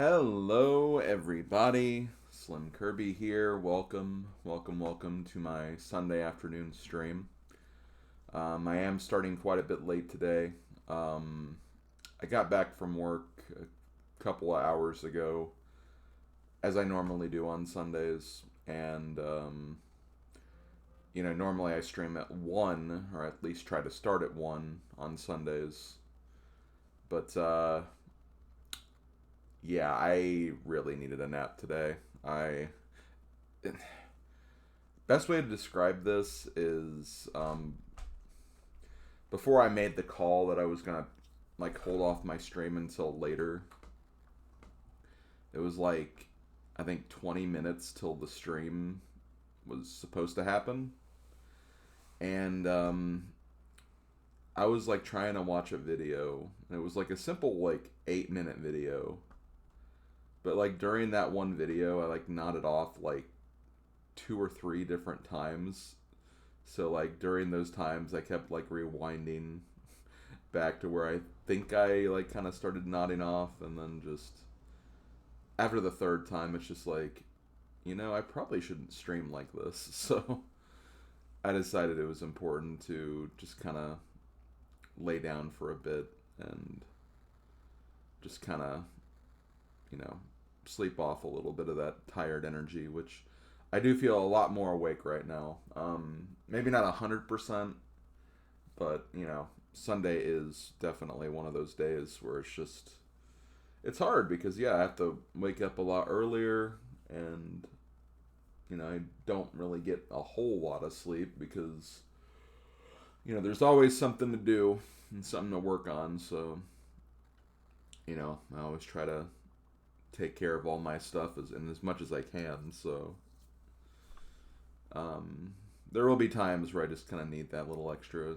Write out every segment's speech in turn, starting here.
Hello, everybody. Slim Kirby here. Welcome to my Sunday afternoon stream. I am starting quite a bit late today. Um, I got back from work a couple of hours ago, as I normally do on Sundays, and normally I stream at 1, or at least try to start at 1 on Sundays. But yeah, I really needed a nap today. I Best way to describe this is before I made the call that I was gonna hold off my stream until later. It was I think 20 minutes till the stream was supposed to happen, and I was trying to watch a video, and it was a simple 8-minute video. But during that one video, I nodded off two or three different times. So during those times, I kept rewinding back to where I think I kind of started nodding off, and then just after the third time, it's just I probably shouldn't stream like this. So I decided it was important to just kind of lay down for a bit and just kind of sleep off a little bit of that tired energy, which I do feel a lot more awake right now. Maybe not 100%, but Sunday is definitely one of those days where it's hard because I have to wake up a lot earlier, and I don't really get a whole lot of sleep because there's always something to do and something to work on. So I always try to take care of all my stuff as much as I can. So there will be times where I just kind of need that little extra,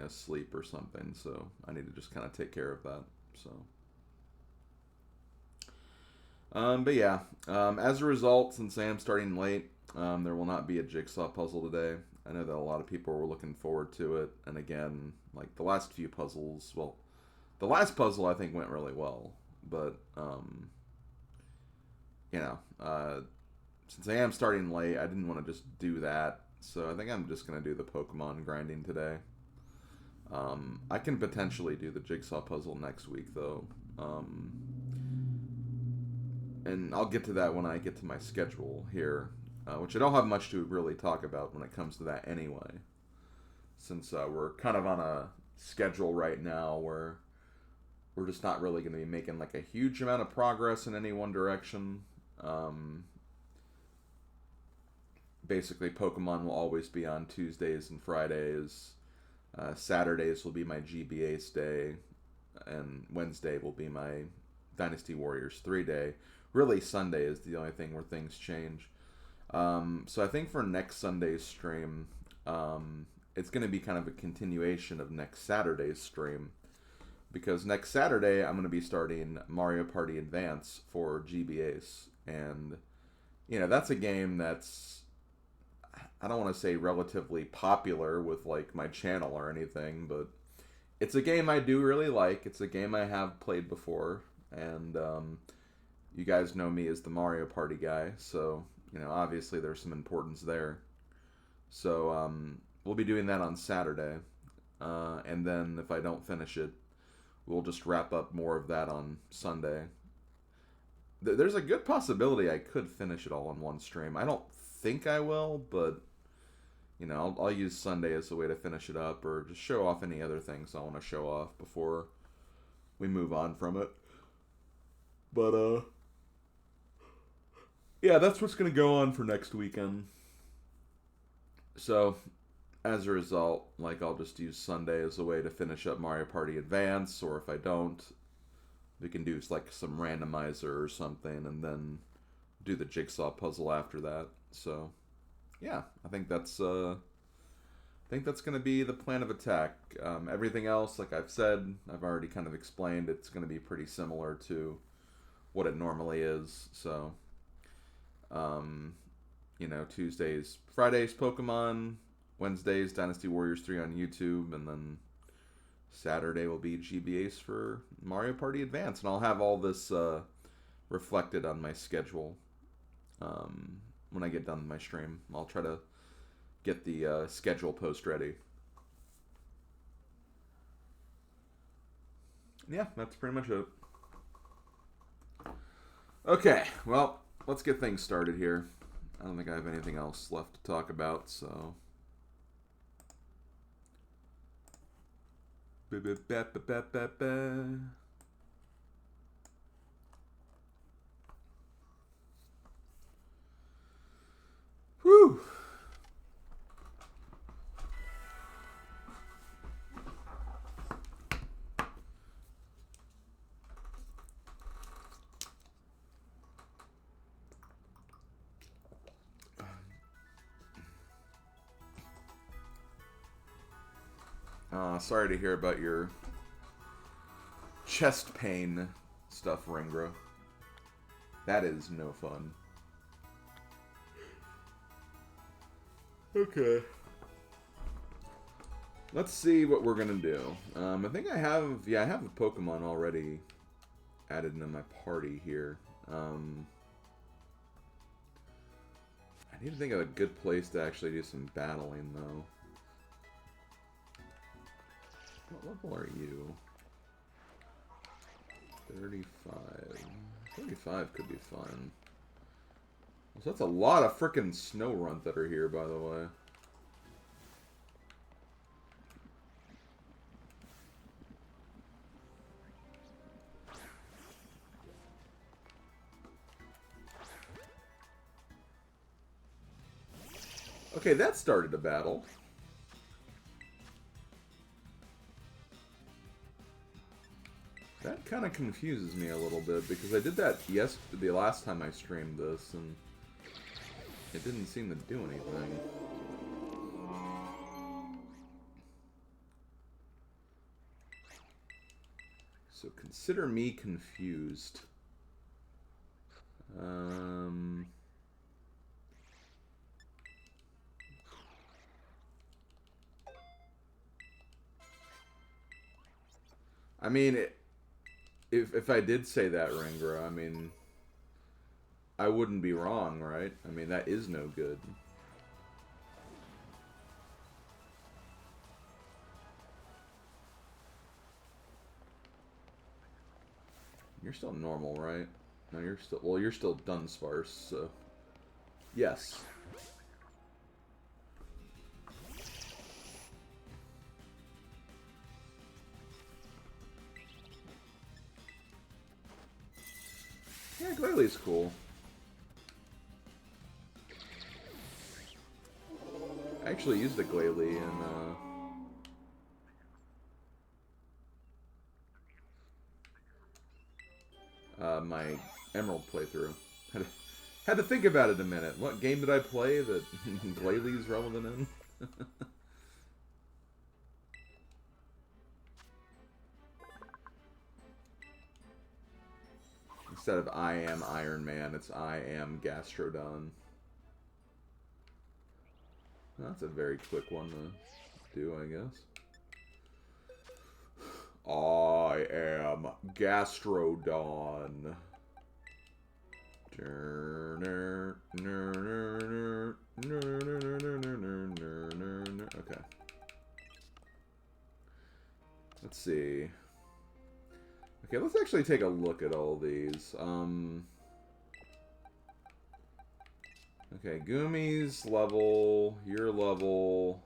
sleep or something. So I need to just kind of take care of that. So, but yeah, as a result, since I am starting late, there will not be a jigsaw puzzle today. I know that a lot of people were looking forward to it, and again, the last few puzzles, well, the last puzzle I think went really well, but since I am starting late, I didn't want to just do that. So I think I'm just going to do the Pokemon grinding today. I can potentially do the Jigsaw puzzle next week, though. And I'll get to that when I get to my schedule here, which I don't have much to really talk about when it comes to that anyway. Since we're kind of on a schedule right now where we're just not really going to be making a huge amount of progress in any one direction. Basically, Pokemon will always be on Tuesdays and Fridays. Saturdays will be my GBA's day, and Wednesday will be my Dynasty Warriors 3 day. Really, Sunday is the only thing where things change. So I think for next Sunday's stream, it's going to be kind of a continuation of next Saturday's stream. Because next Saturday, I'm going to be starting Mario Party Advance for GBA's. And, that's a game that's, I don't want to say relatively popular with, my channel or anything, but it's a game I do really like. It's a game I have played before, and you guys know me as the Mario Party guy, so, obviously there's some importance there. So, we'll be doing that on Saturday, and then if I don't finish it, we'll just wrap up more of that on Sunday. There's a good possibility I could finish it all in one stream. I don't think I will, but I'll use Sunday as a way to finish it up, or just show off any other things I want to show off before we move on from it. But yeah, that's what's gonna go on for next weekend. So as a result, I'll just use Sunday as a way to finish up Mario Party Advance, or if I don't, we can do some randomizer or something, and then do the Jigsaw puzzle after that. So, yeah, I think that's going to be the plan of attack. Everything else, like I've said, I've already kind of explained. It's going to be pretty similar to what it normally is. So, Tuesdays, Fridays, Pokemon. Wednesdays, Dynasty Warriors 3 on YouTube, and then Saturday will be GBA's for Mario Party Advance. And I'll have all this reflected on my schedule when I get done with my stream. I'll try to get the schedule post ready. Yeah, that's pretty much it. Okay, well, let's get things started here. I don't think I have anything else left to talk about, so... Whew! Sorry to hear about your chest pain stuff, Ringra. That is no fun. Okay. Let's see what we're gonna do. I think I have a Pokemon already added into my party here. I need to think of a good place to actually do some battling, though. What level are you? 35. 35 could be fun. So that's a lot of frickin' snow runt that are here, by the way. Okay, that started a battle. That kind of confuses me a little bit, because I did that the last time I streamed this, and it didn't seem to do anything. So consider me confused. I mean, if I did say that, Ringra, I mean, I wouldn't be wrong, right? I mean, that is no good. You're still normal, right? No, you're still... Well, you're still Dunsparce, so... Yes. Yeah, Glalie cool. I actually used a Glalie in, my Emerald playthrough. Had to think about it a minute. What game did I play that Glalie's relevant in? Instead of I am Iron Man, it's I am Gastrodon. Well, that's a very quick one to do, I guess. I am Gastrodon. Okay. Let's see. Okay, let's actually take a look at all these. Okay, Gumi's level, your level.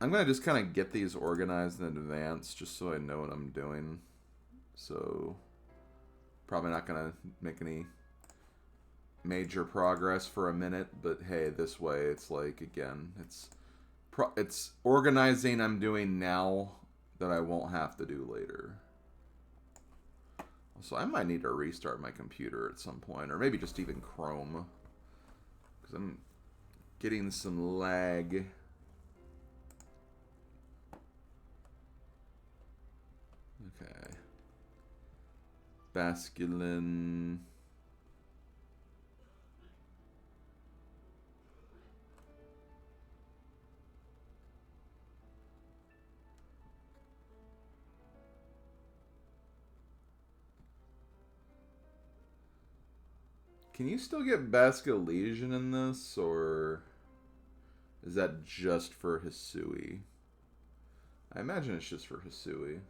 I'm going to just kind of get these organized in advance just so I know what I'm doing. So, probably not going to make any major progress for a minute, but hey, this way it's like, again, it's organizing I'm doing now that I won't have to do later. So I might need to restart my computer at some point, or maybe just even Chrome, because I'm getting some lag. Okay. Basculin. Can you still get Basket Legion in this, or is that just for Hisui? I imagine it's just for Hisui.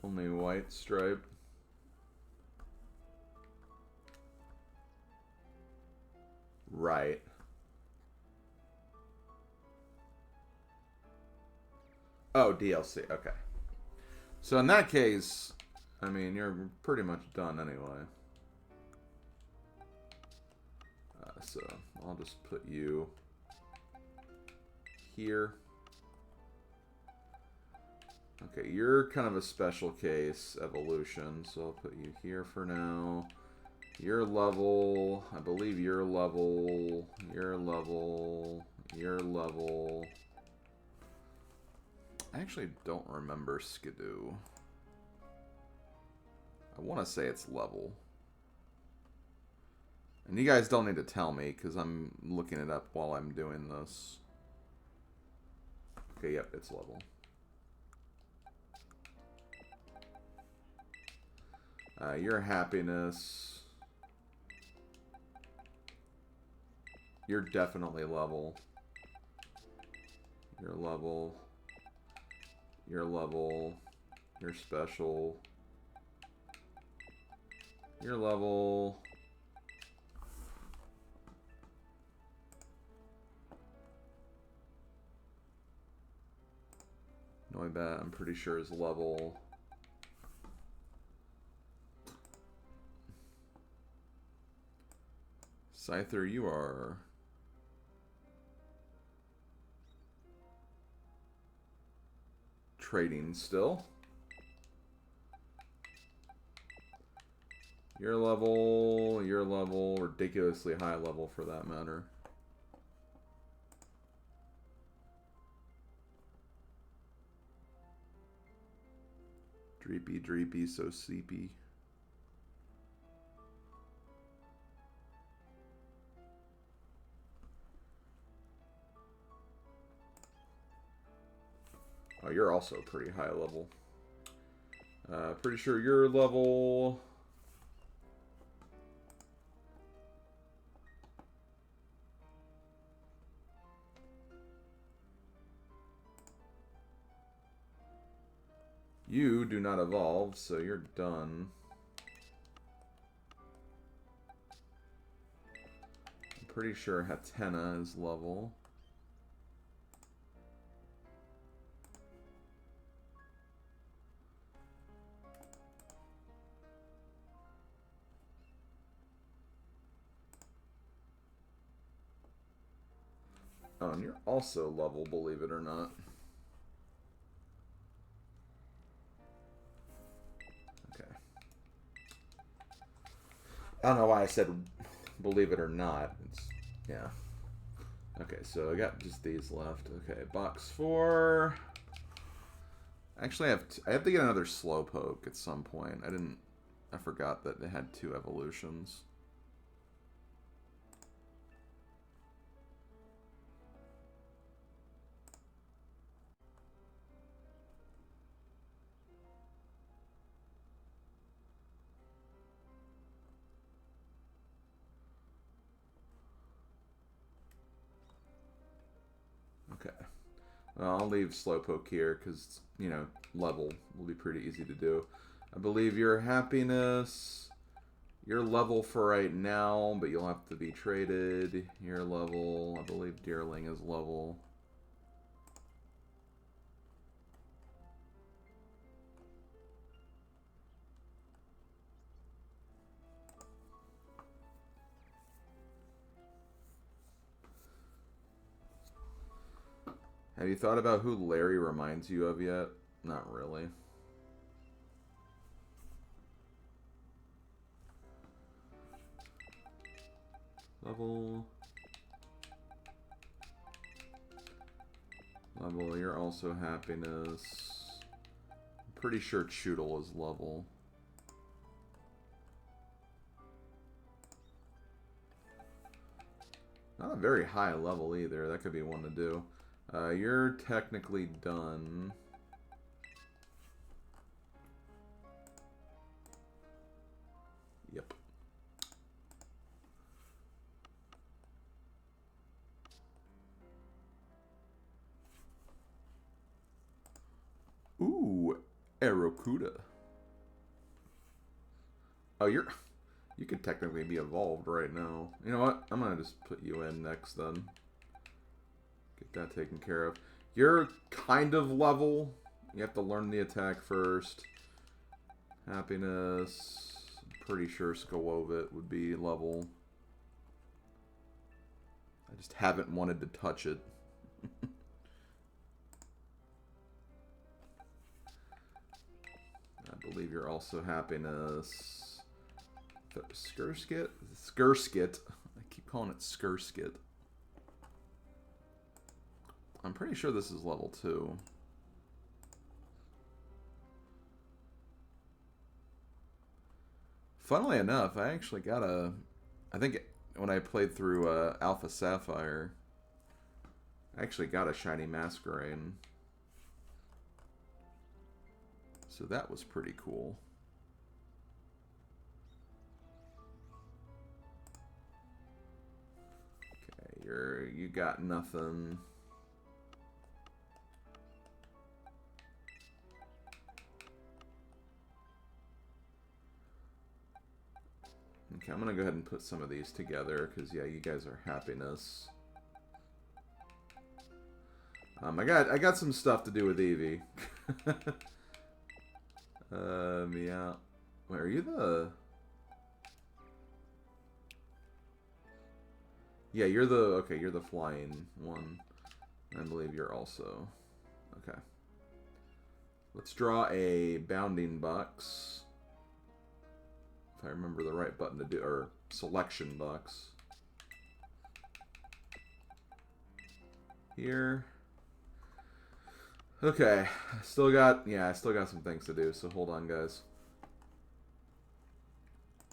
Only white stripe. Right. Oh, DLC. Okay. So in that case, I mean, you're pretty much done anyway. So I'll just put you here. Okay, you're kind of a special case evolution, so I'll put you here for now. Your level, I believe your level, your level, your level. I actually don't remember Skidoo. I want to say it's level. And you guys don't need to tell me, because I'm looking it up while I'm doing this. Okay, yep, it's level. Your happiness. You're definitely level. You're level. You're level. You're special. You're level. Noibat, I'm pretty sure is level. Scyther, you are trading still. Your level, ridiculously high level for that matter. Dreepy, dreepy, so sleepy. Oh, you're also pretty high level. Pretty sure your level. You do not evolve, so you're done. I'm pretty sure Hatena is level. Oh, and you're also level, believe it or not. Okay. I don't know why I said believe it or not. It's, yeah. Okay, so I got just these left. Okay, box 4. Actually, I have to get another Slowpoke at some point. I forgot that it had 2 evolutions. Okay. Well, I'll leave Slowpoke here because, you know, level will be pretty easy to do. I believe your happiness. You're level for right now, but you'll have to be traded. You're level. I believe Deerling is level. Have you thought about who Larry reminds you of yet? Not really. Level. Level, you're also happiness. I'm pretty sure Choodle is level. Not a very high level either. That could be one to do. You're technically done. Yep. Ooh, Aerocuda. Oh, you could technically be evolved right now. You know what? I'm gonna just put you in next then. Get that taken care of. You're kind of level. You have to learn the attack first. Happiness. I'm pretty sure Skowovit would be level. I just haven't wanted to touch it. I believe you're also Happiness. Skirskit? Skirskit. I keep calling it Skirskit. I'm pretty sure this is level 2. Funnily enough, I actually got a... I think when I played through Alpha Sapphire, I actually got a shiny Masquerain. So that was pretty cool. Okay, you got nothing. Okay, I'm gonna go ahead and put some of these together because yeah, you guys are Happiness. I got some stuff to do with Eevee. Yeah. Wait, are you the... Yeah, you're the... Okay, you're the flying one. I believe you're also... Okay. Let's draw a bounding box. If I remember the right button to do... Or selection box. Here. Okay. I still got some things to do, so hold on, guys.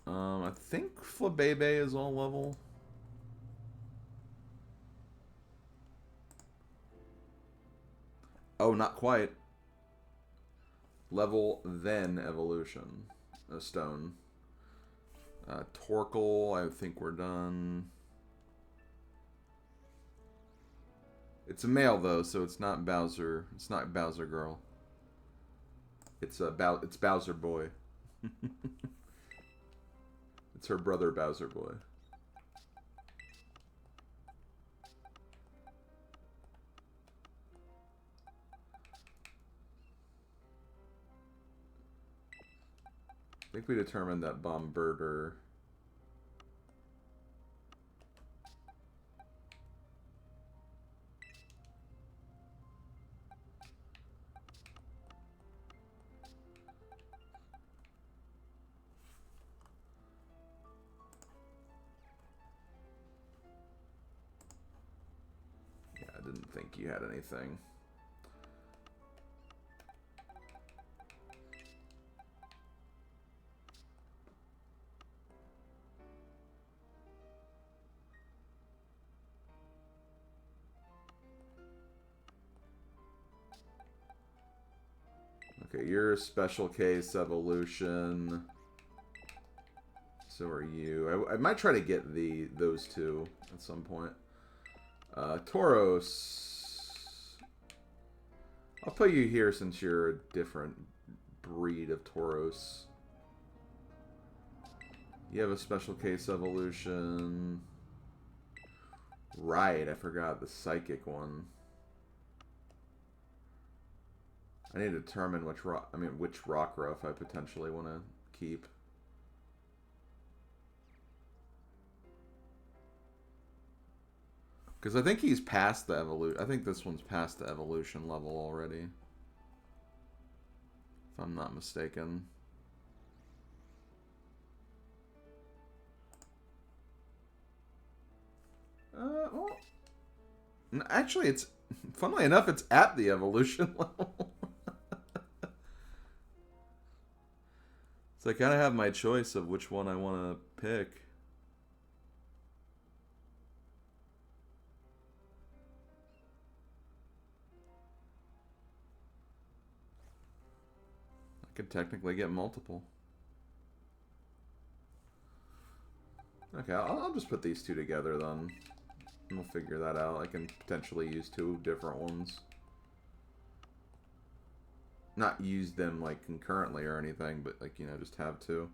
I think Flabebe is all level. Oh, not quite. Level, then evolution. A stone. Torkoal, I think we're done. It's a male though, so it's not Bowser. It's not Bowser girl. It's it's Bowser boy. It's her brother Bowser boy. I think we determined that Bombirder. Yeah, I didn't think you had anything. Okay, you're a special case evolution. So are you. I might try to get those two at some point. Tauros. I'll put you here since you're a different breed of Tauros. You have a special case evolution. Right, I forgot the psychic one. I need to determine which Rockruff I potentially want to keep. Because I think he's past the evolution. I think this one's past the evolution level already. If I'm not mistaken. Well, actually, it's funnily enough, it's at the evolution level. So I kind of have my choice of which one I want to pick. I could technically get multiple. Okay, I'll just put these two together then. And we'll figure that out. I can potentially use two different ones. Not use them like concurrently or anything, but like, you know, just have two.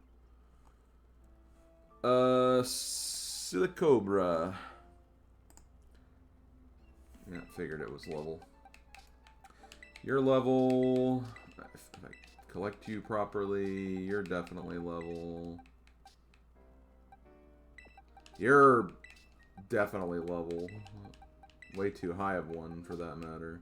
Silicobra. Yeah, figured it was level. You're level. If I collect you properly, you're definitely level. You're definitely level. Way too high of one for that matter.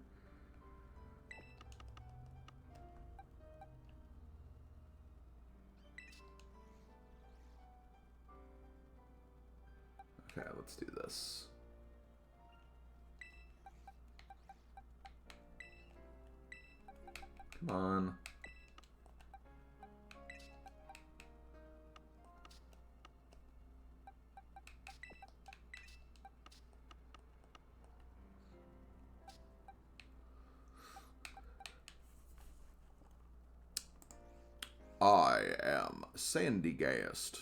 Okay, let's do this. Come on. I am Sandygast.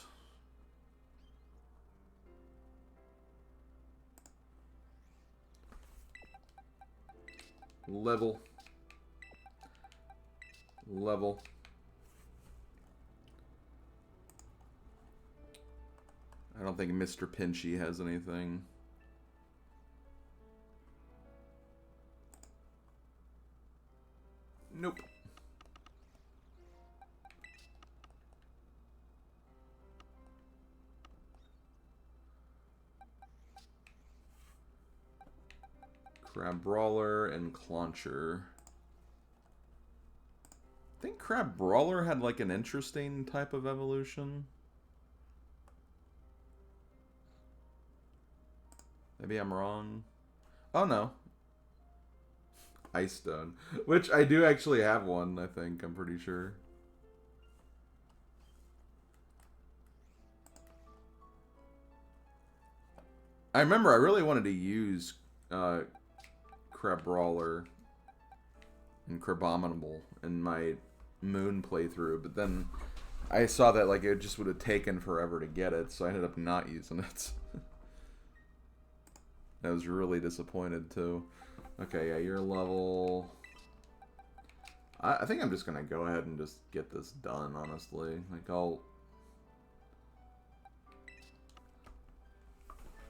Level. Level. I don't think Mr. Pinchy has anything. Nope. Crab Brawler and Clauncher. I think Crab Brawler had like an interesting type of evolution. Maybe I'm wrong. Oh no. Ice Stone. Which I do actually have one, I think. I'm pretty sure. I remember I really wanted to use Crab Brawler and Crabominable in my Moon playthrough, but then I saw that like it just would have taken forever to get it, so I ended up not using it. I was really disappointed too. Okay, yeah, you're level... I think I'm just gonna go ahead and just get this done, honestly. Like, I'll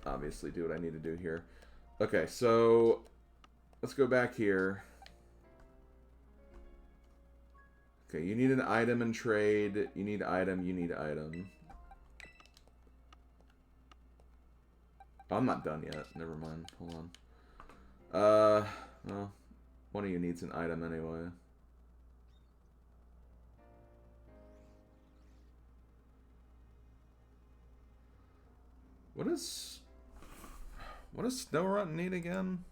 obviously do what I need to do here. Okay, so let's go back here. Okay, you need an item and trade. You need item, you need item. Oh, I'm not done yet. Never mind. Hold on. Well, one of you needs an item anyway. What does Snow need again?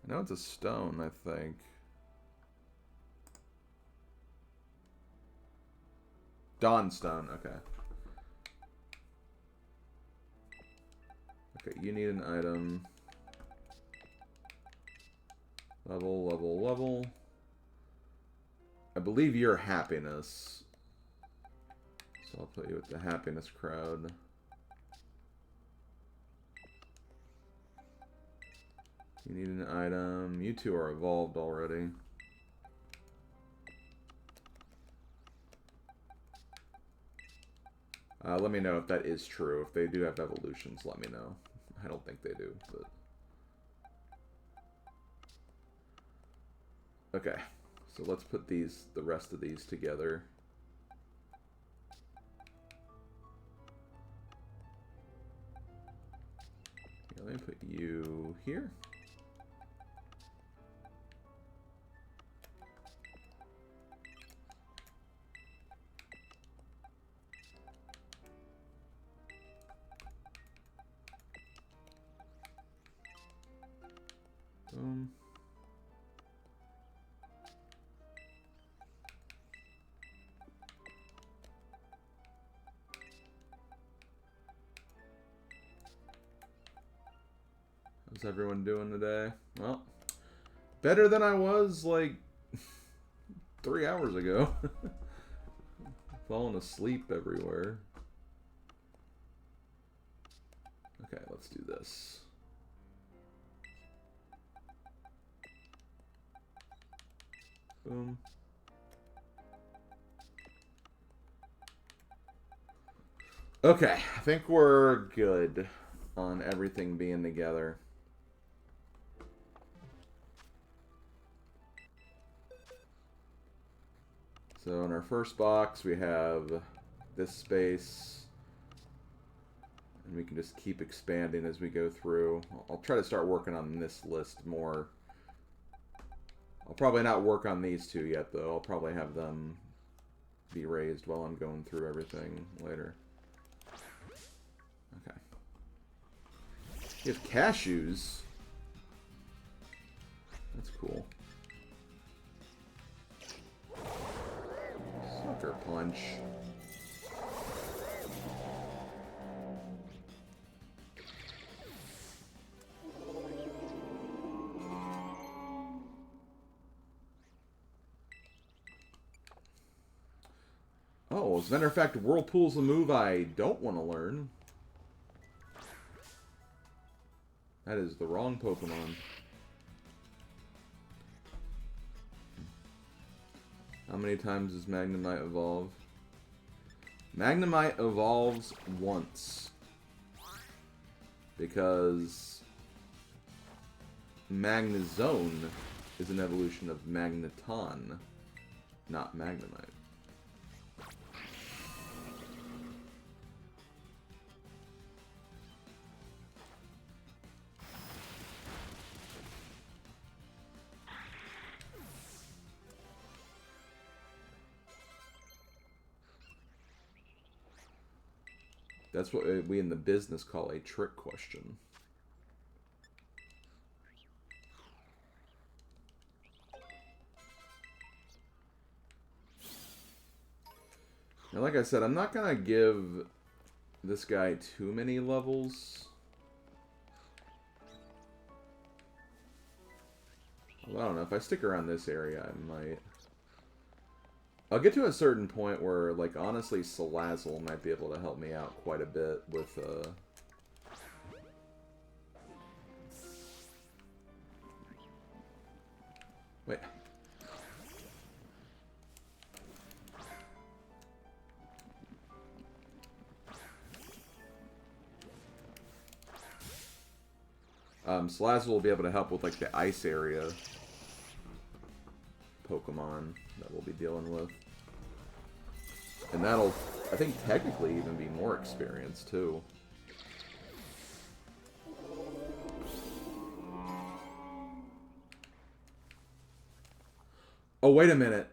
I know it's a stone, I think. Dawnstone, okay. Okay, you need an item. Level, level, level. I believe you're happiness. So I'll put you with the happiness crowd. You need an item. You two are evolved already. Let me know if that is true. If they do have evolutions, let me know. I don't think they do, but... Okay, so let's put the rest of these together. Yeah, let me put you here. Boom. How's everyone doing today? Well, better than I was like 3 hours ago. Falling asleep everywhere. Okay, let's do this. Boom. Okay, I think we're good on everything being together. So in our first box, we have this space. And we can just keep expanding as we go through. I'll try to start working on this list more. I'll probably not work on these two yet, though. I'll probably have them be raised while I'm going through everything later. Okay. You have cashews. That's cool. Sucker punch. Oh, as a matter of fact, Whirlpool's a move I don't want to learn. That is the wrong Pokemon. How many times does Magnemite evolve? Magnemite evolves once. Because Magnezone is an evolution of Magneton, not Magnemite. That's what we in the business call a trick question. Now, like I said, I'm not going to give this guy too many levels. Well, I don't know. If I stick around this area, I might. I'll get to a certain point where, like, honestly, Salazzle might be able to help me out quite a bit with, Wait. Salazzle will be able to help with, like, the ice area Pokemon that we'll be dealing with. And that'll, I think, technically even be more experience, too. Oh, wait a minute.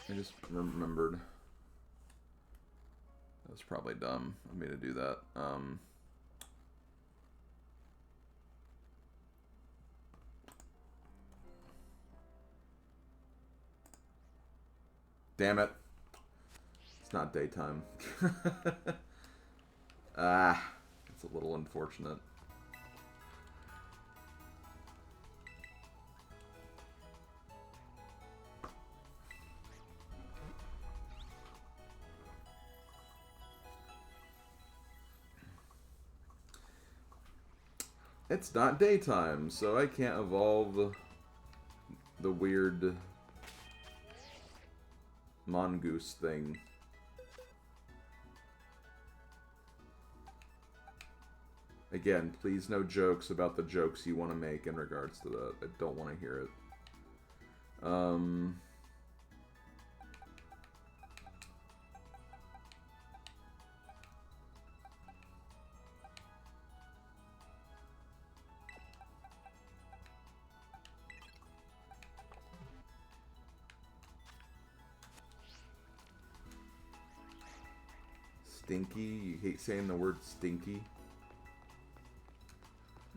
I just remembered. That was probably dumb of me to do that. Damn it. It's not daytime. Ah, it's a little unfortunate. It's not daytime, so I can't evolve the weird mongoose thing. Again, please no jokes about the jokes you want to make in regards to that. I don't want to hear it. Stinky? You hate saying the word stinky?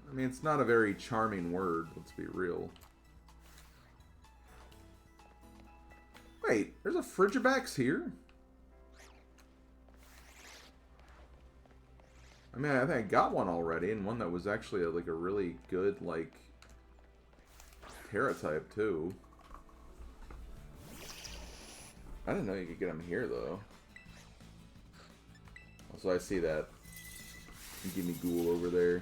I mean, it's not a very charming word, let's be real. Wait, there's a Frigibax here? I mean, I think I got one already, and one that was actually like a really good, like, Terra type, too. I didn't know you could get them here, though. Also, I see that. Give me Ghoul over there.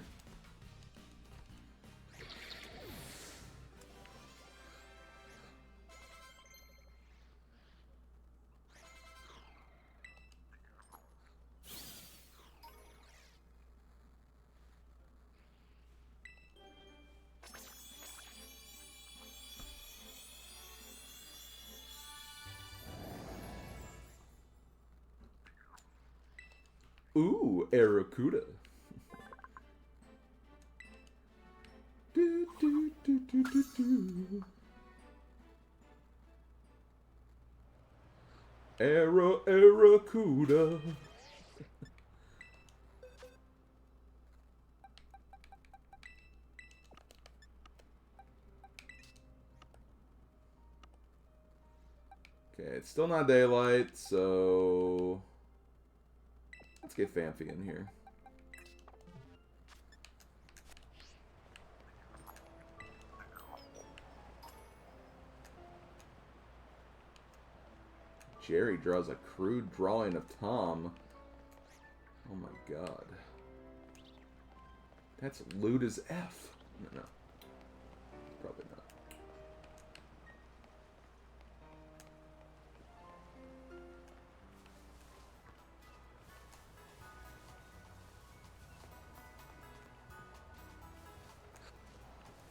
Ooh, Aracuda. Do, do, do, do, do, do. Aracuda. Okay, it's still not daylight, so let's get Fanfi in here. Jerry draws a crude drawing of Tom. Oh my god. That's lewd as F. No. Probably not.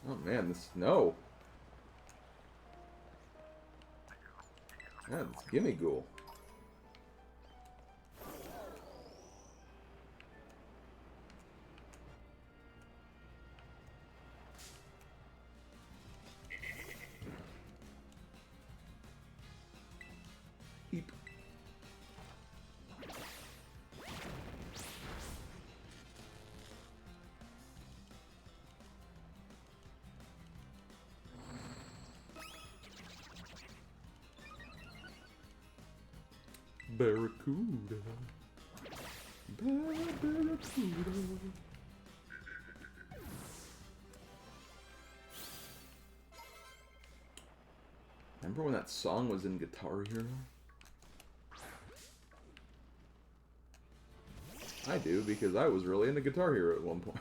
Oh man, this... No! Yeah, it's Gimme Ghoul. Eep. Barracuda. Barracuda. Remember when that song was in Guitar Hero? I do, because I was really into Guitar Hero at one point.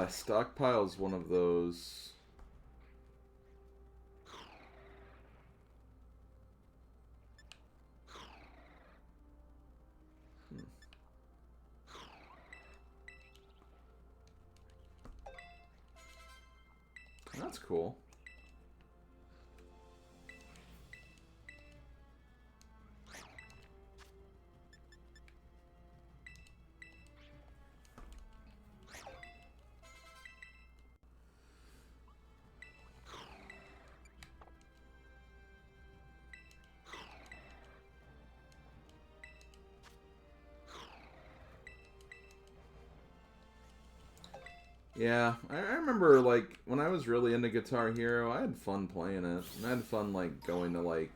Stockpile's one of those. That's cool. Yeah, I remember, like, when I was really into Guitar Hero, I had fun playing it. And I had fun, like, going to, like,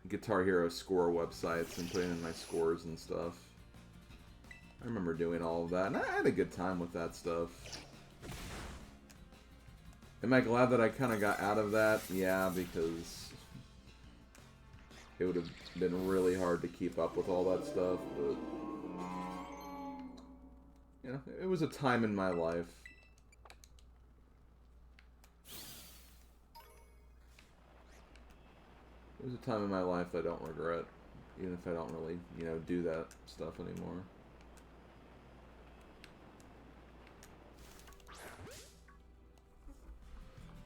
Guitar Hero score websites and putting in my scores and stuff. I remember doing all of that, and I had a good time with that stuff. Am I glad that I kind of got out of that? Yeah, because it would have been really hard to keep up with all that stuff, but... You know, it was a time in my life. It was a time in my life I don't regret, even if I don't really, you know, do that stuff anymore.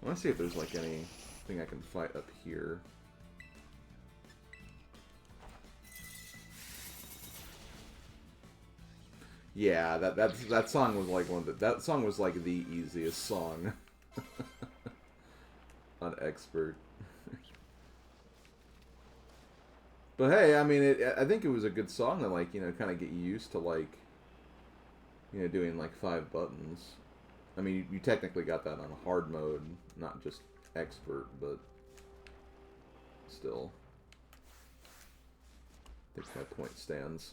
I want to see if there's, like, anything I can fight up here. Yeah, that song was like that song was like the easiest song on Expert. But hey, I mean, I think it was a good song to like, kind of get you used to like, doing like 5 buttons. I mean, you technically got that on hard mode, not just expert, but still, I think that point stands.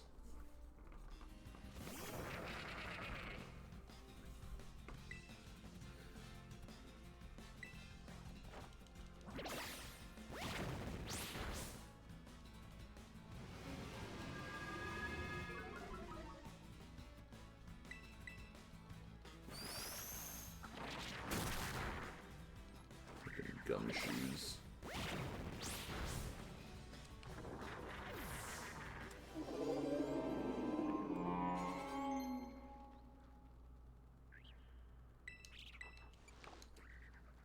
Gumshoes.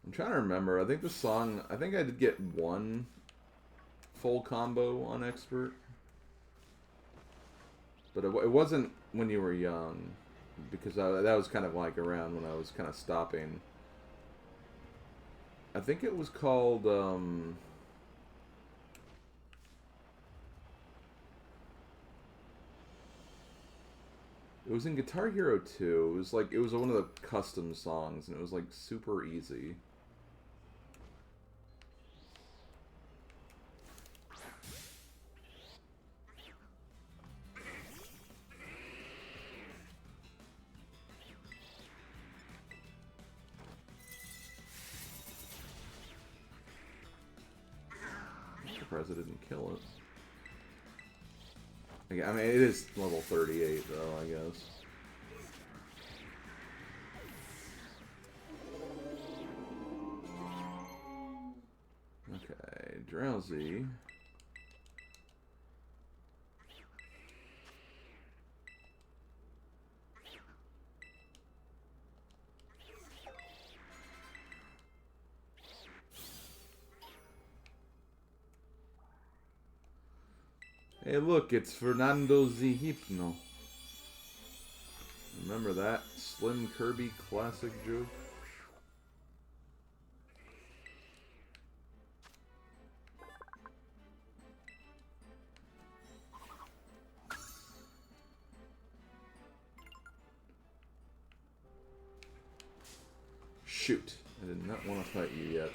I'm trying to remember. I think the song, I think I did get one full combo on expert. But it wasn't when you were young, because that was kind of like around when I was kind of stopping. I think it was called, it was in Guitar Hero 2. It was like, it was one of the custom songs, and it was like super easy. Surprised I didn't kill it. I mean, it is level 38, though, I guess. Okay, Drowsy. Hey, look, it's Fernando the Hypno. Remember that Slim Kirby classic joke? Shoot, I did not want to fight you yet.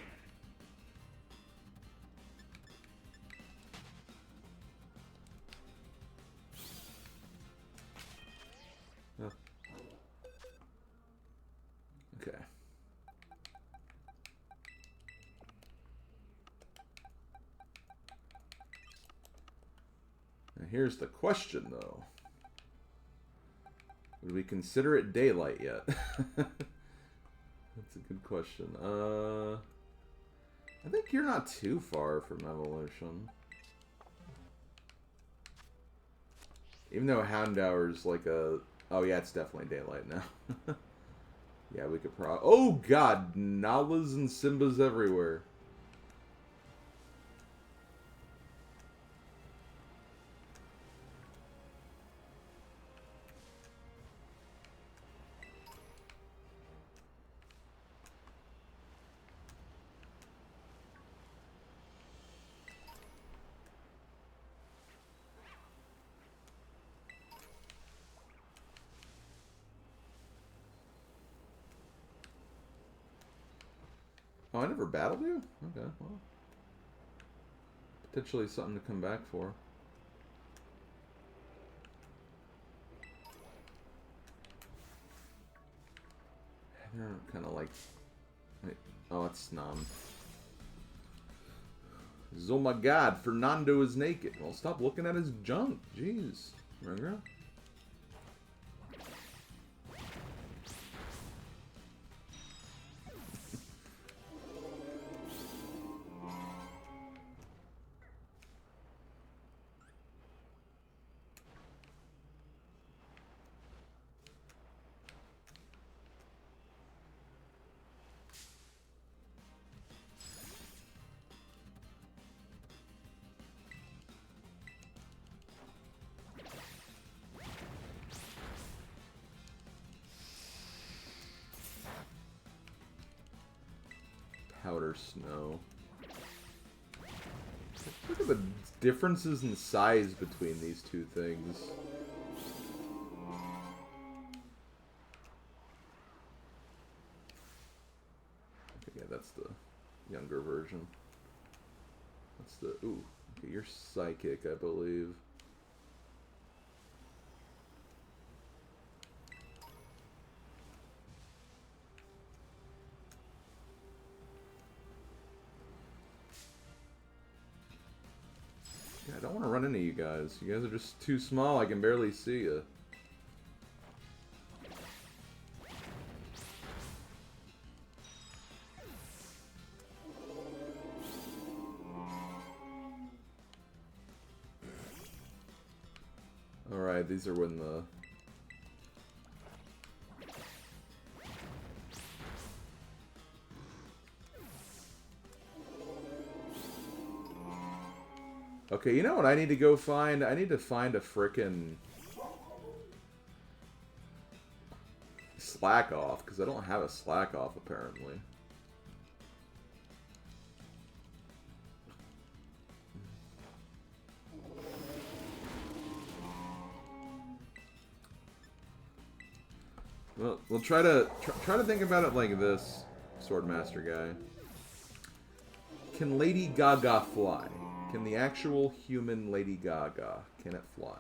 Huh. Okay. Now here's the question, though. Would we consider it daylight yet? That's a good question. I think you're not too far from evolution. Even though Houndour's like a... Oh yeah, it's definitely daylight now. Yeah, we could probably... Oh god! Nalas and Simbas everywhere. Oh, I never battled you? Okay, well. Potentially something to come back for. They're kind of like... Wait, oh, it's Nom. Oh my god, Fernando is naked. Well, stop looking at his junk. Jeez. Remember? Powder snow. Look at the differences in size between these two things. Okay, yeah, that's the younger version. That's the... Ooh, okay, you're psychic, I believe. Yeah, I don't want to run into you guys. You guys are just too small. I can barely see you. Alright, these are when the... Okay, you know what I need to go find? I need to find a frickin' slack off, because I don't have a slack off apparently. Well, we'll try to think about it like this, Swordmaster guy. Can Lady Gaga fly? Can the actual human Lady Gaga, can it fly?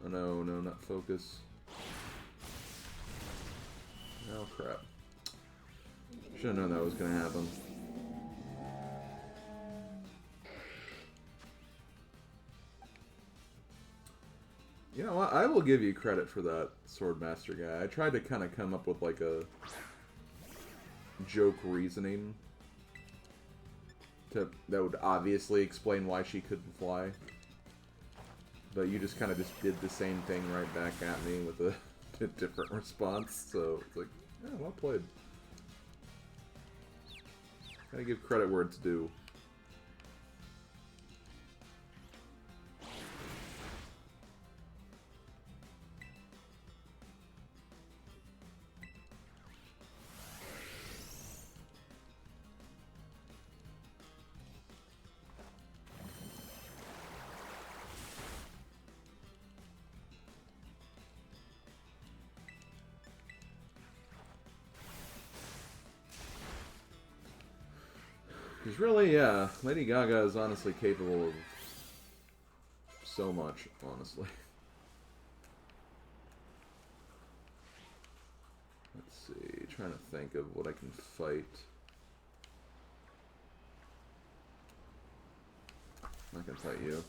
Oh no, no, not focus. Oh crap. Should've known that was gonna happen. You know what? I will give you credit for that, Swordmaster guy. I tried to kind of come up with like a joke reasoning that would obviously explain why she couldn't fly. But you just kind of just did the same thing right back at me with a different response. So it's like, yeah, well played. Gotta give credit where it's due. Because really, yeah, Lady Gaga is honestly capable of so much, honestly. Let's see, trying to think of what I can fight. I can fight you.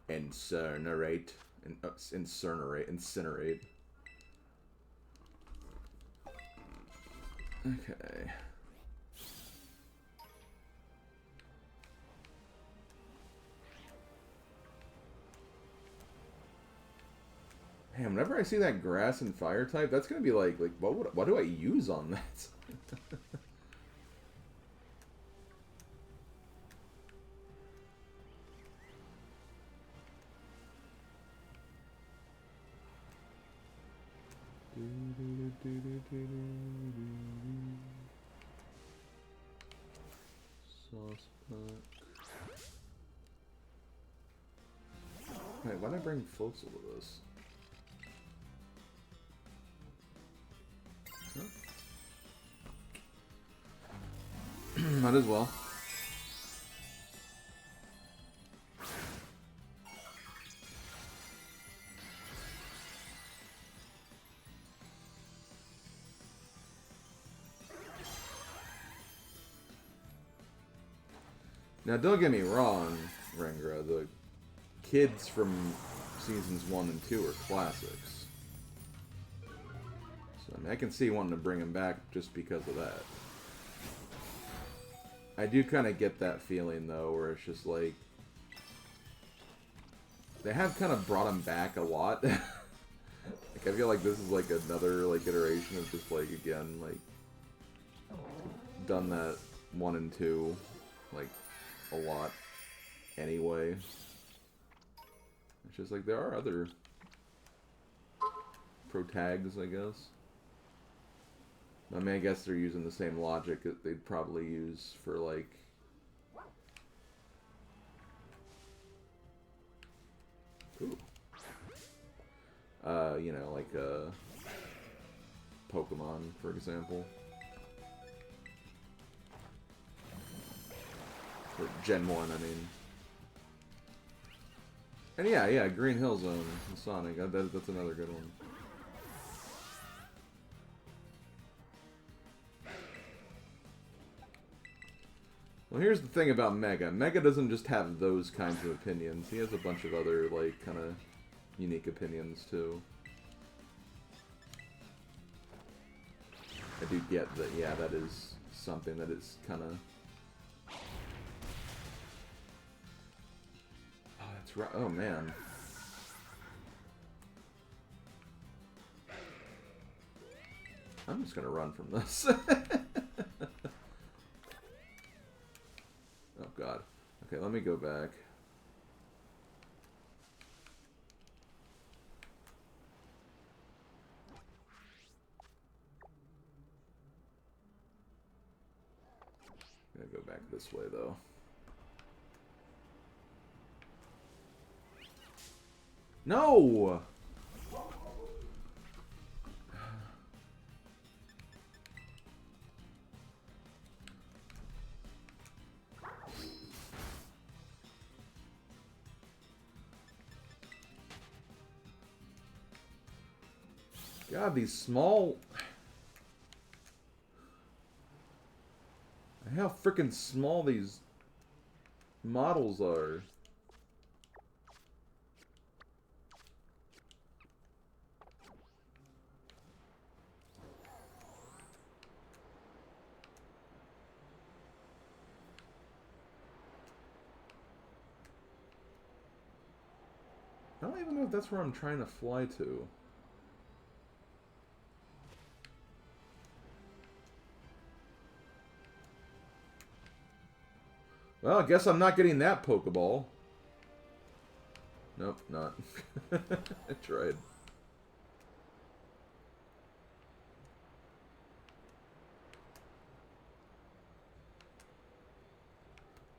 Incinerate. Incinerate. Okay. Man, whenever I see that grass and fire type, that's gonna be like what do I use on that? Sauce pack. Wait, why'd I bring Floatzel to this? Huh? Might as well. Now, don't get me wrong, Rengra. The kids from seasons 1 and 2 are classics. So, I mean, I can see wanting to bring them back just because of that. I do kind of get that feeling, though, where it's just like... They have kind of brought them back a lot. Like, I feel like this is like another like iteration of just like, again, like... Done that 1 and 2, like, a lot anyway. It's just like, there are other protags, I guess. I mean, I guess they're using the same logic that they'd probably use for, like... Ooh. You know, like, Pokémon, for example. For Gen 1, I mean. And yeah, Green Hill Zone, Sonic, that's another good one. Well, here's the thing about Mega. Mega doesn't just have those kinds of opinions. He has a bunch of other, like, kind of unique opinions, too. I do get that, yeah, that is something that is kind of... Oh, that's right. Oh, man. I'm just gonna run from this. Oh, God. Okay, let me go back. Gotta go back this way, though. No! God, these small... How freaking small these models are. I don't even know if that's where I'm trying to fly to. Well, I guess I'm not getting that Pokeball. Nope, not. I tried.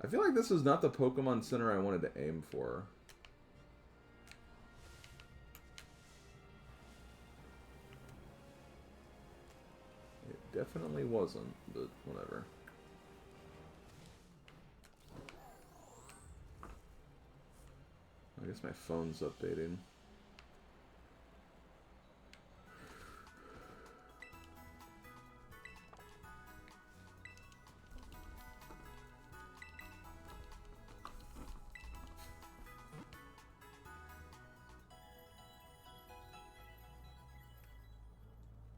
I feel like this is not the Pokemon Center I wanted to aim for. It definitely wasn't, but whatever. I guess my phone's updating.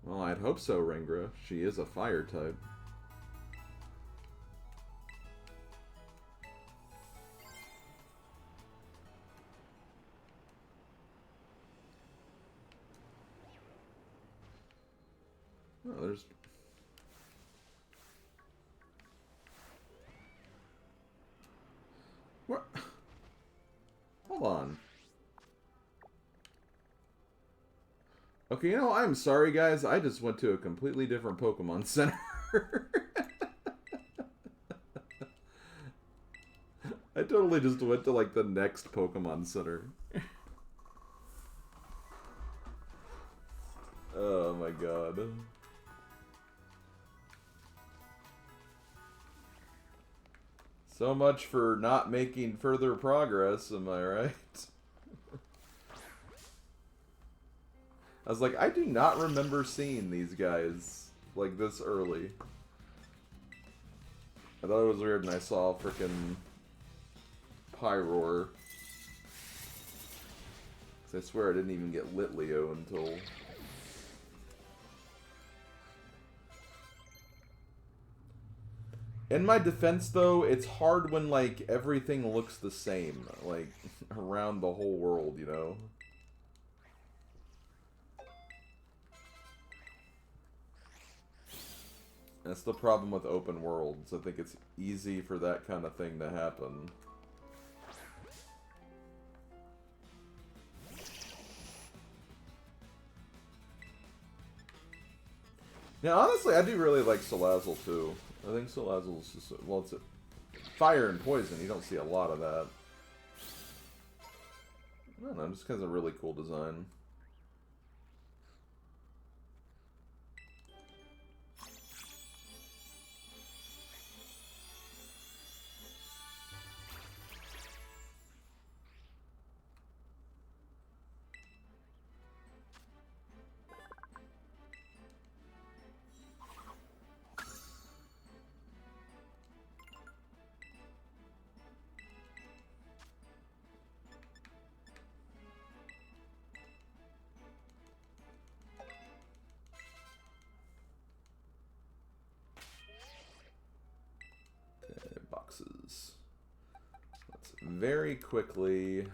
Well, I'd hope so, Rengra. She is a fire type. Oh, there's... What? Hold on. Okay, you know, I'm sorry, guys. I just went to a completely different Pokemon Center. I totally just went to, like, the next Pokemon Center. Oh, my God. So much for not making further progress, am I right? I was like, I do not remember seeing these guys, like, this early. I thought it was weird, and I saw frickin' Pyroar. 'Cause I swear I didn't even get Litleo until... In my defense, though, it's hard when, like, everything looks the same, like, around the whole world, you know? That's the problem with open worlds. I think it's easy for that kind of thing to happen. Yeah, honestly, I do really like Salazzle, too. I think Salazzle's just... Well, it's a fire and poison. You don't see a lot of that. I don't know, just because of a really cool design. Boxes. Let's very quickly,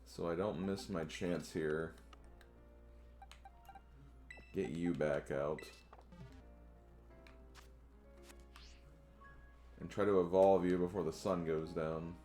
so I don't miss my chance here, get you back out. And try to evolve you before the sun goes down.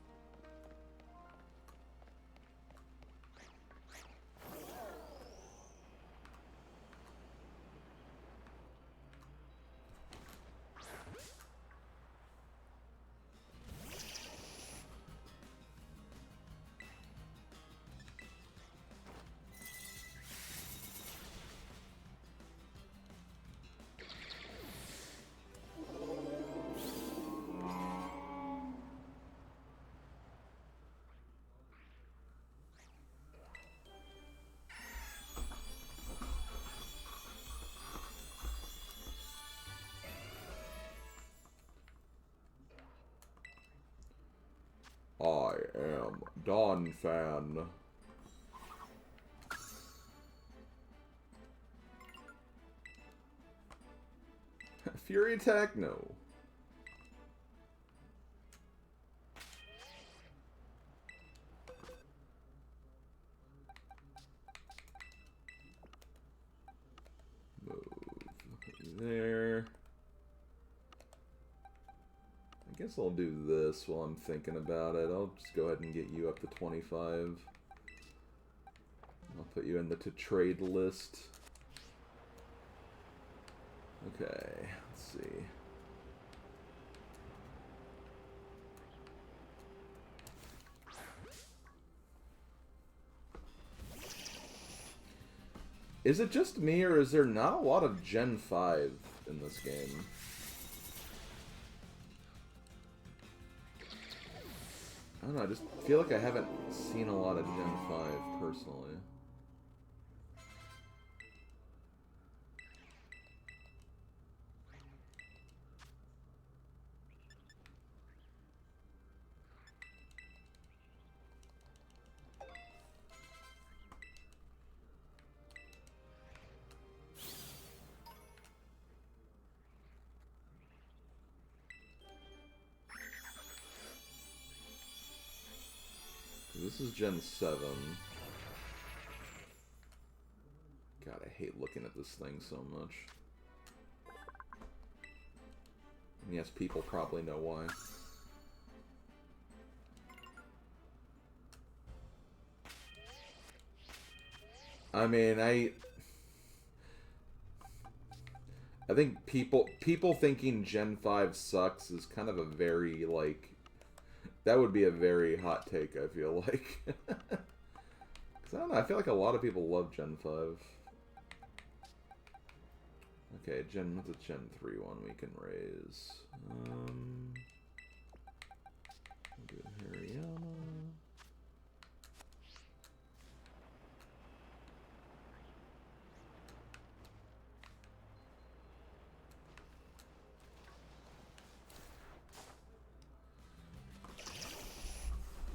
I am Dawn Fan. Fury attack? No. Move there. I guess I'll do this while I'm thinking about it. I'll just go ahead and get you up to 25. I'll put you in the to-trade list. Okay, let's see. Is it just me, or is there not a lot of Gen 5 in this game? I don't know, I just feel like I haven't seen a lot of Gen 5, personally. This is Gen 7. God, I hate looking at this thing so much. And yes, people probably know why. I mean, I think people thinking Gen 5 sucks is kind of a very, like, that would be a very hot take, I feel like. 'Cause I don't know, I feel like a lot of people love Gen 5. Okay, what's a Gen 3 one we can raise? We'll do Hariyama.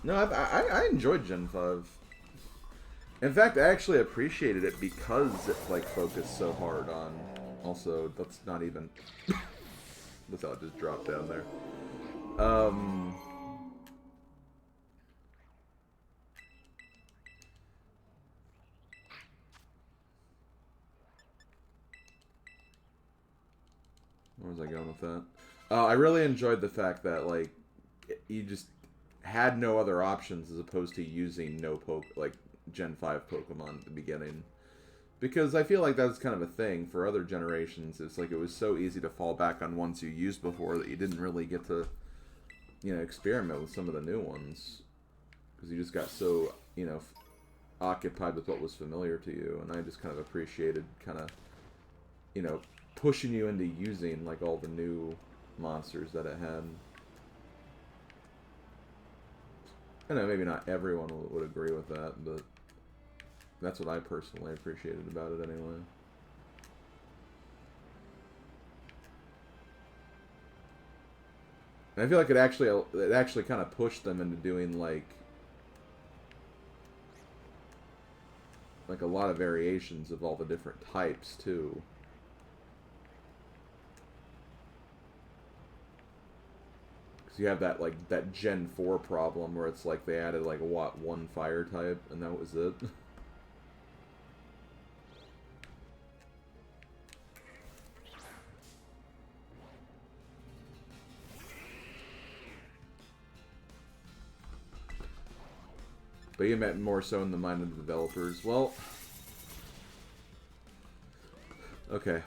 No, I enjoyed Gen 5. In fact, I actually appreciated it because it like focused so hard on. Also, that's not even. That's how it just dropped down there. Where was I going with that? I really enjoyed the fact that like you just had no other options as opposed to using like Gen 5 Pokemon at the beginning. Because I feel like that's kind of a thing for other generations. It's like it was so easy to fall back on ones you used before that you didn't really get to, experiment with some of the new ones. Because you just got so, occupied with what was familiar to you. And I just kind of appreciated kind of, pushing you into using like all the new monsters that it had. I know maybe not everyone would agree with that, but that's what I personally appreciated about it anyway. And I feel like it actually kind of pushed them into doing like a lot of variations of all the different types too. Because you have that Gen 4 problem where it's like they added like one fire type and that was it. But you meant more so in the mind of the developers. Well, okay.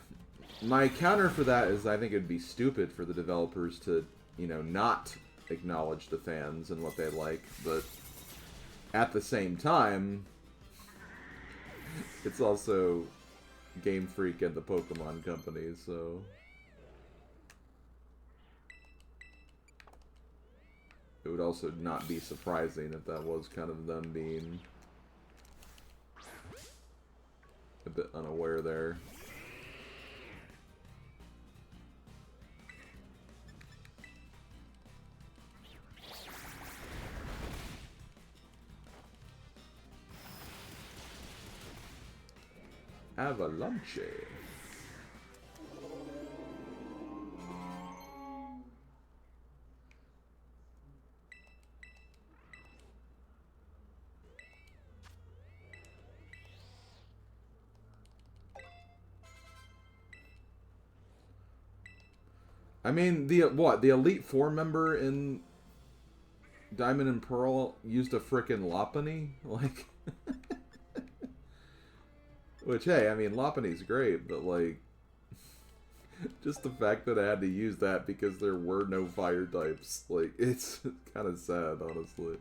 My counter for that is I think it'd be stupid for the developers to, not acknowledge the fans and what they like, but at the same time, it's also Game Freak and the Pokemon Company, so it would also not be surprising if that was kind of them being a bit unaware there. Avalanche. I mean, the Elite Four member in Diamond and Pearl used a frickin' Lopunny? Like... Which, hey, I mean, Lopunny's great, but, like... just the fact that I had to use that because there were no fire types. Like, it's kind of sad, honestly.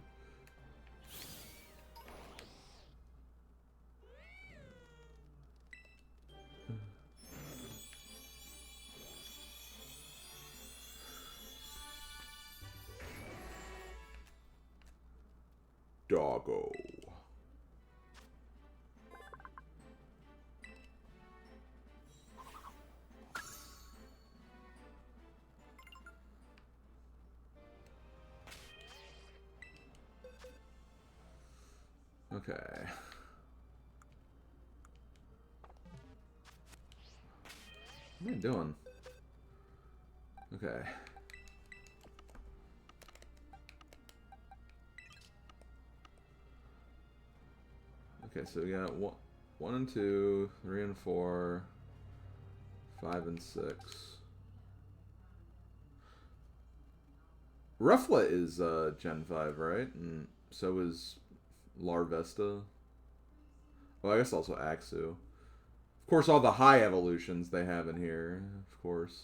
Doggo. Okay. What am I doing? Okay. Okay, so we got 1 and 2, 3 and 4, 5 and 6. Rufflet is Gen 5, right? And so is Larvesta. Well, I guess also Axu. Of course, all the high evolutions they have in here, of course.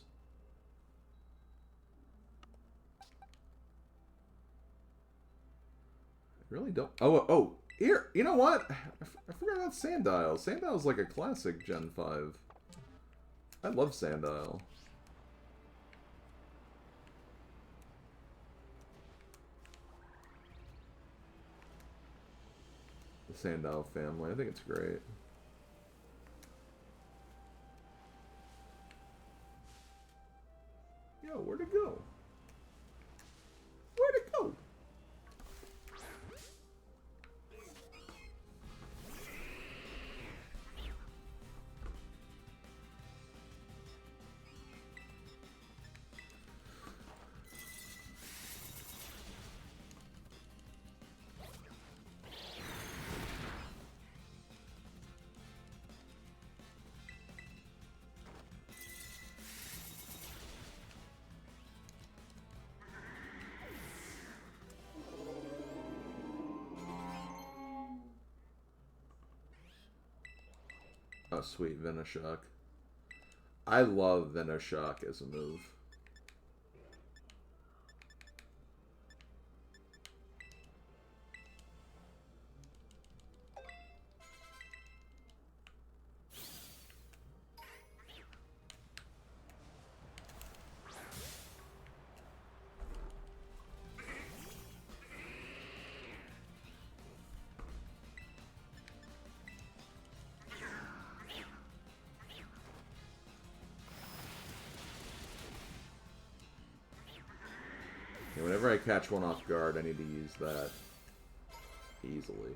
I really don't... Oh, here, you know what? I forgot about Sandile. Sandile's like a classic Gen 5. I love Sandile. The Sandile family. I think it's great. Yo, where'd it go? Where'd it go? Oh, sweet, Venoshock. I love Venoshock as a move. Yeah, whenever I catch one off guard, I need to use that easily.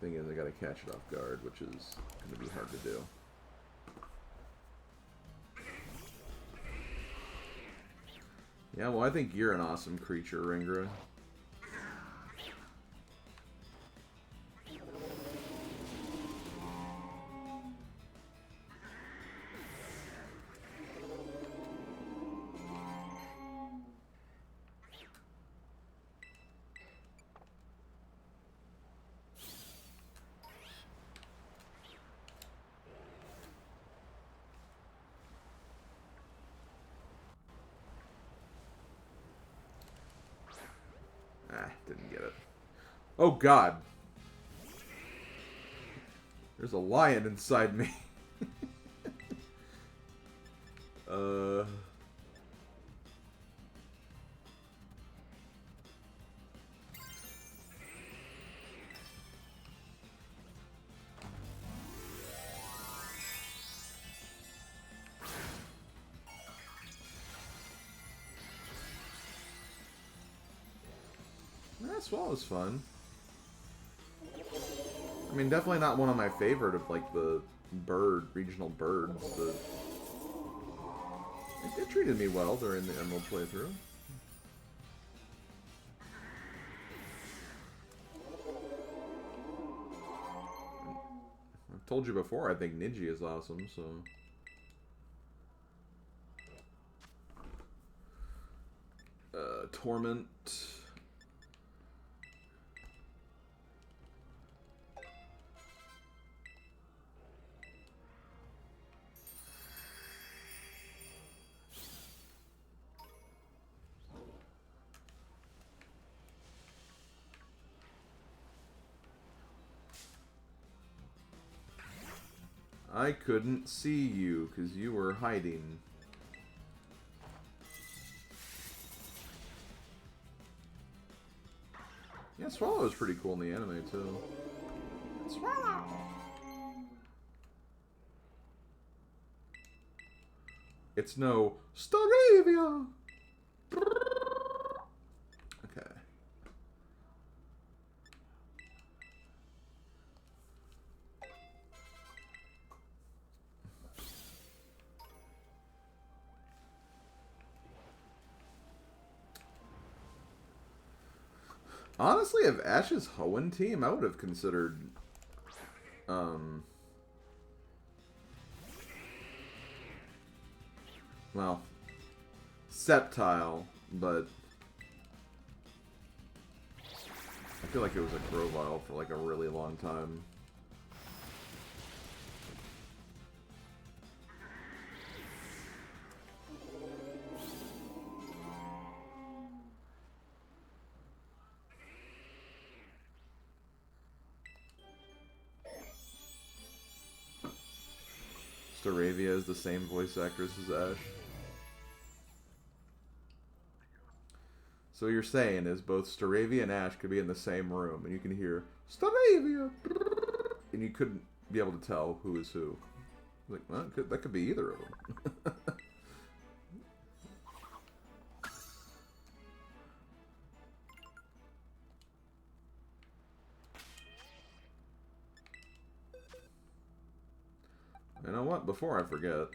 Thing is, I gotta catch it off guard, which is gonna be hard to do. Yeah, well, I think you're an awesome creature, Ringra. Ah, didn't get it. Oh, God. There's a lion inside me. uh... That swallow's fun. I mean, definitely not one of my favorite of, like, the regional birds. It treated me well during the Emerald playthrough. I've told you before, I think Niji is awesome, so... Torment... I couldn't see you, because you were hiding. Yeah, Swallow is pretty cool in the anime, too. Swallow! It's no Staravia! Okay. Honestly, if Ash's Hoenn team, I would have considered, well, Sceptile, but I feel like it was a Grovyle for like a really long time. Staravia is the same voice actress as Ash. So what you're saying is both Staravia and Ash could be in the same room, and you can hear Staravia, and you couldn't be able to tell who is who. Like, well, that could be either of them. You know what? Before I forget.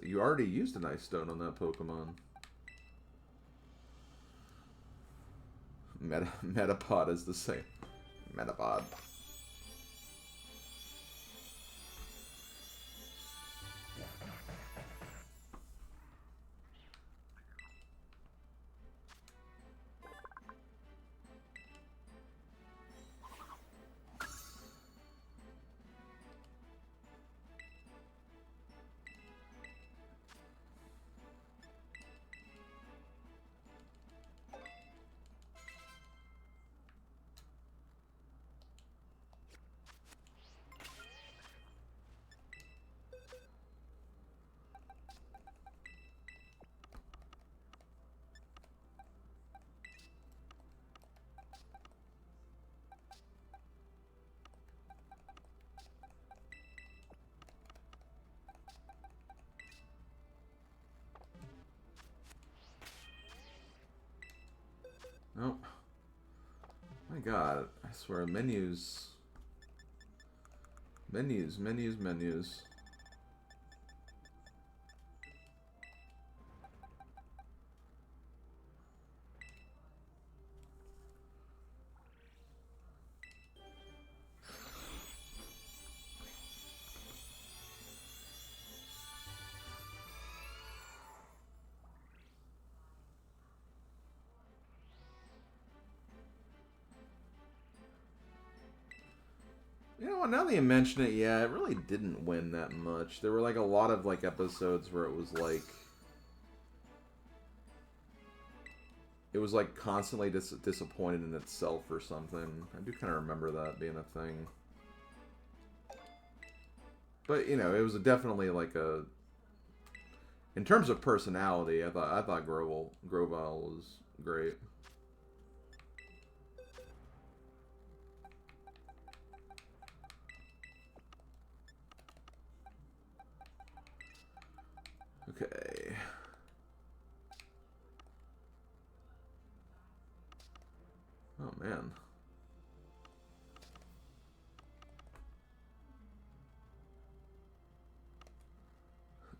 You already used an Ice Stone on that Pokemon. Metapod is the same. Metapod. Oh. My god, I swear, menus. Menus, menus, menus. You know what, now that you mention it, yeah, it really didn't win that much. There were like a lot of like episodes where it was like constantly disappointed in itself or something. I do kind of remember that being a thing. But, you know, it was definitely like a... In terms of personality, I thought Grovyle was great. Okay. Oh, man.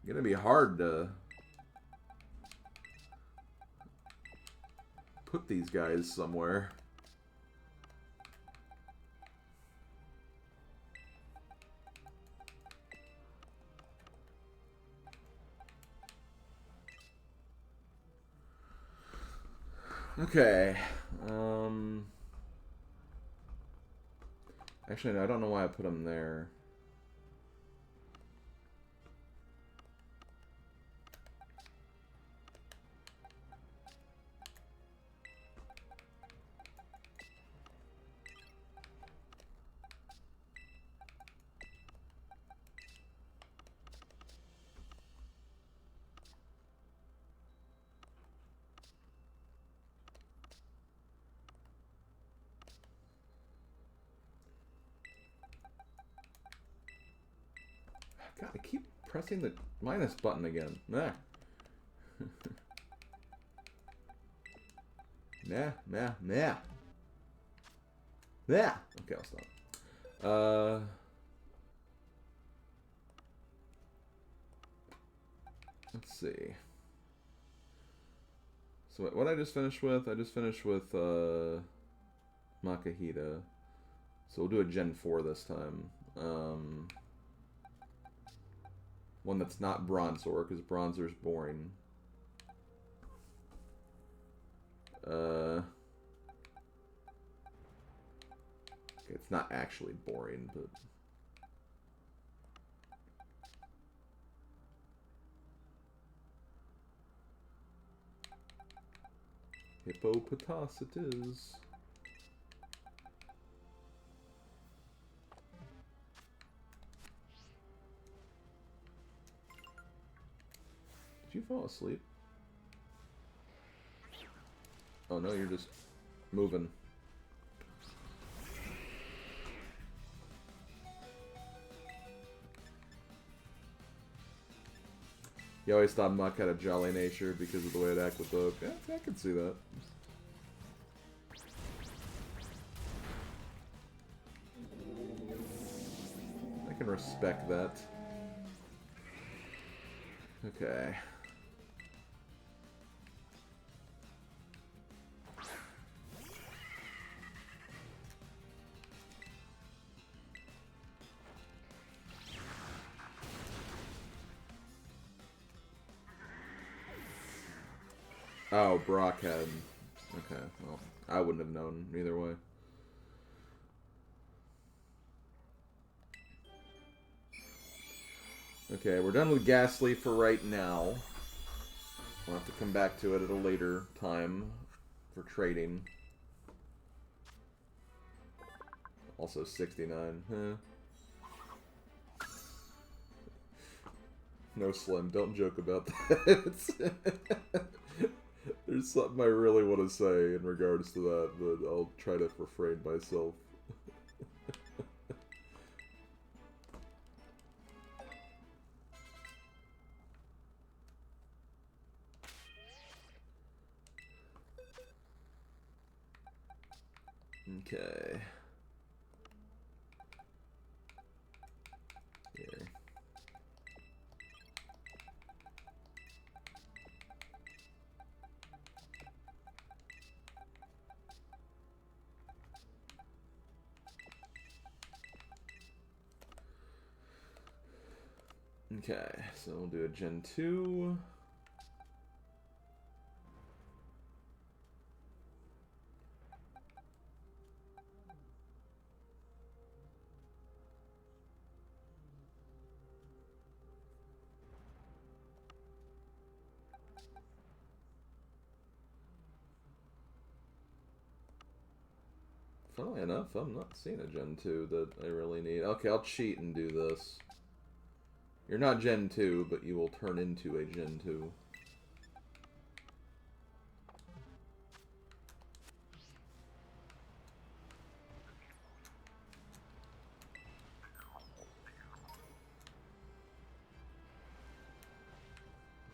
Gonna be hard to put these guys somewhere. Okay. Actually, no, I don't know why I put them there. God, I keep pressing the minus button again. Nah. Nah, nah, nah. Nah. Okay, I'll stop. Let's see. So what I just finished with? I just finished with Makahita. So we'll do a Gen 4 this time. One that's not Bronzor, because Bronzor's boring. Okay, it's not actually boring, but... Hippopotas it is. Did you fall asleep? Oh no, you're just moving. You always thought Muck had a jolly nature because of the way it acted with Oak. Yeah, I can see that. I can respect that. Okay. Oh, Brock had... Okay, well, I wouldn't have known either way. Okay, we're done with Ghastly for right now. We'll have to come back to it at a later time for trading. Also 69. No, Slim, don't joke about that. There's something I really want to say in regards to that, but I'll try to refrain myself. Okay. Here. Okay, so we'll do a Gen 2. Funnily enough, I'm not seeing a Gen 2 that I really need. Okay, I'll cheat and do this. You're not Gen 2, but you will turn into a Gen 2.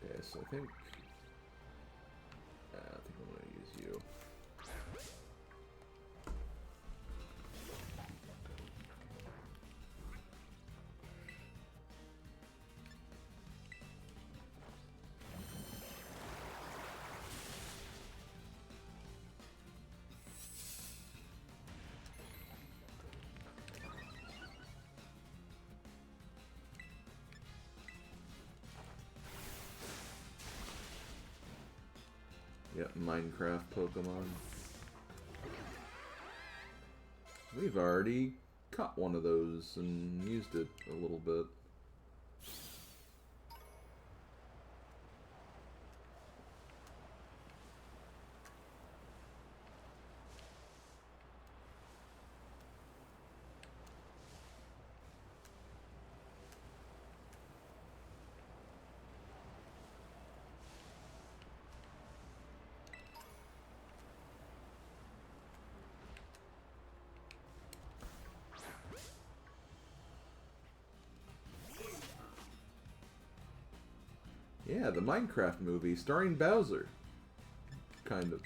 Okay, so I think I'm going to use you. Yep, Minecraft Pokemon. We've already caught one of those and used it a little bit. Yeah, the Minecraft movie starring Bowser. Kind of.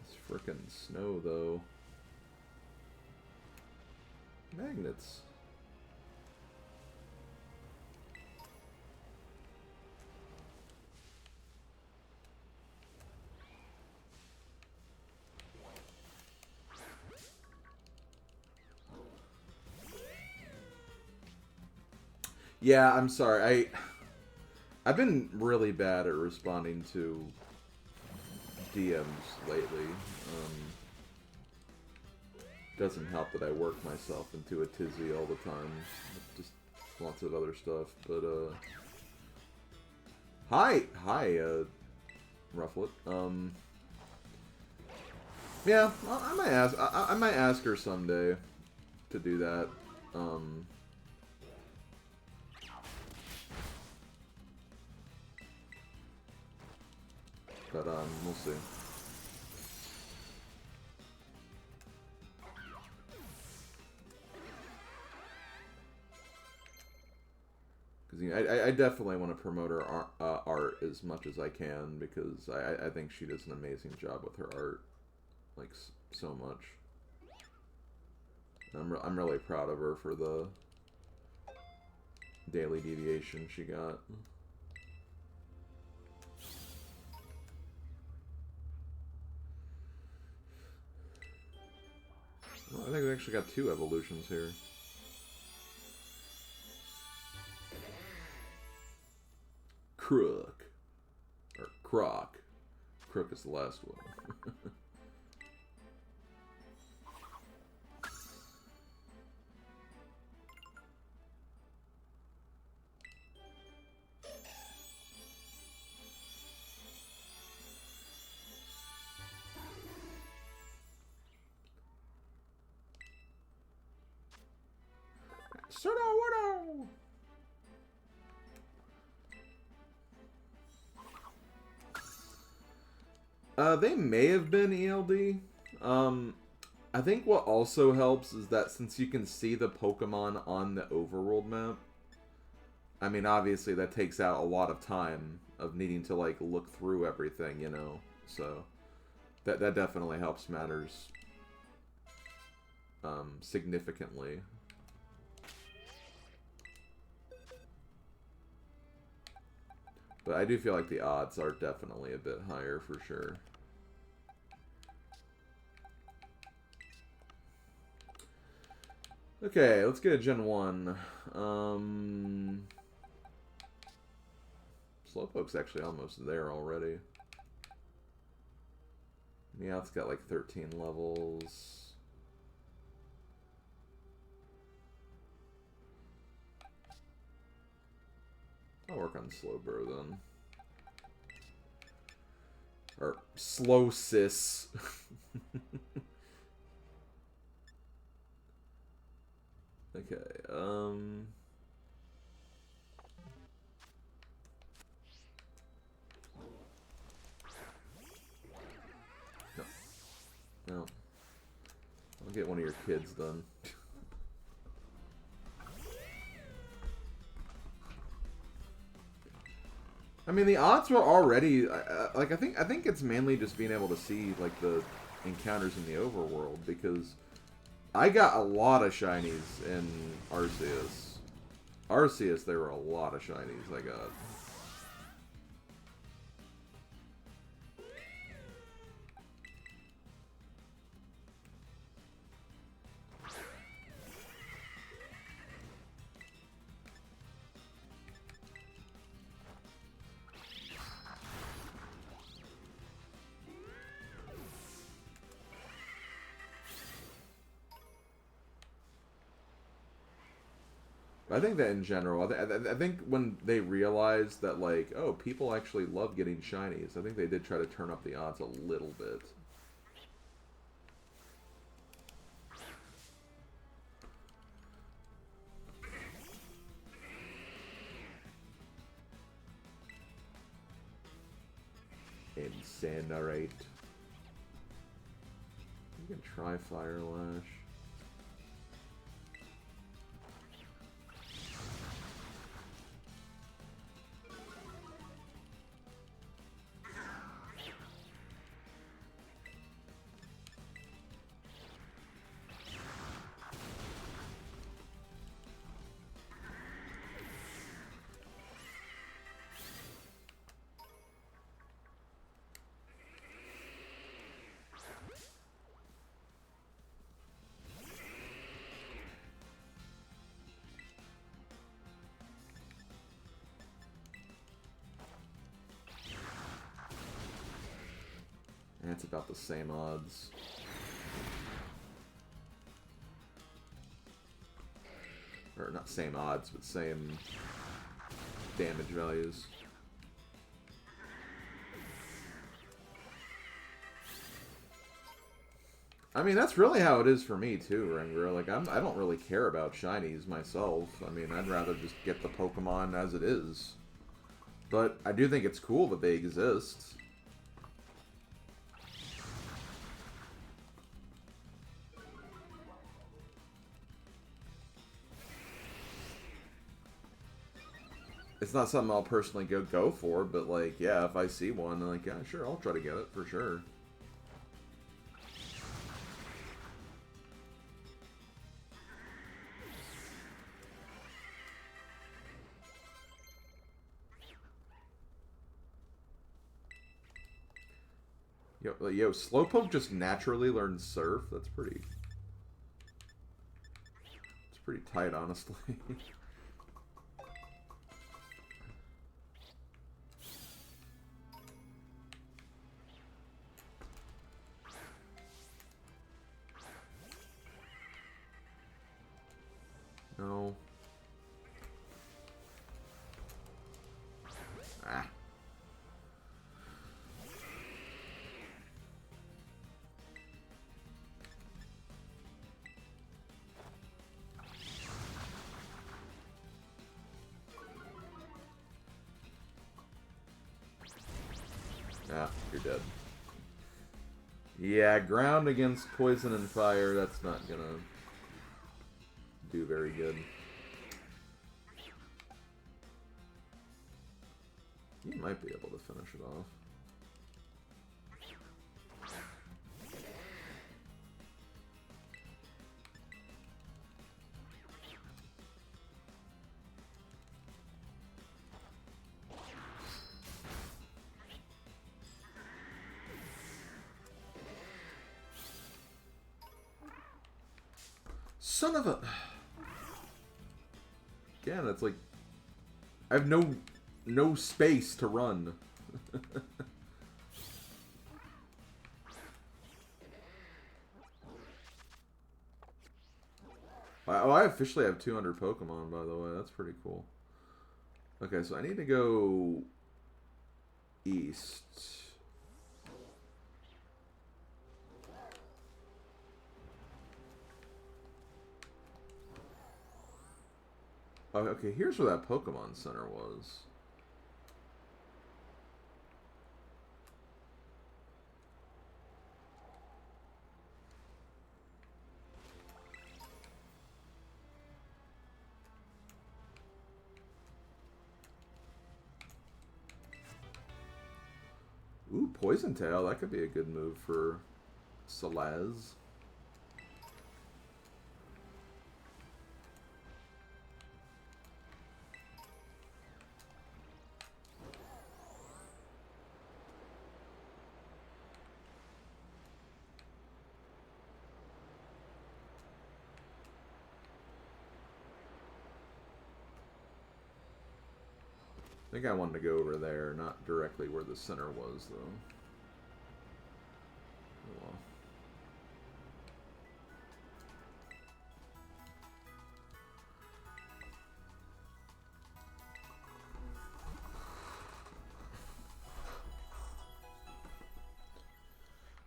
It's frickin' snow, though. Magnets. Yeah, I'm sorry. I've been really bad at responding to DMs lately. Doesn't help that I work myself into a tizzy all the time. Just lots of other stuff. But hi, Rufflet. Yeah, I might ask. I might ask her someday to do that. But we'll see. Because I definitely want to promote her art as much as I can, because I think she does an amazing job with her art, like so much. I'm really proud of her for the daily deviation she got. Well, I think we actually got 2 evolutions here. Crook. Or Croc. Crook is the last one. Widow. They may have been ELD. I think what also helps is that since you can see the Pokemon on the overworld map, I mean, obviously that takes out a lot of time of needing to, like, look through everything, you know? So, that definitely helps matters significantly. But I do feel like the odds are definitely a bit higher for sure. Okay, let's get a Gen 1. Slowpoke's actually almost there already. Meowth's got like 13 levels. I'll work on Slowbro then. Or Slow Sis. Okay, No. No. I'll get one of your kids done. I mean, the odds were already like I think it's mainly just being able to see like the encounters in the overworld, because I got a lot of shinies in Arceus. Arceus, there were a lot of shinies I got. I think that in general, I think when they realized that, like, oh, people actually love getting shinies, I think they did try to turn up the odds a little bit. Incinerate. You can try Fire Lash. And it's about the same odds. Or not same odds, but same damage values. I mean, that's really how it is for me too, Ringer. Like, I don't really care about shinies myself. I mean, I'd rather just get the Pokemon as it is. But I do think it's cool that they exist. It's not something I'll personally go for, but like, yeah, if I see one, I'm like, yeah, sure, I'll try to get it for sure. Yo, Slowpoke just naturally learns Surf. That's pretty... It's pretty tight, honestly. No. Ah. Ah, you're dead. Yeah, ground against poison and fire, that's not gonna do very good. You might be able to finish it off. Son of a... Again, it's like... I have no space to run. Oh, I officially have 200 Pokemon, by the way. That's pretty cool. Okay, so I need to go east. Oh, okay, here's where that Pokemon Center was. Ooh, Poison Tail. That could be a good move for Salaz. I think I wanted to go over there, not directly where the center was, though. Oh, well.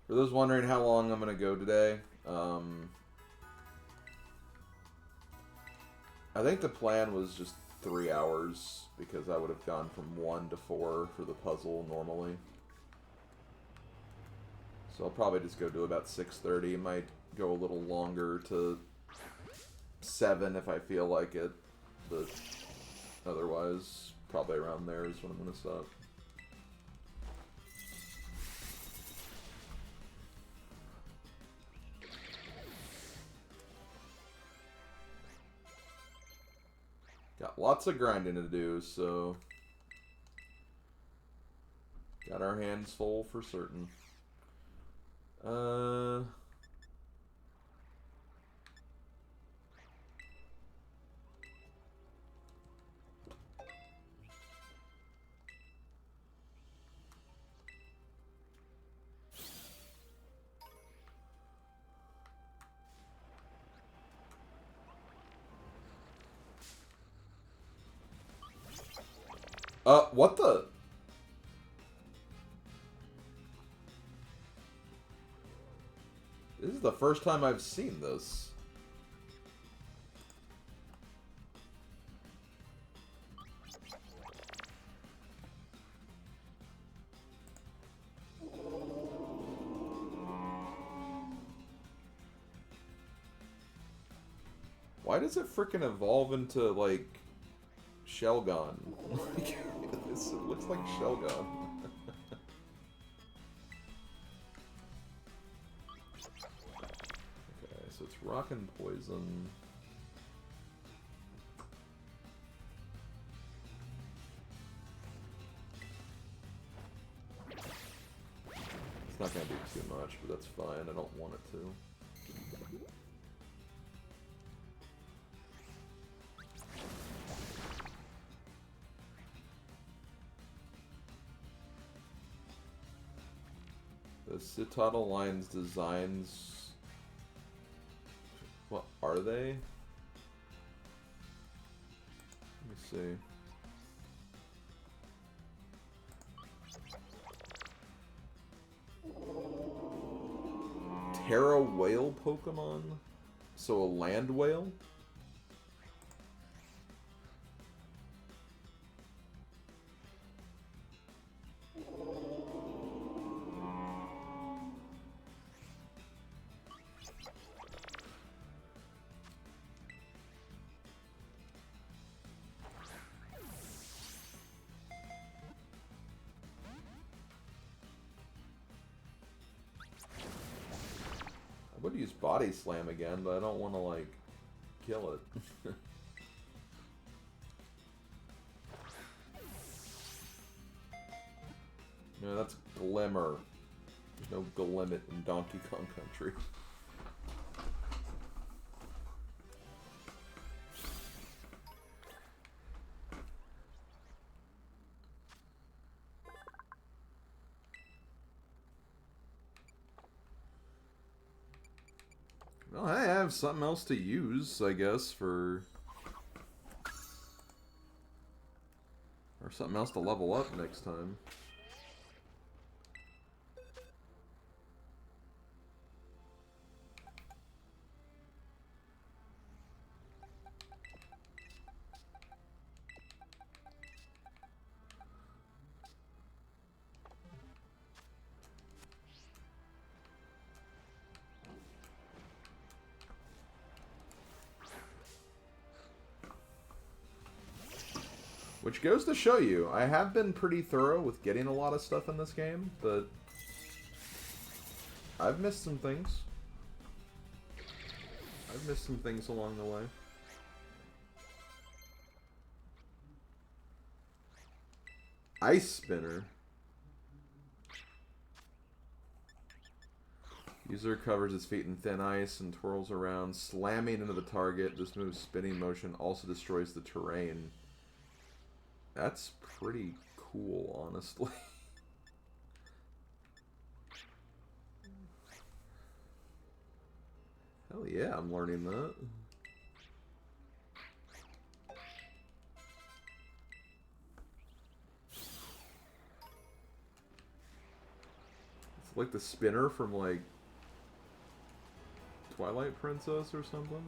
For those wondering how long I'm going to go today, I think the plan was just 3 hours, because I would have gone from 1 to 4 for the puzzle normally. So I'll probably just go to about 6:30. It might go a little longer to 7 if I feel like it, but otherwise, probably around there is when I'm going to stop. Got lots of grinding to do, so got our hands full for certain. What the? This is the first time I've seen this. Why does it frickin' evolve into, like, Shelgon? It looks like Shelgon. Okay, so it's Rock and Poison. It's not gonna do too much, but that's fine. I don't want it to. The Citadel Line's designs... What are they? Let me see. Terra Whale Pokemon? So a land whale? I would use Body Slam again, but I don't want to, like, kill it. No, that's Glimmer. There's no Glimmet in Donkey Kong Country. Well, hey, I have something else to use, I guess, for... Or something else to level up next time. Which goes to show you, I have been pretty thorough with getting a lot of stuff in this game, but I've missed some things. I've missed some things along the way. Ice Spinner. User covers his feet in thin ice and twirls around, slamming into the target. This move's spinning motion also destroys the terrain. That's pretty cool, honestly. Hell yeah, I'm learning that. It's like the spinner from, like, Twilight Princess or something.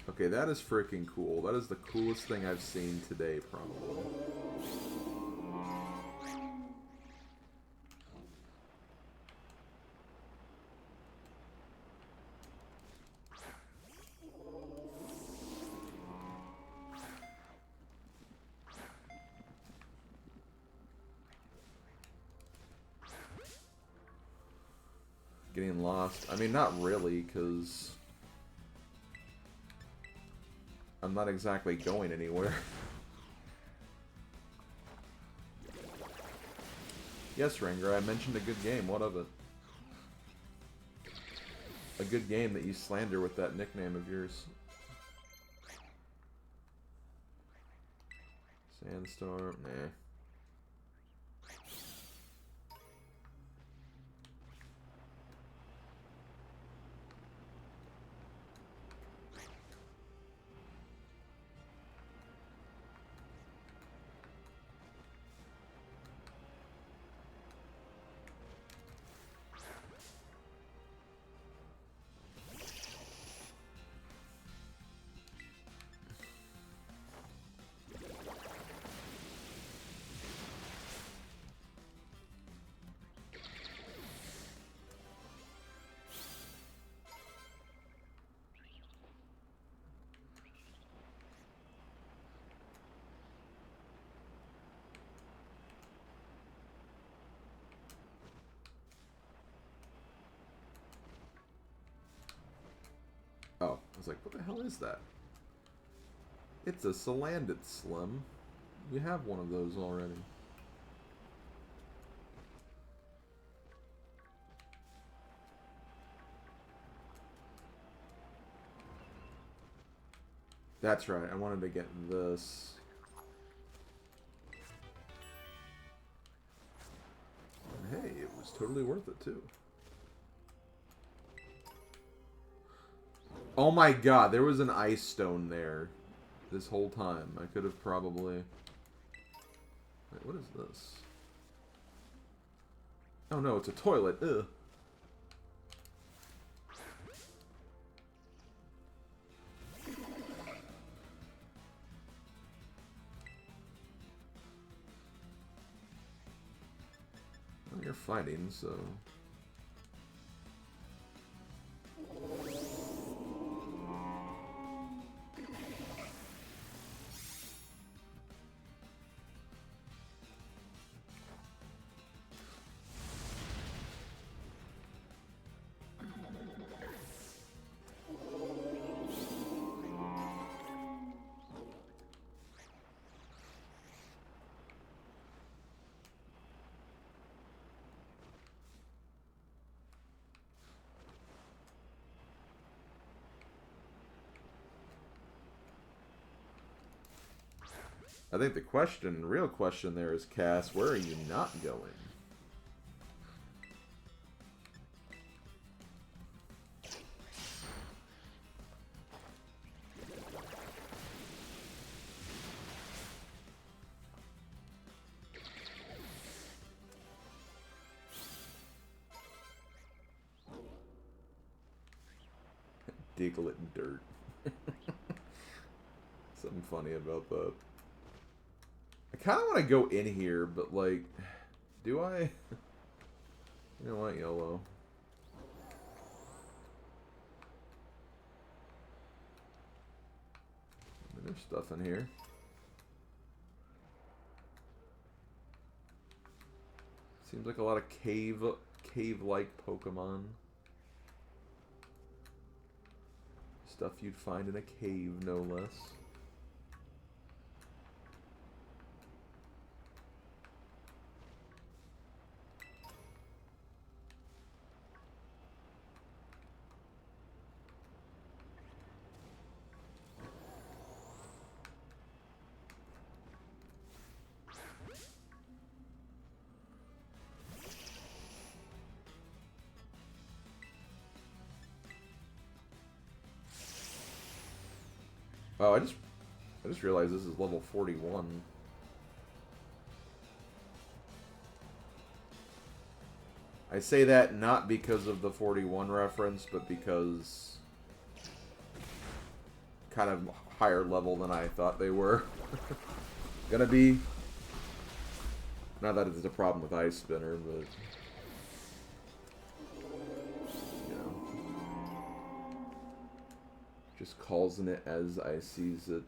Okay, that is freaking cool. That is the coolest thing I've seen today, probably. Getting lost. I mean, not really, because I'm not exactly going anywhere. Yes, Ranger, I mentioned a good game. What of it? a good game that you slander with that nickname of yours. Sandstorm, nah. Oh, I was like, what the hell is that? It's a Salandit Slim. You have one of those already. That's right, I wanted to get this. And hey, it was totally worth it too. Oh my god, there was an ice stone there this whole time. I could have probably... Wait, what is this? Oh no, it's a toilet. Ugh. Well, you're fighting, so... I think the question, real question there is, Cass, where are you not going? Diglett and dirt. Something funny about that. I kind of want to go in here, but, like, do I? You know what, YOLO. I mean, there's stuff in here. Seems like a lot of cave-like Pokemon. Stuff you'd find in a cave, no less. Oh, I just realized this is level 41. I say that not because of the 41 reference, but because kind of higher level than I thought they were gonna be. Not that it's a problem with Ice Spinner, but you know, just calls it as I sees it.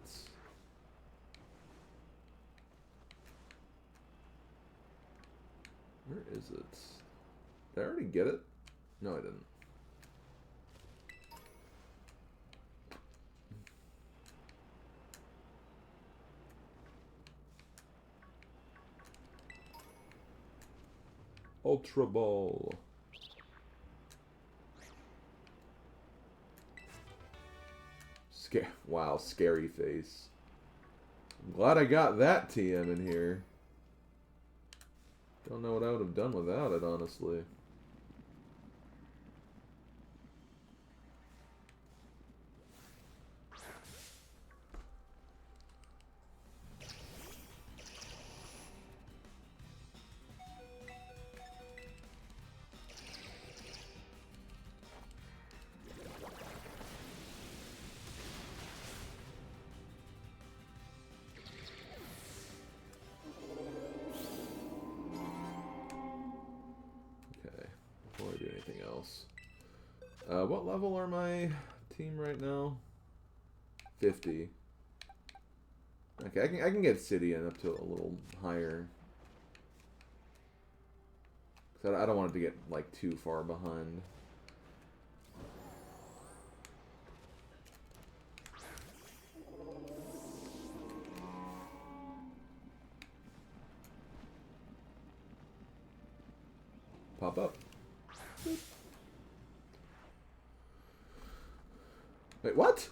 Where is it? Did I already get it? No, I didn't. Ultra Ball. Wow, scary face. I'm glad I got that TM in here. Don't know what I would have done without it, honestly. Before I do anything else. What level are my team right now? 50. Okay, I can get City up to a little higher. Cause I don't want it to get like too far behind. Pop up. Wait, what?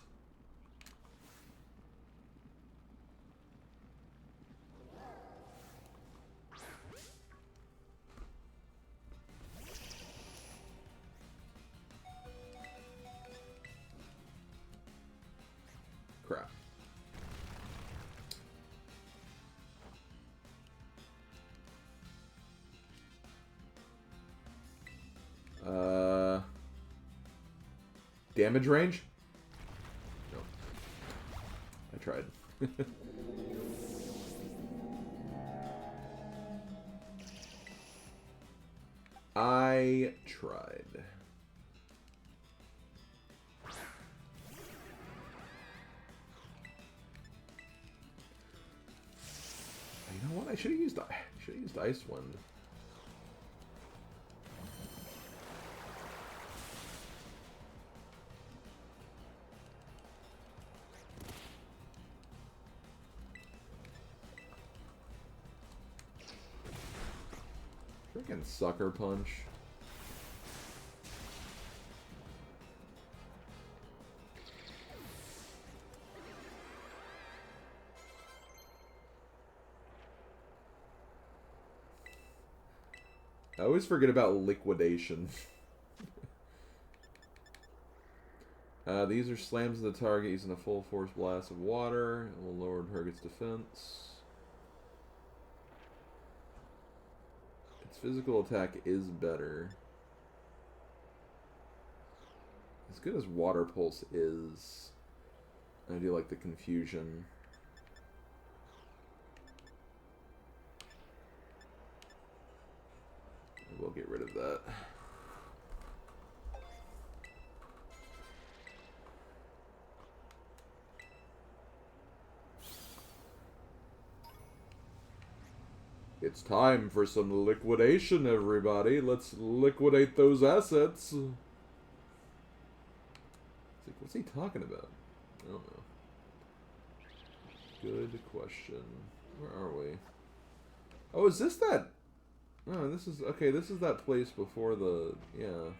Crap. Damage range? No. I tried. I tried. You know what? I should have used Ice Wind. Freaking Sucker Punch. I always forget about Liquidation. These are slams of the target using a full force blast of water. It will lower the target's defense. Its physical attack is better. As good as Water Pulse is, I do like the confusion. We'll get rid of that. It's time for some liquidation, everybody. Let's liquidate those assets. It's like, what's he talking about? I don't know. Good question. Where are we? Oh, is this that? Oh, this is... Okay, this is that place before the... Yeah.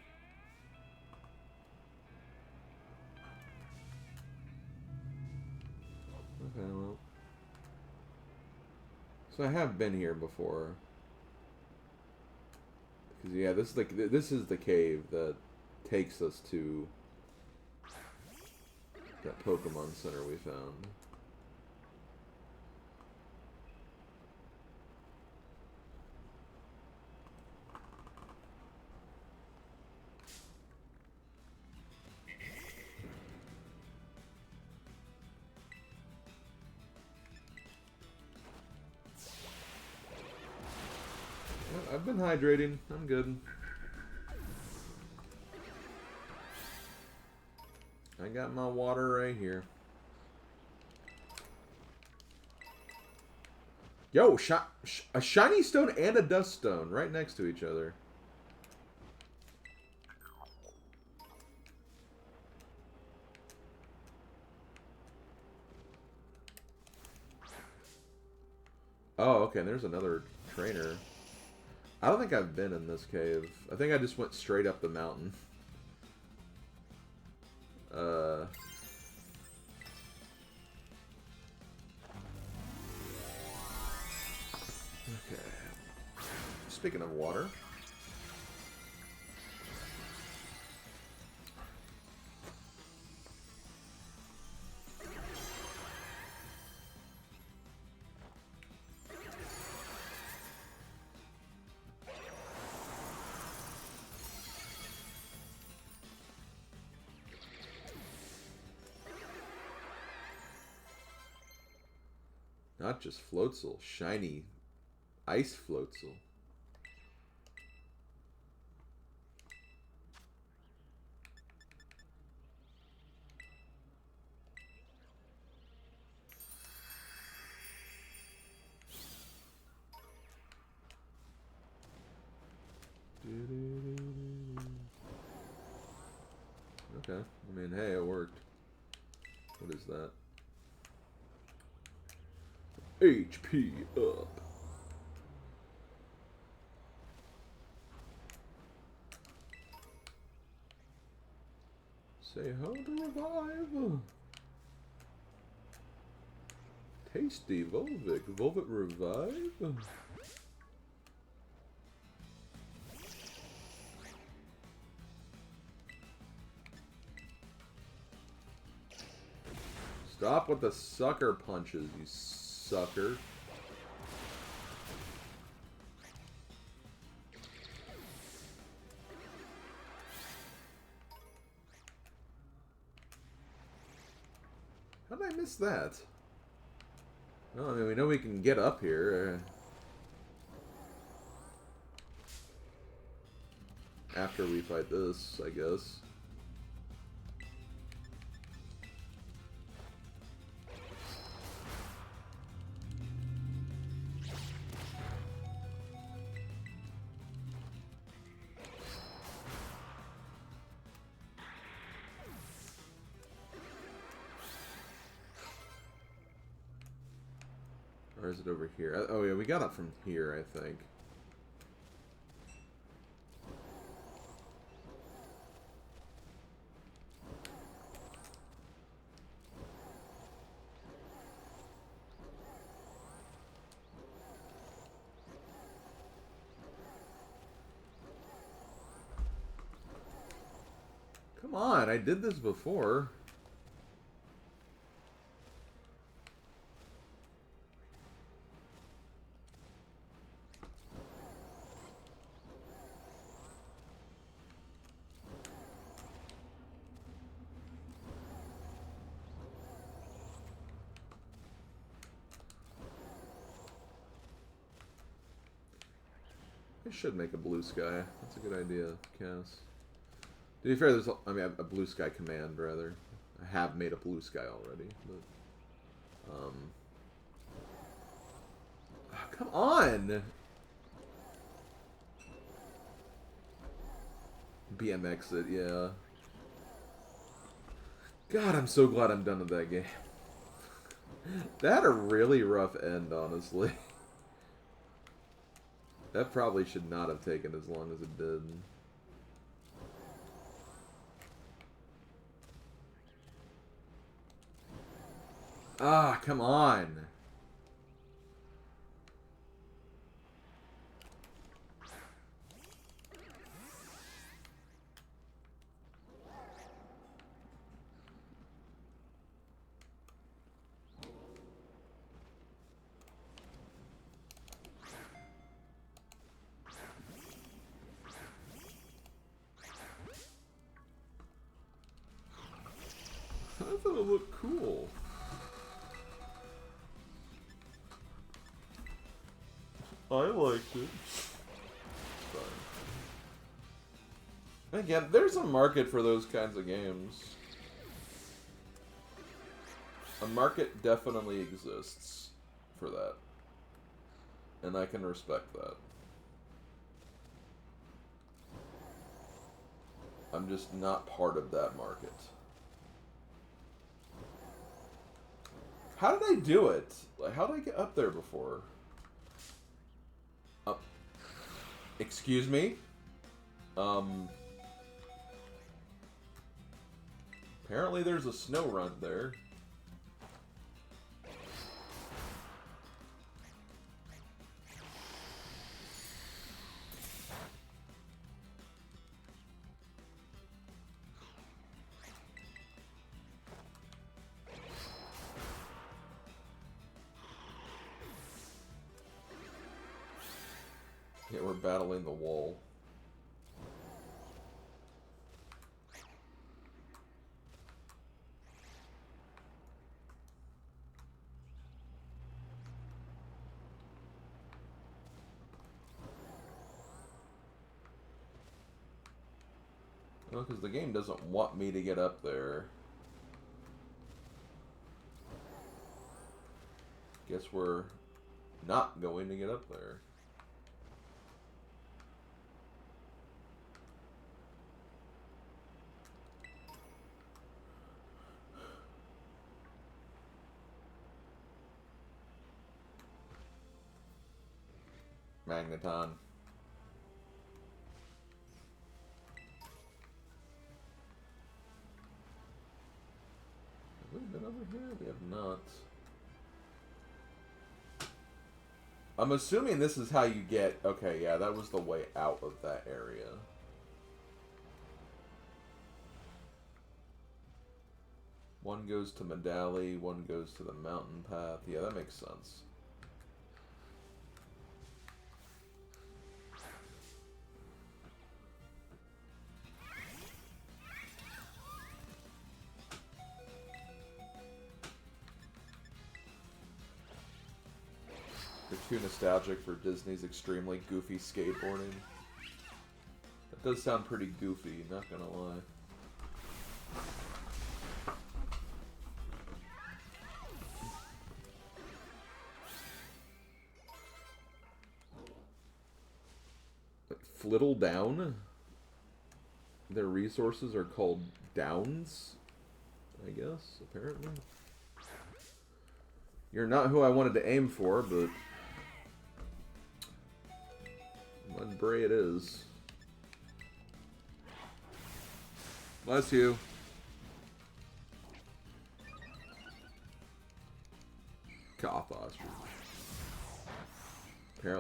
Okay, well... So I have been here before. Because, yeah, this is the cave that takes us to that Pokemon Center we found. I've been hydrating. I'm good. I got my water right here. Yo, a shiny stone and a dust stone right next to each other. Oh, okay, and there's another trainer. I don't think I've been in this cave. I think I just went straight up the mountain. Speaking of water. Not just Floatzel, shiny ice Floatzel. Okay, I mean, hey, it worked. What is that? HP up. Say how to revive. Tasty Volvic. Volvic revive. Stop with the sucker punches, you sucker. How did I miss that? Well, I mean, we know we can get up here. After we fight this, I guess. Or is it over here? Oh yeah, we got up from here, I think. Come on, I did this before. I should make a blue sky. That's a good idea, Cass. To be fair, there's a blue sky command, rather. I have made a blue sky already, but... Oh, come on! BMX it, yeah. God, I'm so glad I'm done with that game. That had a really rough end, honestly. That probably should not have taken as long as it did. Ah, come on. I thought it looked cool. I liked it. Fine. Again, there's a market for those kinds of games. A market definitely exists for that. And I can respect that. I'm just not part of that market. How did I do it? Like, how did I get up there before? Excuse me? Apparently there's a snow run there. Yeah, we're battling the wall. Well, because the game doesn't want me to get up there. Guess we're not going to get up there. Magneton. Have we been over here? We have not. I'm assuming this is how you get... Okay, yeah, that was the way out of that area. One goes to Medali, one goes to the mountain path. Yeah, that makes sense. You're too nostalgic for Disney's extremely goofy skateboarding. That does sound pretty goofy, not gonna lie. Flittle Down? Their resources are called downs? I guess, apparently. You're not who I wanted to aim for, but... Mudbray it is. Bless you. Goth ostrich.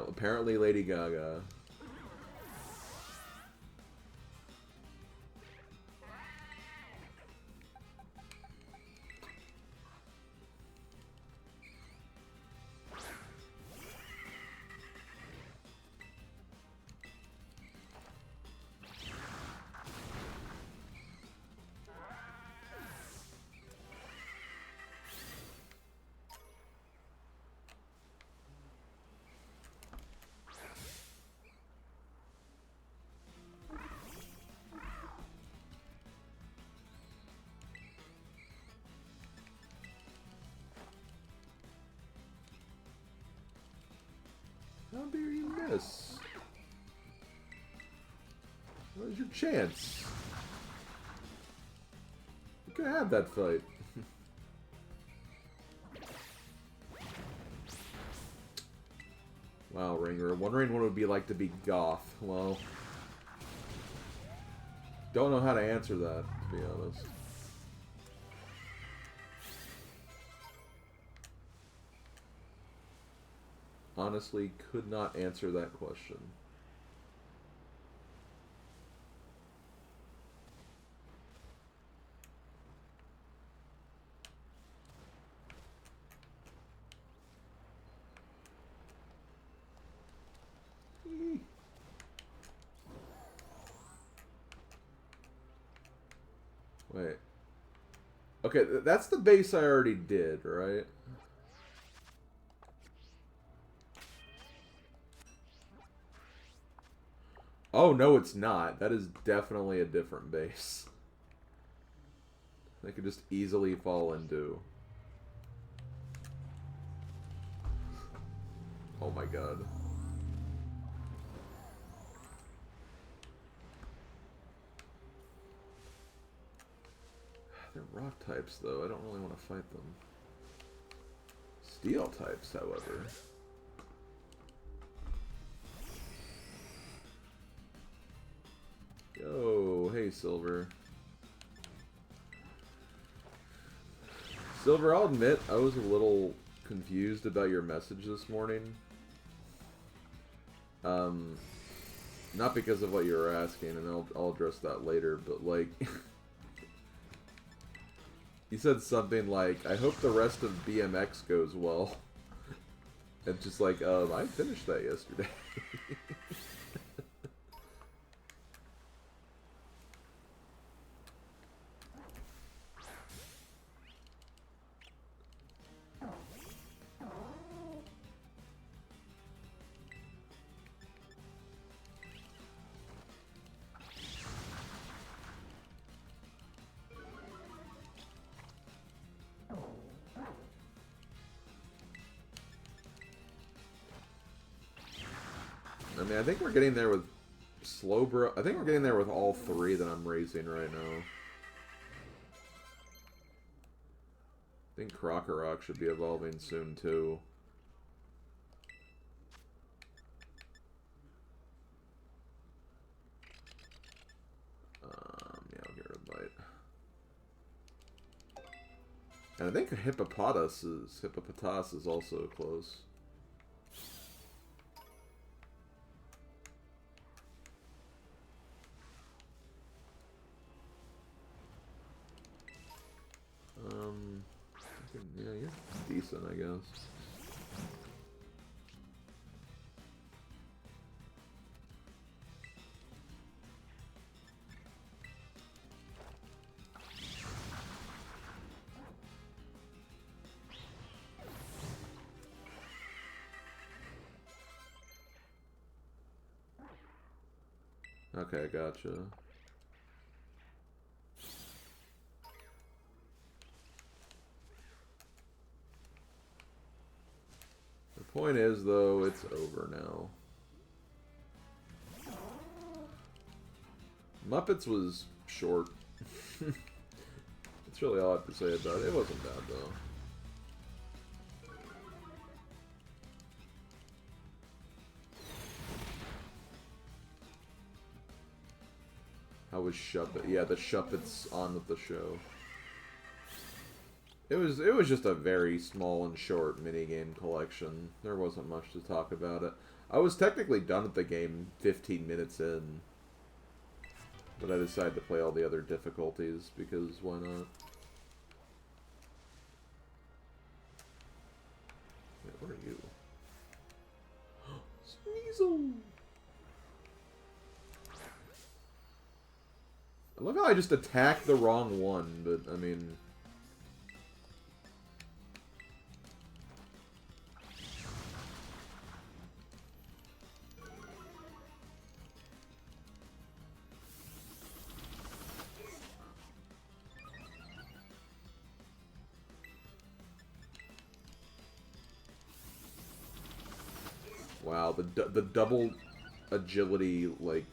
Apparently Lady Gaga. How dare you miss? What is your chance? You could have that fight. Wow, Ringer. Wondering what it would be like to be Goth. Well, don't know how to answer that, to be honest. Honestly, could not answer that question. Wait. Okay, that's the base I already did, right? Oh, no, it's not. That is definitely a different base. They could just easily fall into. Oh my god. They're rock types, though. I don't really want to fight them. Steel types, however. Yo, hey, Silver. Silver, I'll admit, I was a little confused about your message this morning. Not because of what you were asking, and I'll address that later, but, like... You said something like, I hope the rest of BMX goes well. And just like, I finished that yesterday. mean, I think we're getting there with Slowbro. I think we're getting there with all three that I'm raising right now. I think Krokorok should be evolving soon, too. Yeah, I'll get rid of Bite. And I think Hippopotas is also close. Yeah, you're decent, I guess. Okay, gotcha. The point is, though, it's over now. Muppets was short. That's really all I have to say about it. It wasn't bad, though. How was Shuppet? Yeah, the Shuppet's on with the show. It was just a very small and short minigame collection. There wasn't much to talk about it. I was technically done with the game 15 minutes in. But I decided to play all the other difficulties, because why not? Wait, where are you? Sneasel! I love how I just attacked the wrong one, but, I mean... Wow, the double agility, like,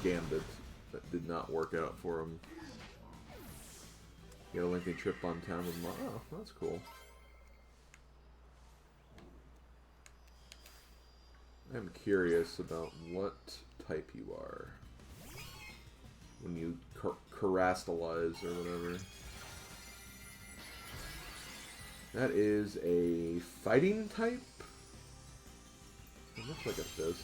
gambit that did not work out for him. Get a lengthy trip on town with Mar. Oh, that's cool. I'm curious about what type you are when you Carastalize or whatever. That is a fighting type? It looks like a fist.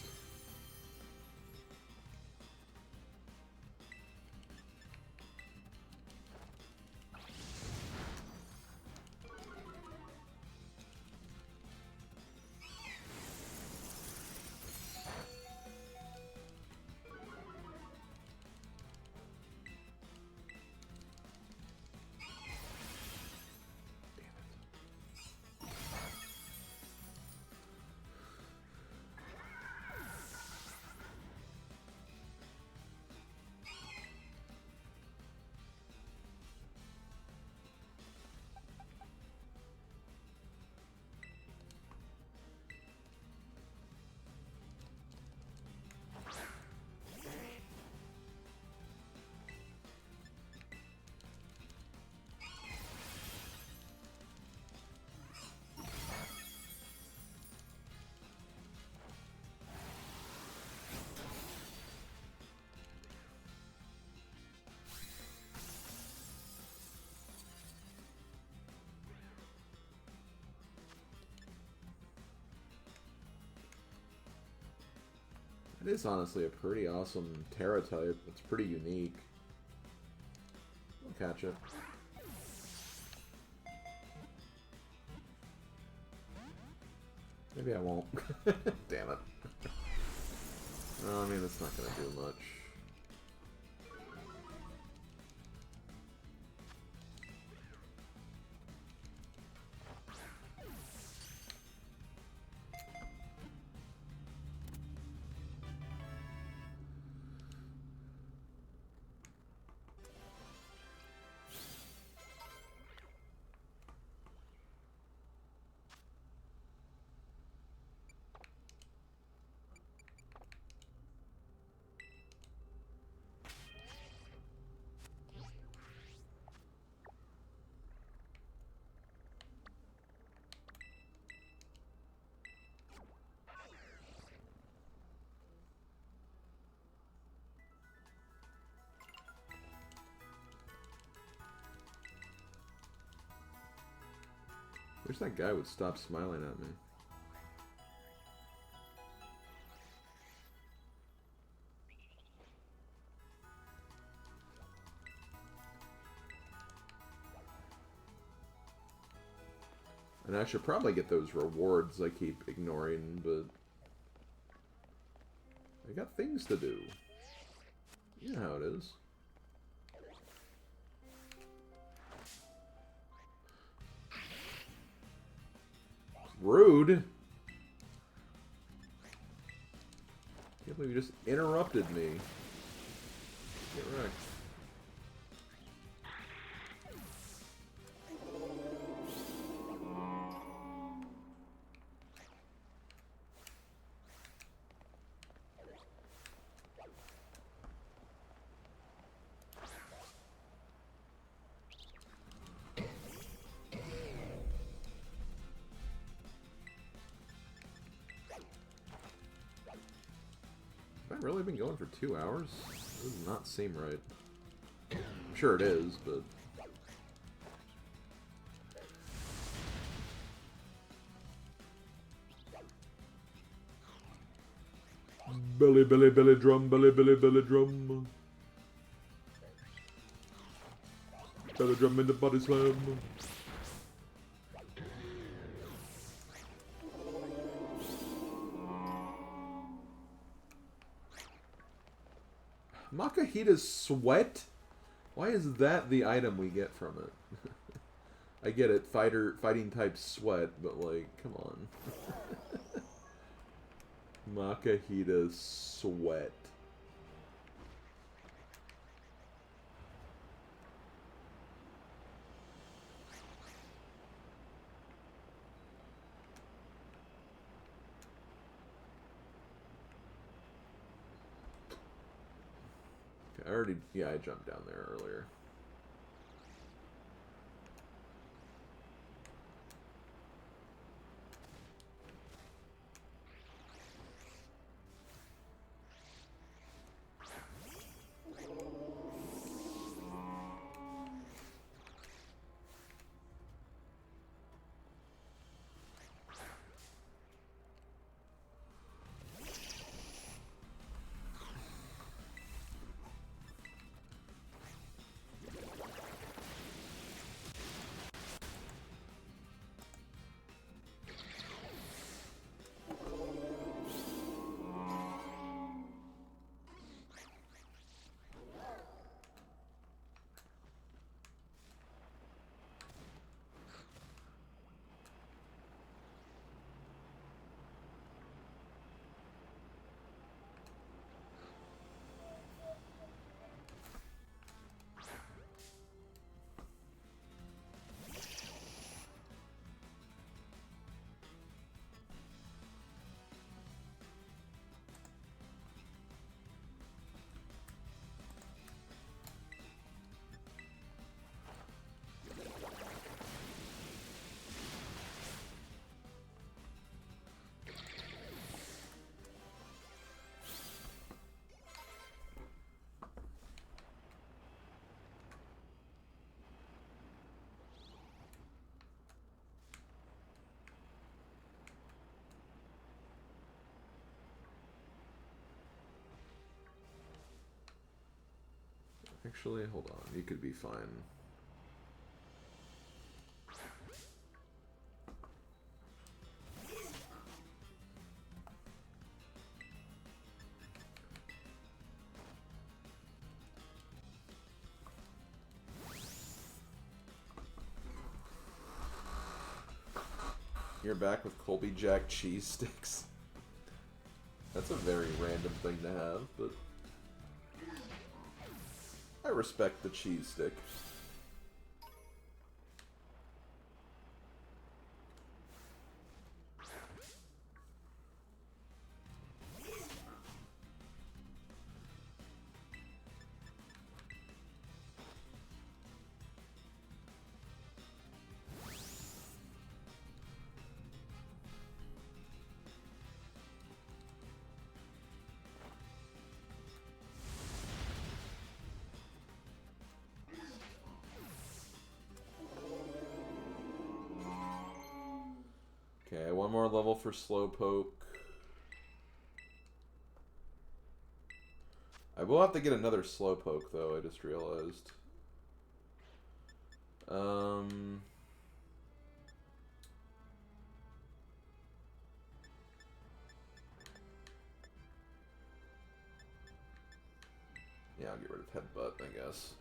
It is honestly a pretty awesome Terra type. It's pretty unique. I'll catch it. Maybe I won't. Damn it. No, I mean, it's not going to do much. Wish that guy would stop smiling at me. And I should probably get those rewards I keep ignoring, but I got things to do. You know how it is. Rude. Can't believe you just interrupted me. Get wrecked. Have I really been going for 2 hours? This does not seem right. I'm sure it is, but... Belly, belly, belly drum, belly, belly, belly drum. Belly drum in the body slam. Makahita's sweat? Why is that the item we get from it? I get it, fighting type sweat, but like, come on. Makahita's sweat. Okay, I jumped down there earlier. Actually, hold on. You could be fine. You're back with Colby Jack cheese sticks. That's a very random thing to have, but I respect the cheese stick. Okay, one more level for Slowpoke. I will have to get another Slowpoke, though, I just realized. Yeah, I'll get rid of Headbutt, I guess.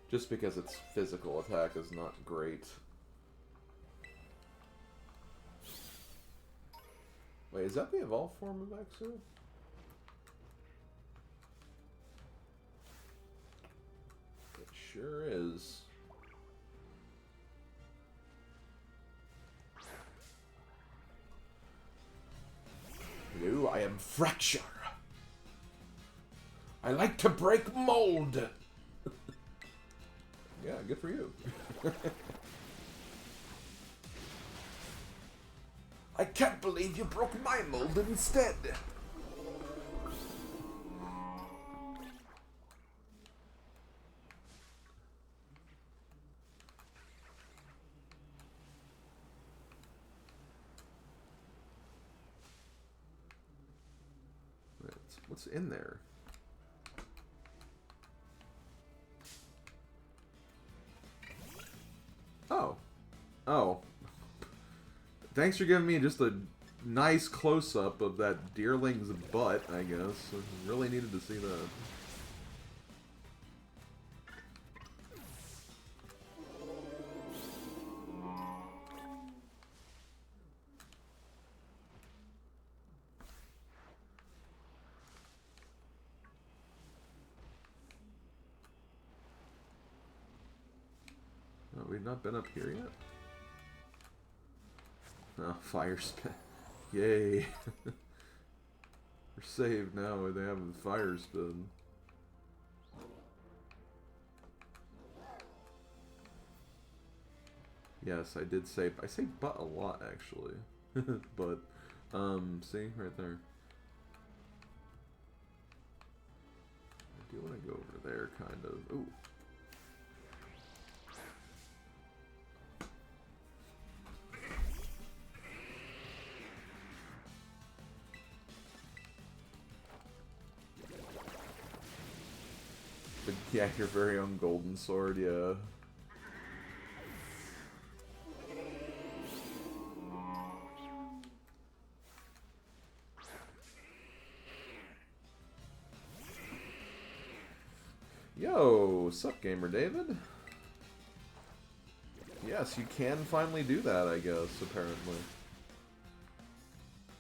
Just because its physical attack is not great. Wait, is that the evolved form of Exo? It sure is. Hello, I am Fracture. I like to break mold. Yeah, good for you. I can't believe you broke my mold instead. What's in there? Oh. Oh. Thanks for giving me just a nice close-up of that deerling's butt, I guess. I really needed to see that. Oh, we've not been up here yet? Oh, fire spin. Yay. We're saved now. They have the fire spin. Yes, I did say... I say butt a lot, actually. But, see? Right there. I do want to go over there, kind of. Ooh. But yeah, your very own golden sword, yeah. Yo, sup, Gamer David? Yes, you can finally do that, I guess, apparently.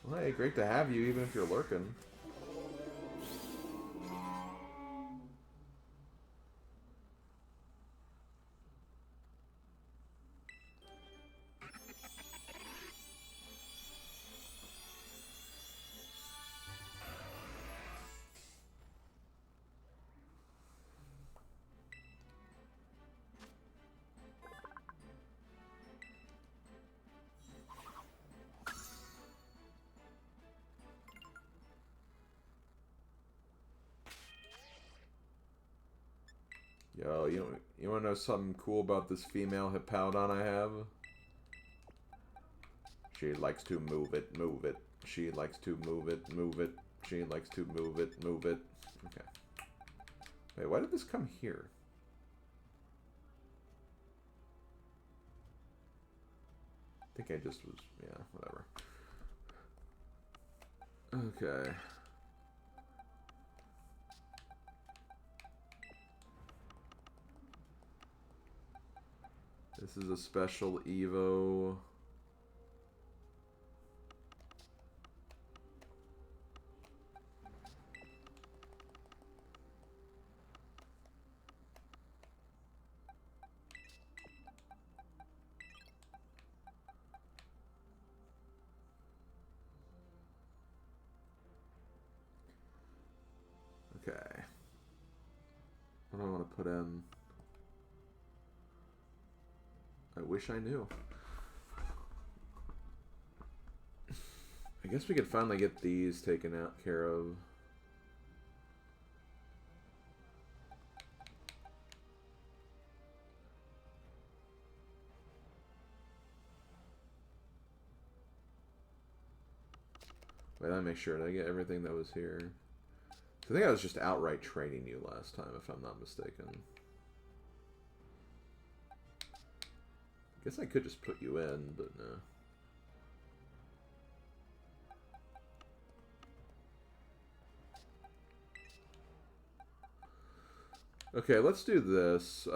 Well, hey, great to have you, even if you're lurking. Yo, you wanna know something cool about this female Hippowdon I have? She likes to move it, move it. She likes to move it, move it. She likes to move it, move it. Okay. Wait, why did this come here? I think I just was... yeah, whatever. Okay. This is a special Evo. Okay. What do I want to put in? I wish I knew. I guess we could finally get these taken care of. Wait, let me make sure. Did I get everything that was here? I think I was just outright training you last time, if I'm not mistaken. Guess I could just put you in, but no. Okay, let's do this.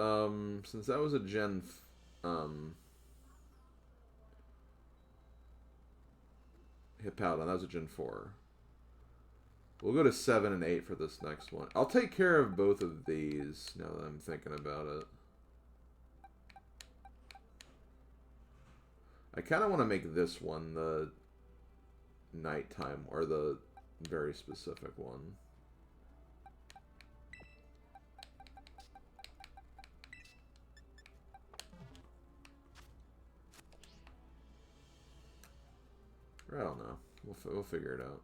Since that was a Gen... Hippowdon, that was a Gen 4. We'll go to 7 and 8 for this next one. I'll take care of both of these, now that I'm thinking about it. I kind of want to make this one the nighttime, or the very specific one. I don't know. We'll figure it out.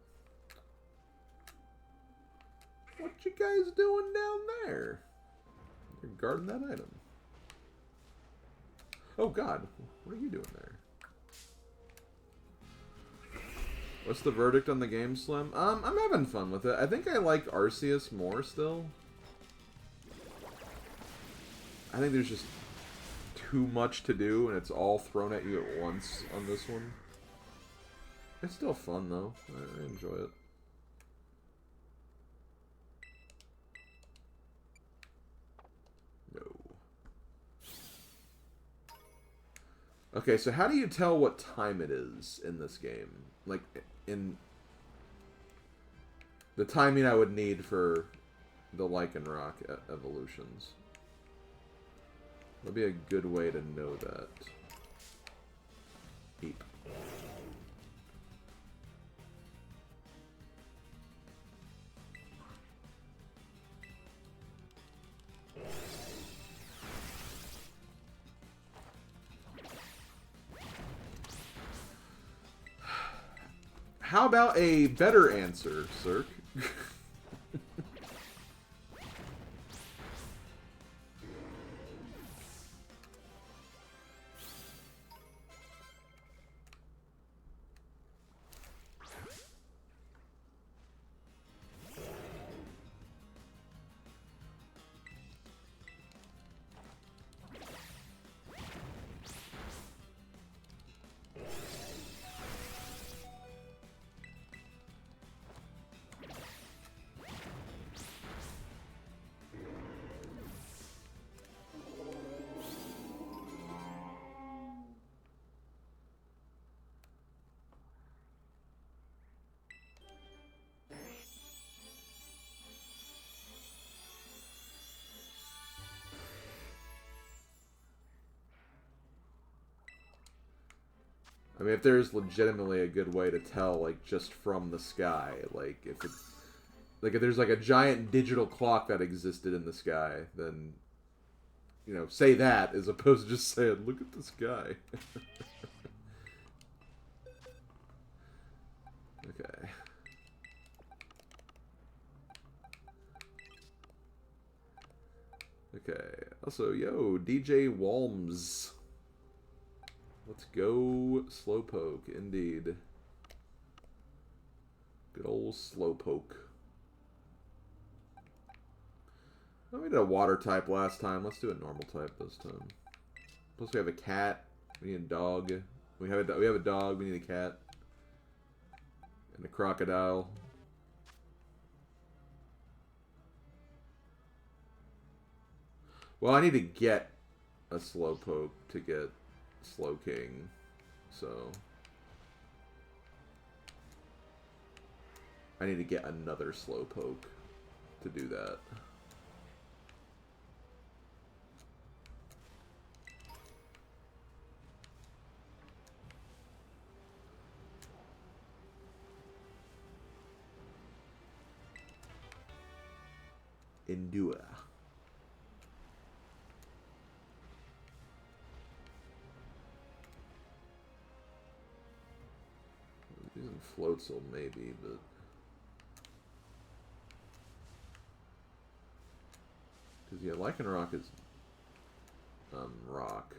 What you guys doing down there? You're guarding that item. Oh God, what are you doing there? What's the verdict on the game, Slim? I'm having fun with it. I think I like Arceus more still. I think there's just too much to do, and it's all thrown at you at once on this one. It's still fun, though. I enjoy it. No. Okay, so how do you tell what time it is in this game? Like, in the timing I would need for the Lycanroc evolutions. That'd be a good way to know that. Eep. How about a better answer, Cirque? I mean, if there's legitimately a good way to tell, like, just from the sky, like, if it's, like, if there's, like, a giant digital clock that existed in the sky, then, you know, say that, as opposed to just saying, look at the sky. Okay. Okay. Also, yo, DJ Walms. Let's go Slowpoke, indeed. Good old Slowpoke. Oh, we did a water type last time. Let's do a normal type this time. Plus we have a cat. We need a dog. We have a dog. We need a cat. And a crocodile. Well, I need to get a Slowpoke to get Slowking, so I need to get another Slowpoke to do that. Endure. Using Floatzel maybe, but because yeah, Lycanroc is rock.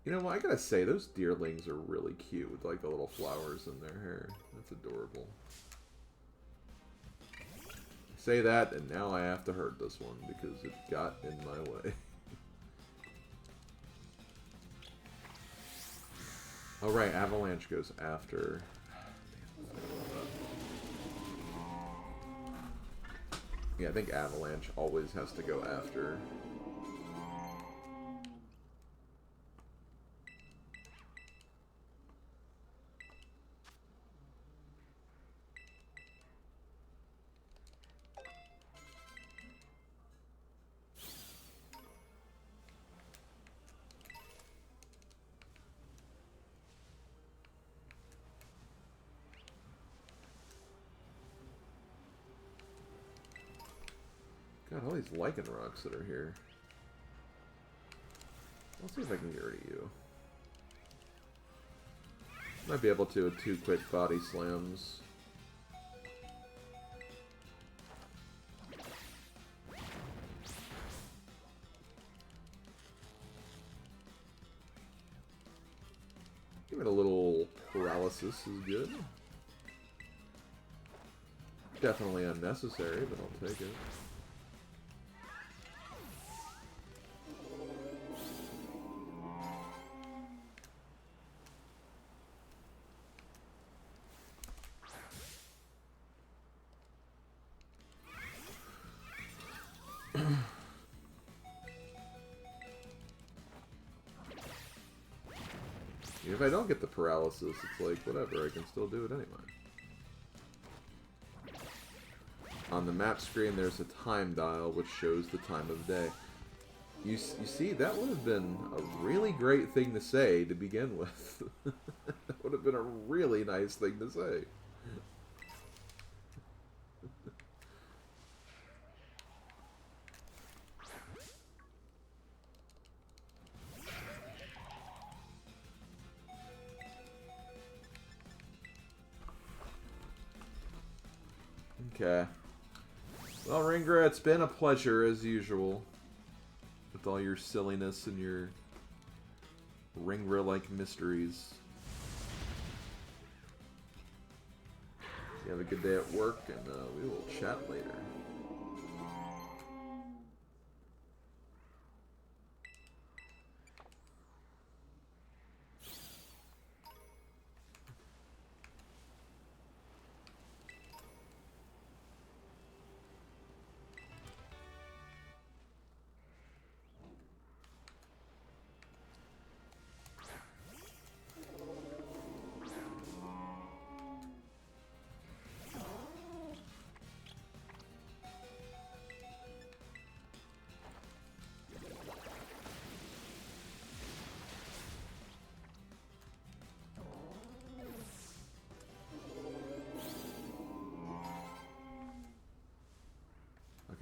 You know what? I gotta say, those deerlings are really cute with like the little flowers in their hair. That's adorable. Say that, and now I have to hurt this one because it got in my way. Oh right, Avalanche goes after. Yeah, I think Avalanche always has to go after. God, all these lichen rocks that are here. Let's see if I can get rid of you. Might be able to with 2 quick body slams. Give it a little paralysis is good. Definitely unnecessary, but I'll take it. If I don't get the paralysis, it's like, whatever, I can still do it anyway. On the map screen, there's a time dial, which shows the time of day. You see, that would have been a really great thing to say to begin with. That would have been a really nice thing to say. Okay. Well, Ringra, it's been a pleasure as usual. With all your silliness and your Ringra-like mysteries. You have a good day at work, and we will chat later.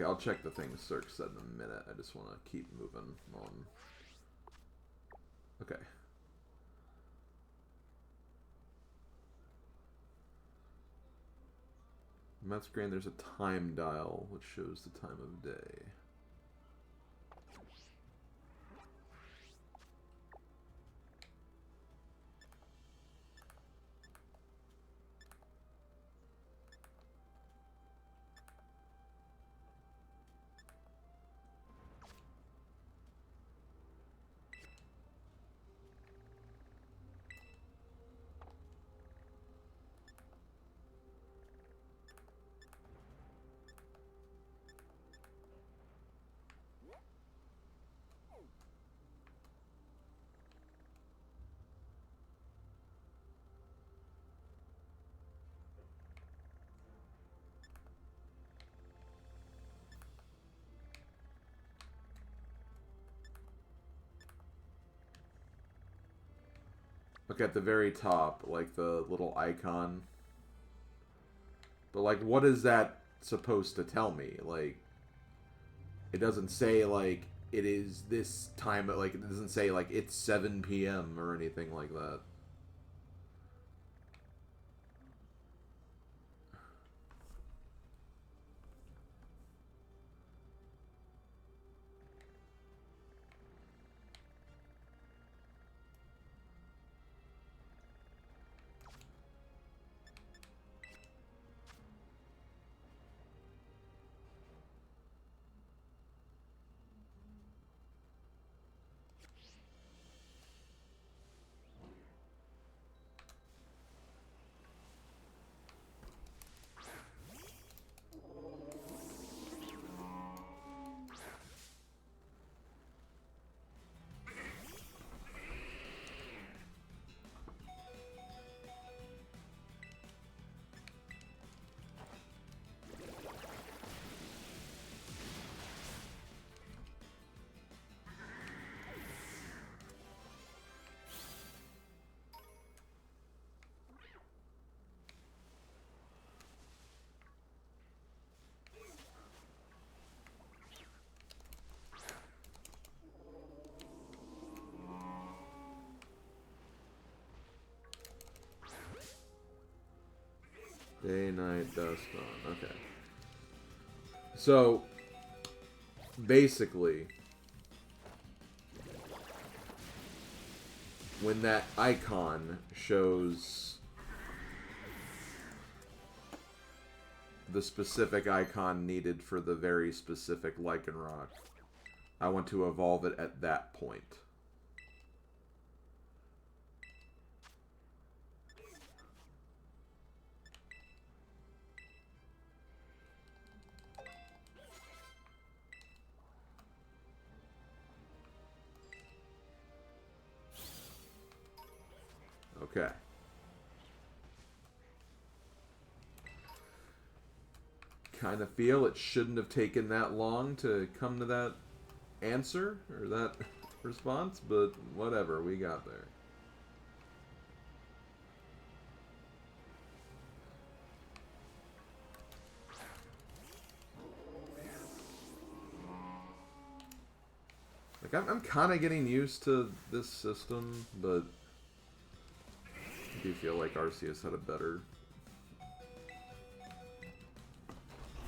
Okay, I'll check the things Cirque said in a minute. I just want to keep moving on. Okay. On that screen, there's a time dial, which shows the time of day. Look at the very top, like the little icon. But like, what is that supposed to tell me? Like, it doesn't say like it is this time. Like, it doesn't say like it's 7 p.m. or anything like that. Day, night, dusk, dawn. Okay. So, basically, when that icon shows the specific icon needed for the very specific Lycanroc, I want to evolve it at that point. Okay. Kind of feel it shouldn't have taken that long to come to that answer, or that response, but whatever, we got there. Like, I'm kind of getting used to this system, but I do feel like Arceus had a better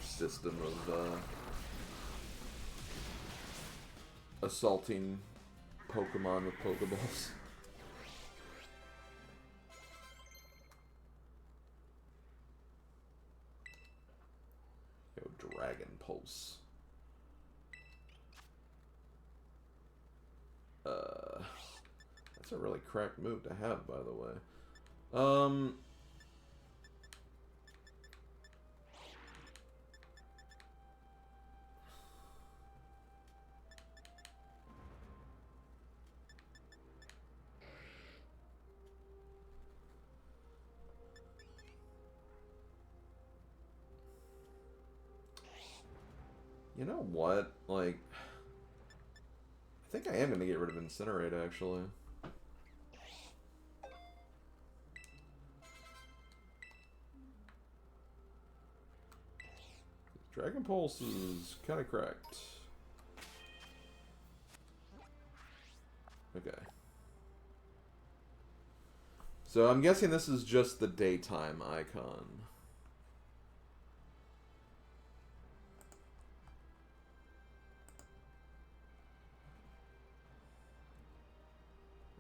system of assaulting Pokemon with Pokeballs. Yo, Dragon Pulse. That's a really cracked move to have, by the way. You know what? Like, I think I am going to get rid of Incinerate, actually. Dragon Pulse is kind of cracked. Okay. So I'm guessing this is just the daytime icon.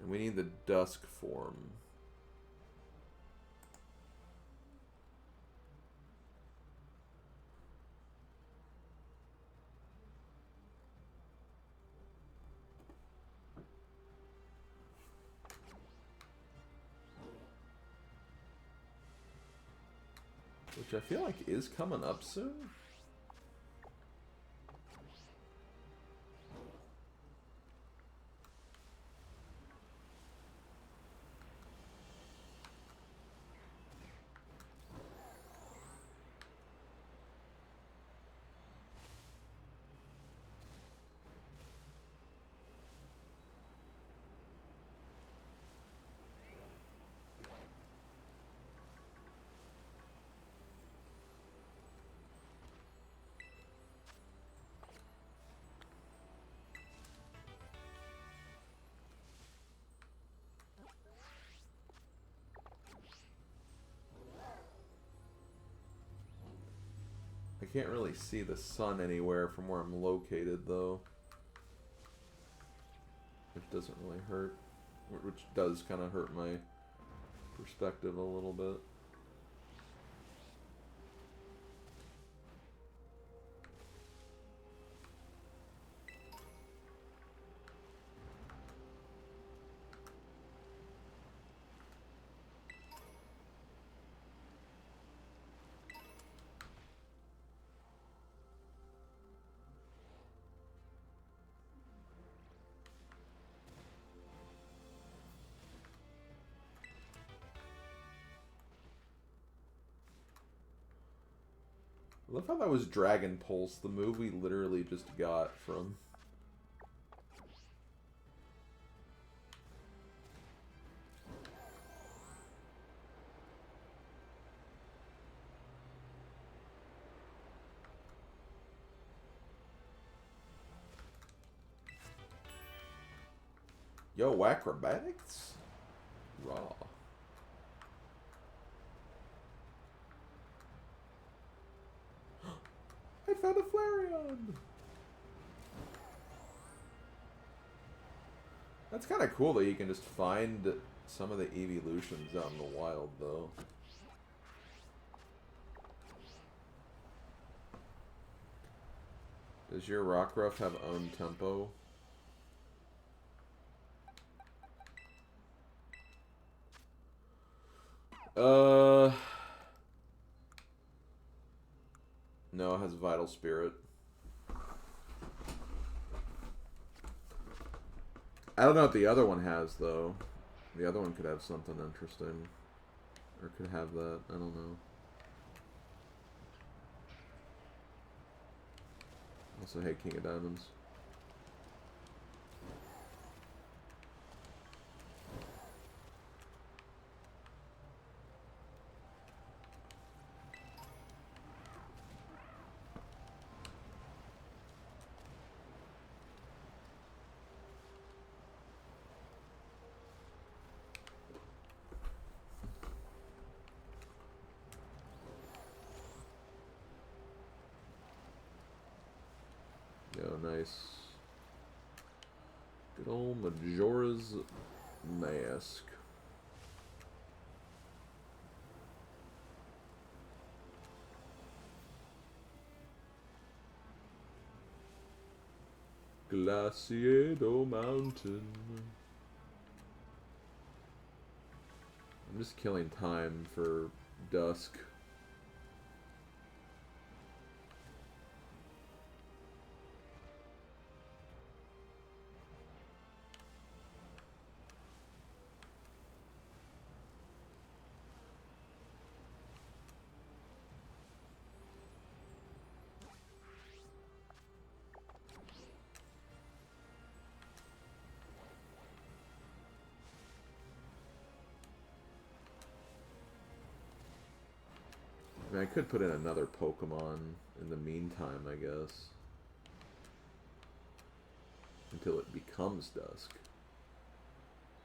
And we need the dusk form. Which I feel like is coming up soon. I can't really see the sun anywhere from where I'm located, though. Which doesn't really hurt. Which does kind of hurt my perspective a little bit. I love how that was Dragon Pulse, the move we literally just got from... Yo, acrobatics? Raw. found a Flareon! That's kind of cool that you can just find some of the evolutions out in the wild, though. Does your Rockruff have own tempo? No, it has Vital Spirit. I don't know what the other one has, though. The other one could have something interesting. Or could have that. I don't know. Also, hey, King of Diamonds. Yo, nice. Good old Majora's Mask. Glaciado Mountain. I'm just killing time for dusk. I mean, I could put in another Pokemon in the meantime, I guess. Until it becomes dusk.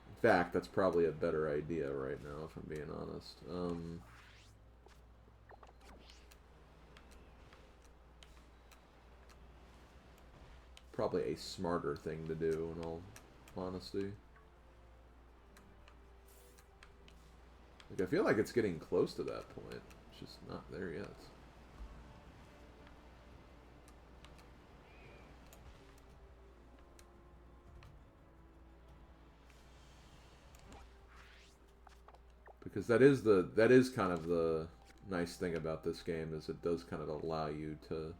In fact, that's probably a better idea right now, if I'm being honest. Probably a smarter thing to do, in all honesty. Like, I feel like it's getting close to that point. It's just not there yet. Because that is kind of the nice thing about this game, is it does kind of allow you to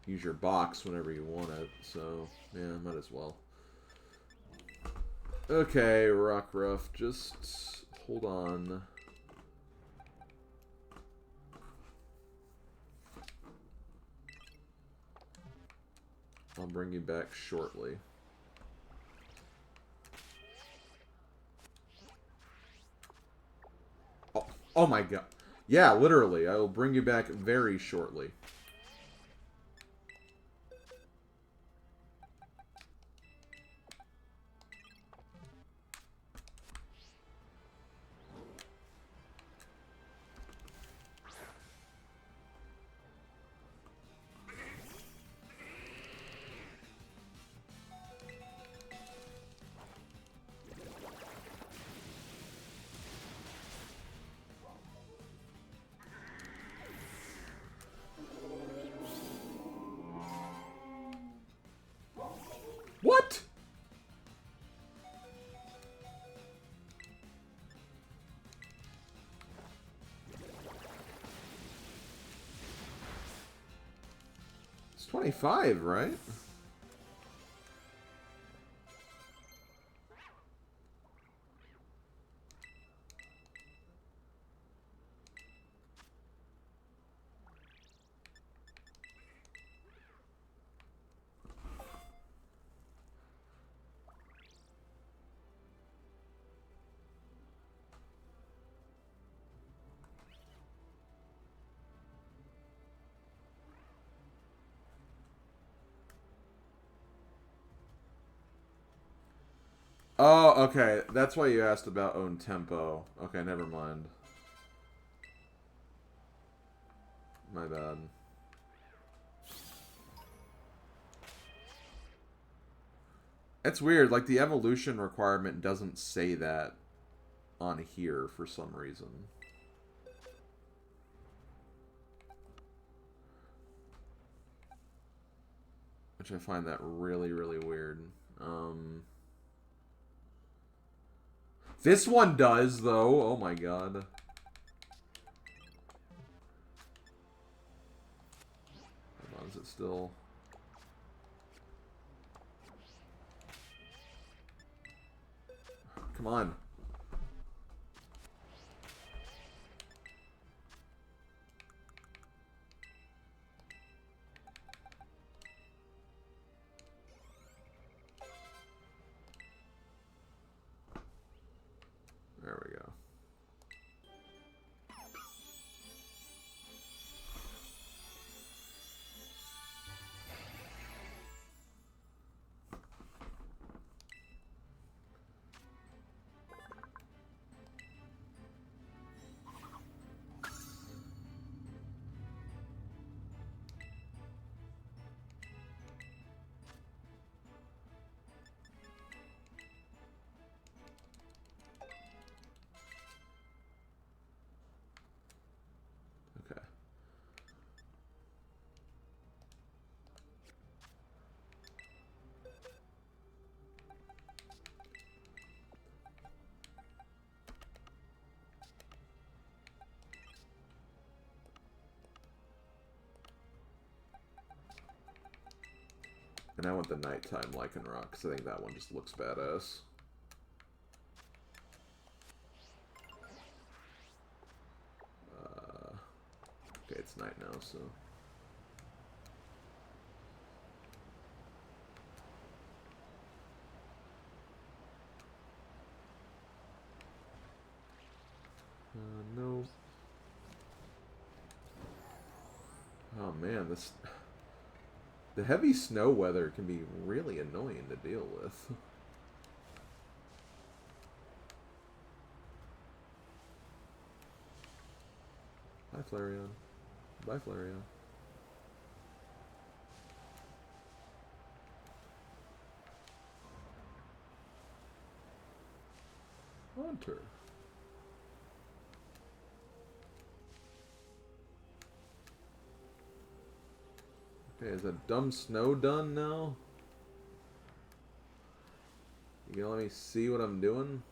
use your box whenever you want it. So, yeah, might as well. Okay, Rockruff, just hold on. I'll bring you back shortly. Oh my god. Yeah, literally. I will bring you back very shortly. What? It's 25, right? Oh, okay. That's why you asked about own tempo. Okay, never mind. My bad. It's weird. Like, the evolution requirement doesn't say that on here for some reason. Which I find that really, really weird. This one does, though. Oh my god. Hold on, is it still... Come on. There we go. Okay. And I want the nighttime Lycanroc, because I think that one just looks badass. Okay, it's night now, so... no. Oh man, this... The heavy snow weather can be really annoying to deal with. Bye, Flareon. Bye, Flareon. Hunter. Okay, is that dumb snow done now? You gonna let me see what I'm doing?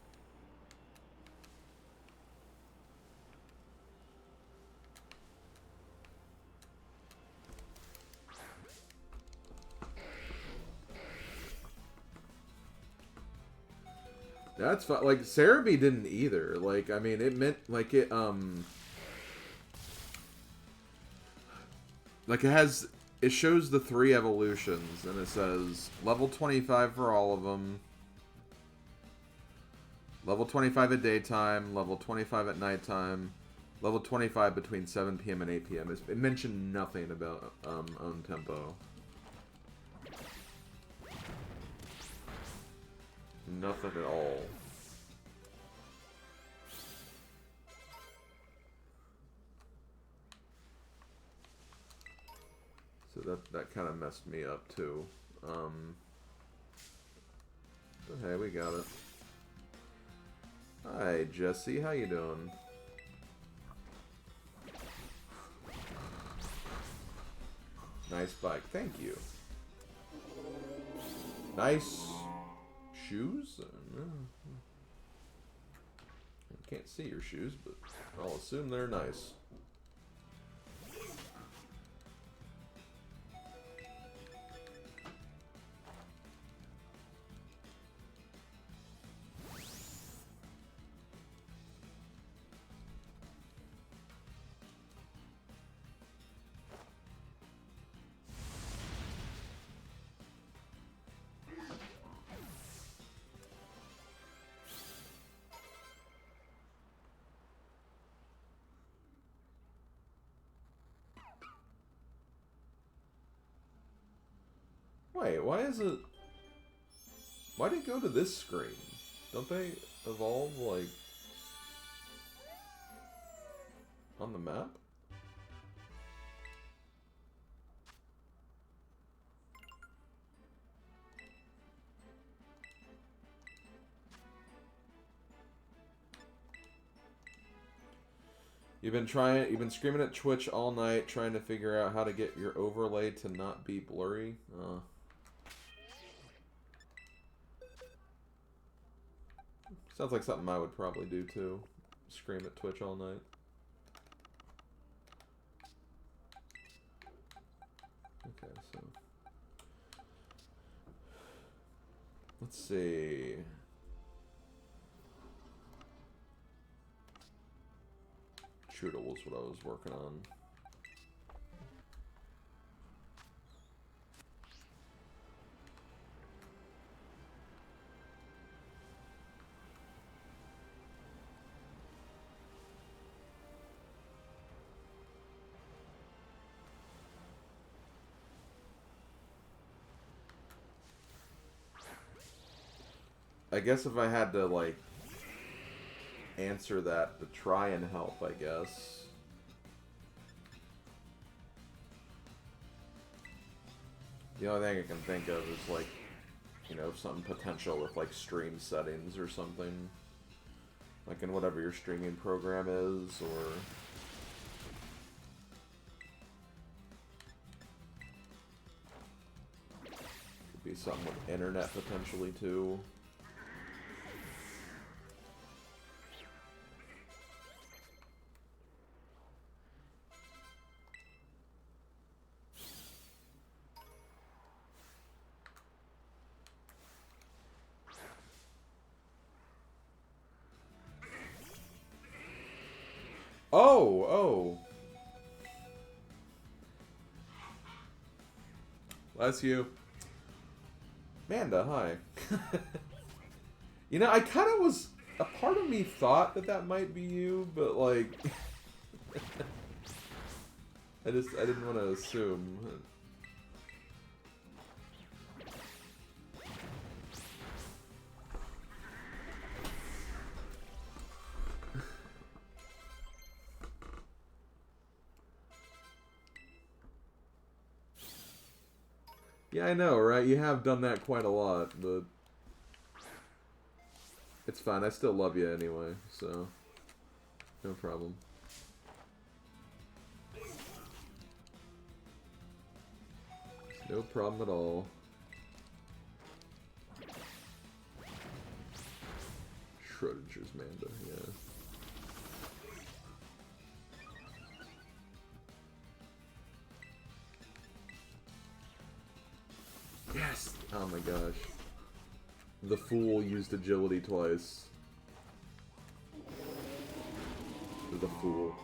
That's fine. Like, Cerebi didn't either. Like, I mean, it meant, like, it, like, it shows the 3 evolutions, and it says level 25 for all of them. Level 25 at daytime, level 25 at nighttime, level 25 between 7 p.m. and 8 p.m. It mentioned nothing about, own tempo. Nothing at all. So that kind of messed me up too. But hey, we got it. Hi, Jesse. How you doing? Nice bike. Thank you. Nice shoes? I can't see your shoes, but I'll assume they're nice. Wait, why is it... Why did it go to this screen? Don't they evolve, like... on the map? You've been screaming at Twitch all night trying to figure out how to get your overlay to not be blurry. Sounds like something I would probably do too. Scream at Twitch all night. Okay, so let's see. Trudel was what I was working on. I guess if I had to, like, answer that to try and help, I guess. The only thing I can think of is, like, you know, something potential with, like, stream settings or something. Like in whatever your streaming program is, or... Could be something with internet potentially, too. Oh, oh. Bless you. Manda, hi. You know, I kind of was... A part of me thought that that might be you, but, like... I didn't want to assume. Yeah, I know, right? You have done that quite a lot, but... It's fine, I still love you anyway, so... No problem. No problem at all. Schrodinger's Manda, yeah. Yes! Oh my gosh. The fool used agility twice. The fool.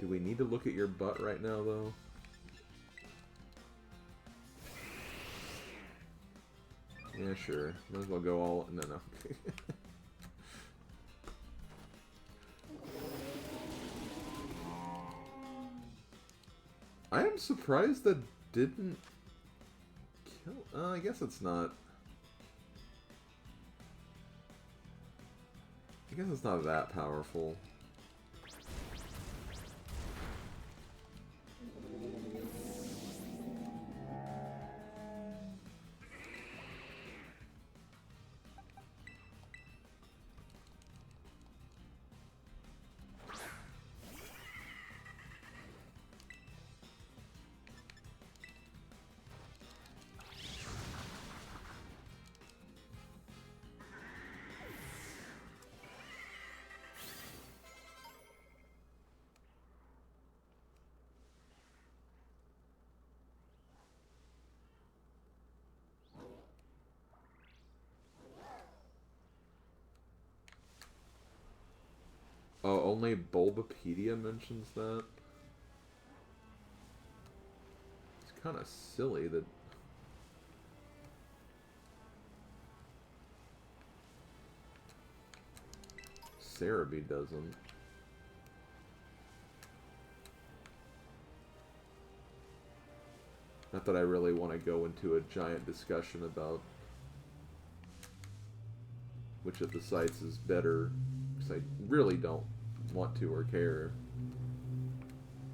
Do we need to look at your butt right now, though? Yeah, sure. Might as well go all... No, no. I am surprised that didn't kill... I guess it's not... I guess it's not that powerful. Oh, only Bulbapedia mentions that? It's kind of silly that... Cerebi doesn't. Not that I really want to go into a giant discussion about which of the sites is better, because I really don't want to or care.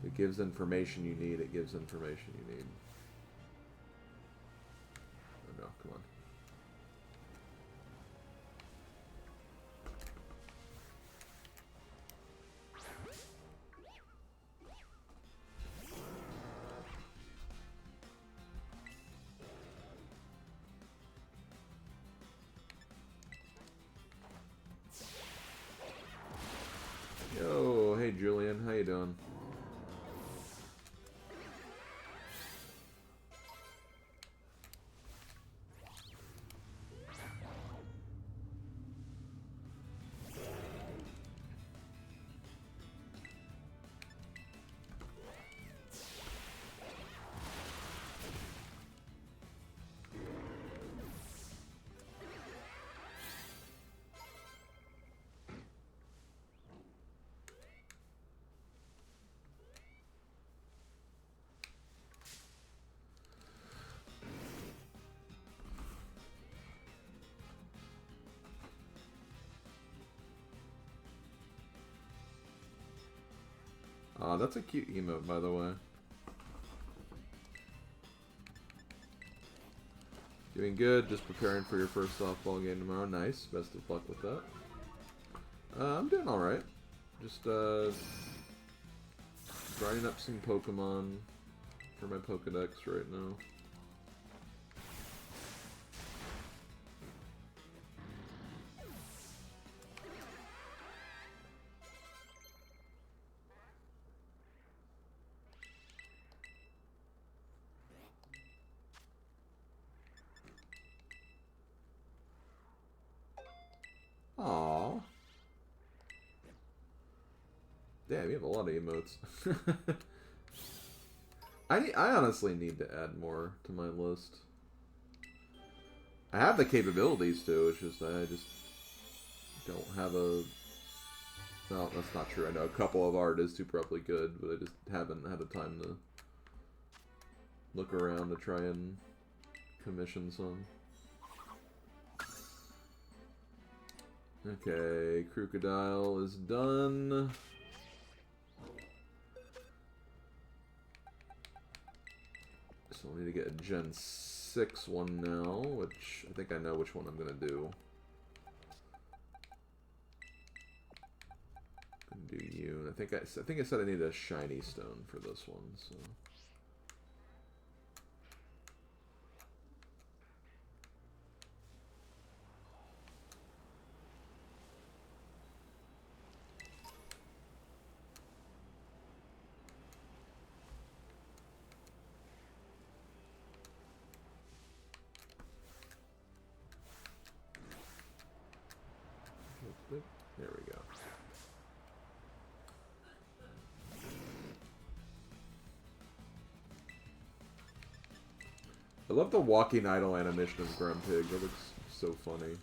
It gives information you need. It gives information you need. Oh no, come on. Yo, hey Julian, how you doing? That's a cute emote, by the way. Doing good, just preparing for your first softball game tomorrow. Nice, best of luck with that. I'm doing alright. Just, grinding up some Pokemon for my Pokedex right now. Aww. Damn, you have a lot of emotes. I honestly need to add more to my list. I have the capabilities to, it's just I just don't have a... No, that's not true. I know a couple of artists who probably good, but I just haven't had the time to look around to try and commission some. Okay, Crocodile is done. So I need to get a Gen 6 one now, which I think I know which one I'm going to do. Do you? I think I said I need a shiny stone for this one, so... There we go. I love the walking idle animation of Grumpig. That looks so funny.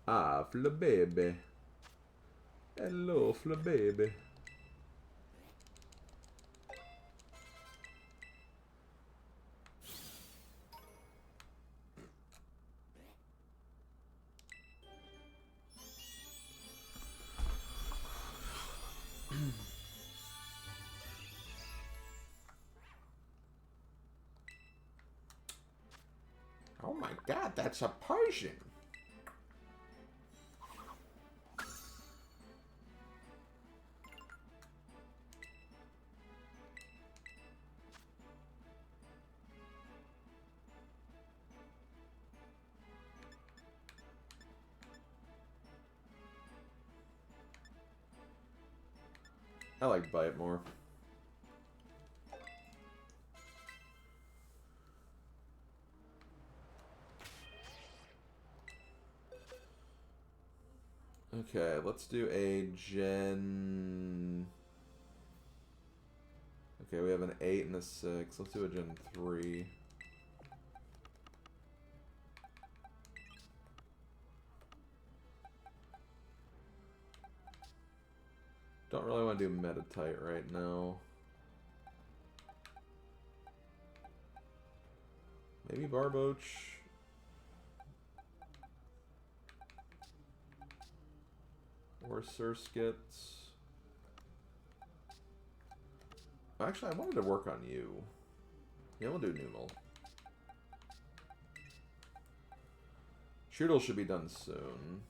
Ah, Flabebe. Hello, Flabebe. Oh my god, that's a Persian. I like Bite more. Okay, let's do a Gen... Okay, we have an 8 and a 6. Let's do a Gen 3. Don't really want to do Metatite right now. Maybe Barboach. Or Surskits. Actually, I wanted to work on you. Yeah, we'll do Numel. Shootle should be done soon.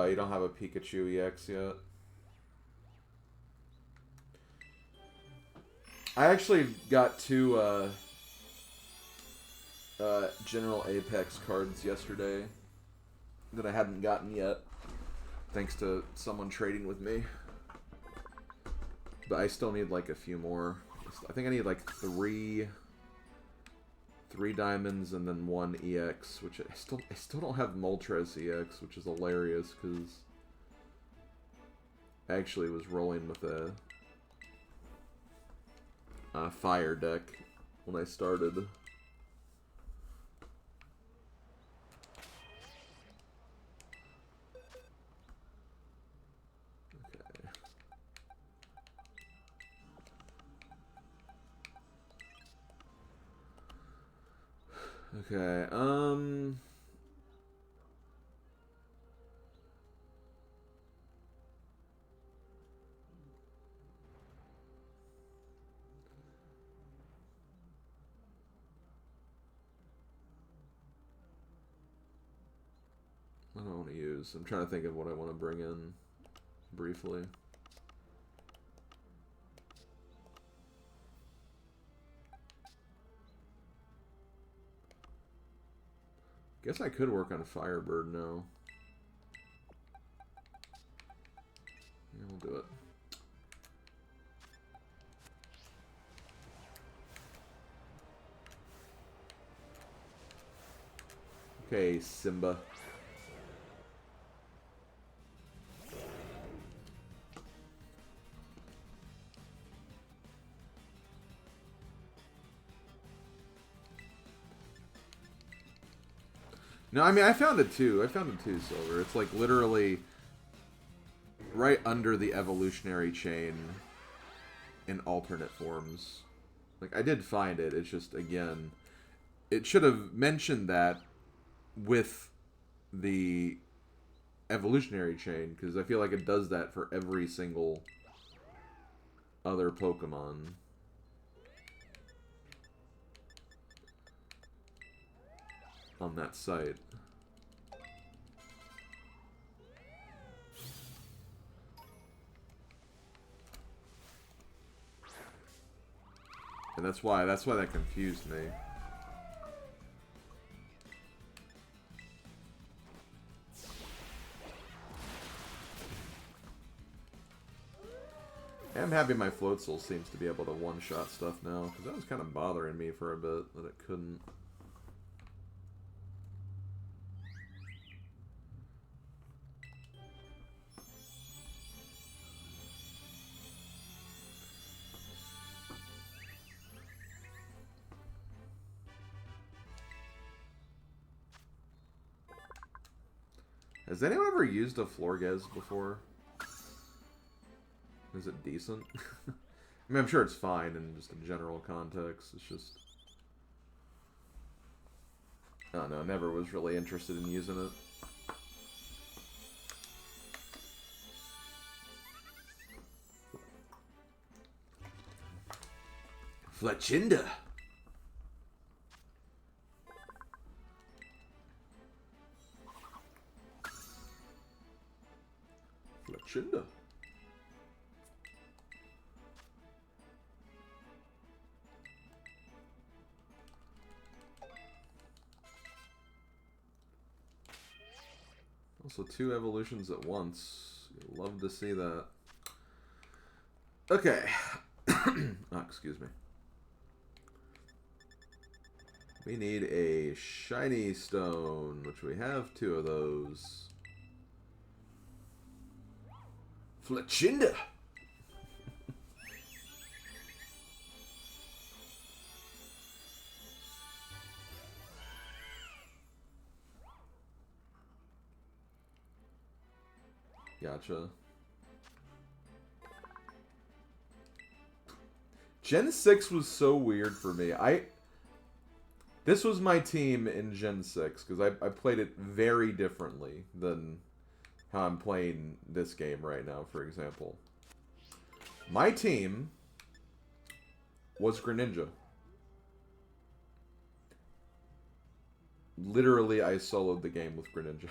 You don't have a Pikachu EX yet? I actually got 2 General Apex cards yesterday that I hadn't gotten yet, thanks to someone trading with me. But I still need like a few more. I think I need like 3 diamonds and then 1 EX, which I still don't have Moltres EX, which is hilarious because I actually was rolling with a fire deck when I started. Okay, what do I want to use? I'm trying to think of what I want to bring in briefly. Guess I could work on Firebird now. Yeah, we'll do it. Okay, Simba. No, I mean, I found it too. I found it too, Silver. It's like literally right under the evolutionary chain in alternate forms. Like, I did find it. It's just, again, it should have mentioned that with the evolutionary chain, because I feel like it does that for every single other Pokemon. On that site. And that's why that confused me. I'm happy my Floatzel seems to be able to one-shot stuff now, because that was kind of bothering me for a bit, that it couldn't. Has anyone ever used a Florges before? Is it decent? I mean, I'm sure it's fine in just a general context. It's just... I don't know, never was really interested in using it. Fletchinda! Fletchinda. Also, 2 evolutions at once. You'd love to see that. Okay. Oh, excuse me. We need a shiny stone, which we have 2 of those. Fletchinda! Gotcha. Gen 6 was so weird for me. This was my team in Gen 6, because I played it very differently than how I'm playing this game right now, for example. My team was Greninja. Literally, I soloed the game with Greninja.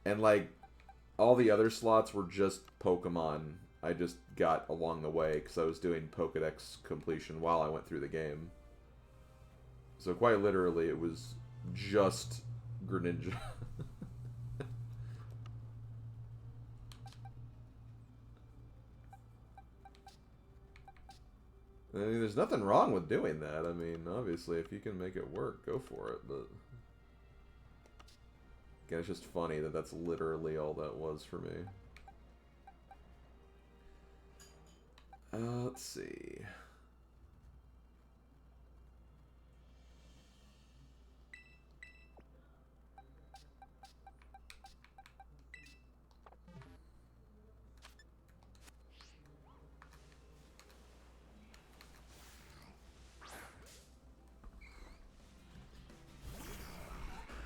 And, like, all the other slots were just Pokemon I just got along the way, because I was doing Pokedex completion while I went through the game. So quite literally, it was just Greninja. I mean, there's nothing wrong with doing that. I mean, obviously, if you can make it work, go for it, but... Again, it's just funny that that's literally all that was for me. Let's see...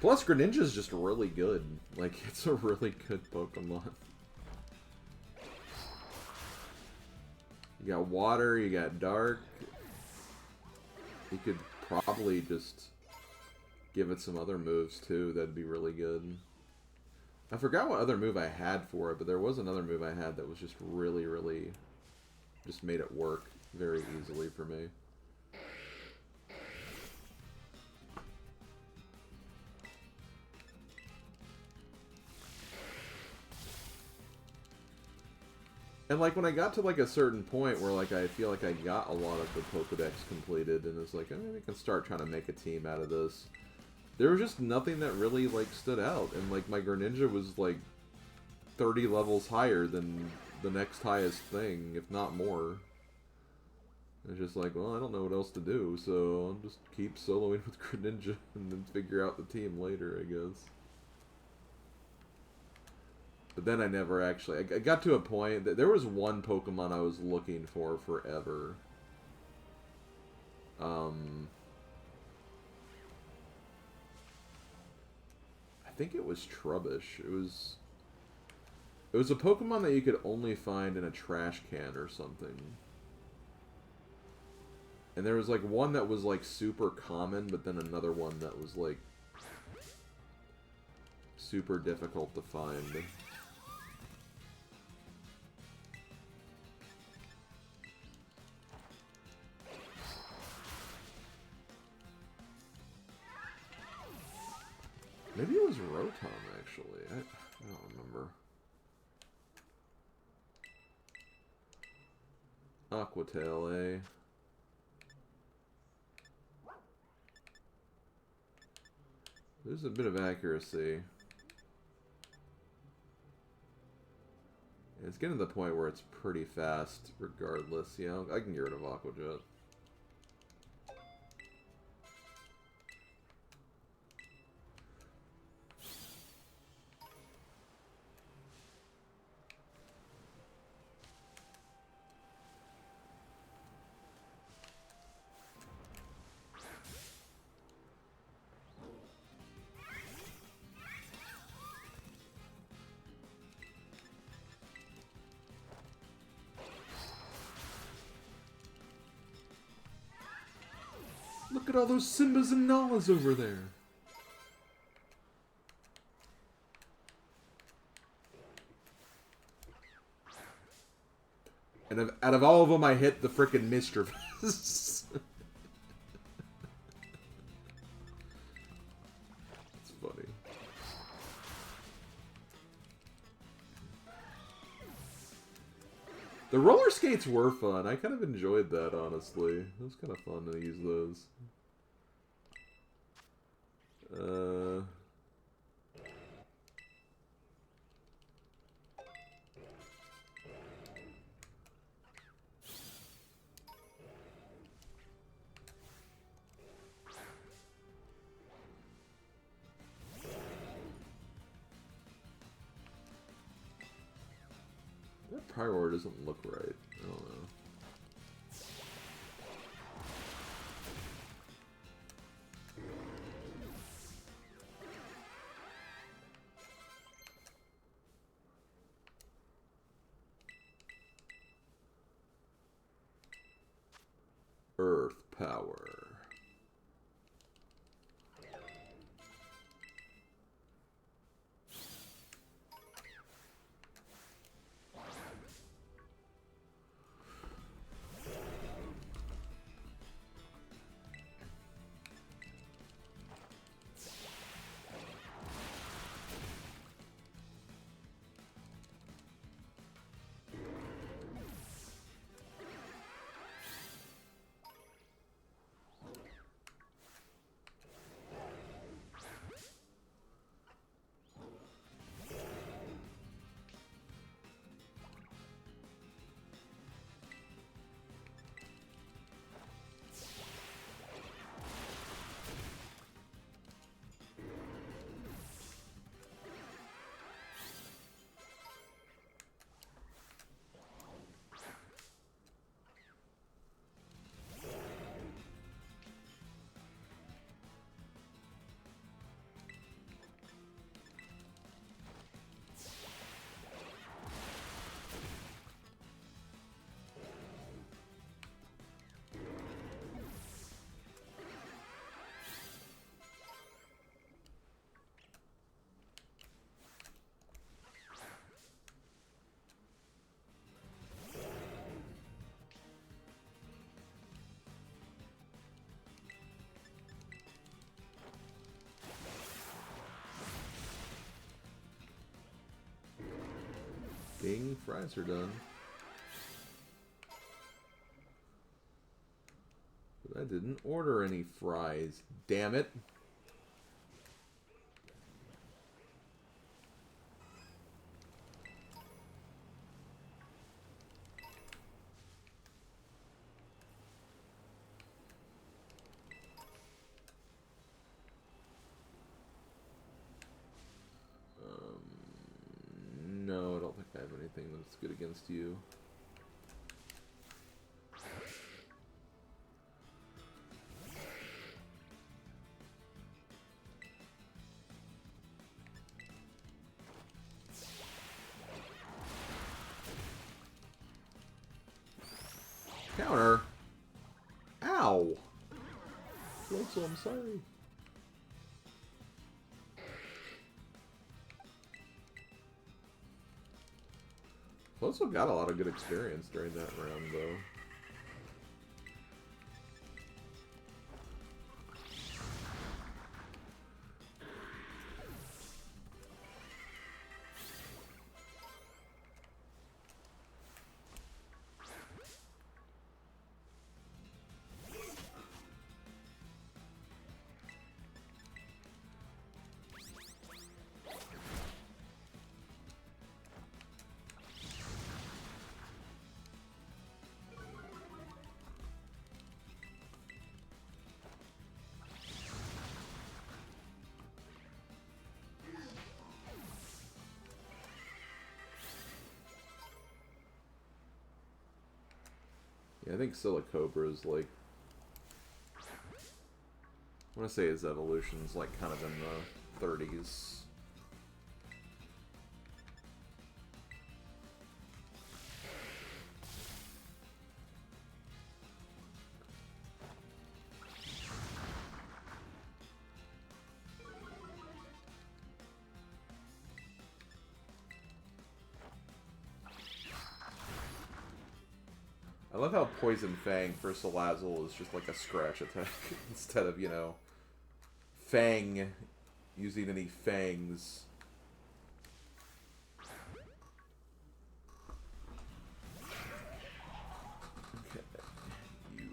Plus, Greninja's just really good. Like, it's a really good Pokemon. You got Water, you got Dark. You could probably just give it some other moves, too. That'd be really good. I forgot what other move I had for it, but there was another move I had that was just really, really... just made it work very easily for me. And, like, when I got to, like, a certain point where, like, I feel like I got a lot of the Pokedex completed, and it's like, oh, maybe I can start trying to make a team out of this. There was just nothing that really, like, stood out. And, like, my Greninja was, like, 30 levels higher than the next highest thing, if not more. It's just like, well, I don't know what else to do, so I'll just keep soloing with Greninja and then figure out the team later, I guess. But then I never actually... I got to a point that there was one Pokemon I was looking for forever. I think it was Trubbish. It was a Pokemon that you could only find in a trash can or something. And there was like one that was like super common, but then another one that was like super difficult to find. Maybe it was Rotom, actually. I don't remember. Aquatail, eh? There's a bit of accuracy. It's getting to the point where it's pretty fast, regardless. You know, I can get rid of Aqua Jet. Look at all those Simbas and Nalas over there. And out of all of them, I hit the frickin' Mischievous. It's funny. The roller skates were fun. I kind of enjoyed that, honestly. It was kind of fun to use those. Uh... That prior order doesn't look right. I don't know. Earth power. Dang, fries are done. But I didn't order any fries. Damn it. No, I don't think I have anything that's good against you. Counter. Ow. Floatzel, I'm sorry. Floatzel got a lot of good experience during that round, though. Yeah, I think Silicobra is like, I want to say his evolution's like kind of in the 30s. I love how Poison Fang for Salazzle is just like a scratch attack instead of, you know, Fang using any fangs. Okay, you.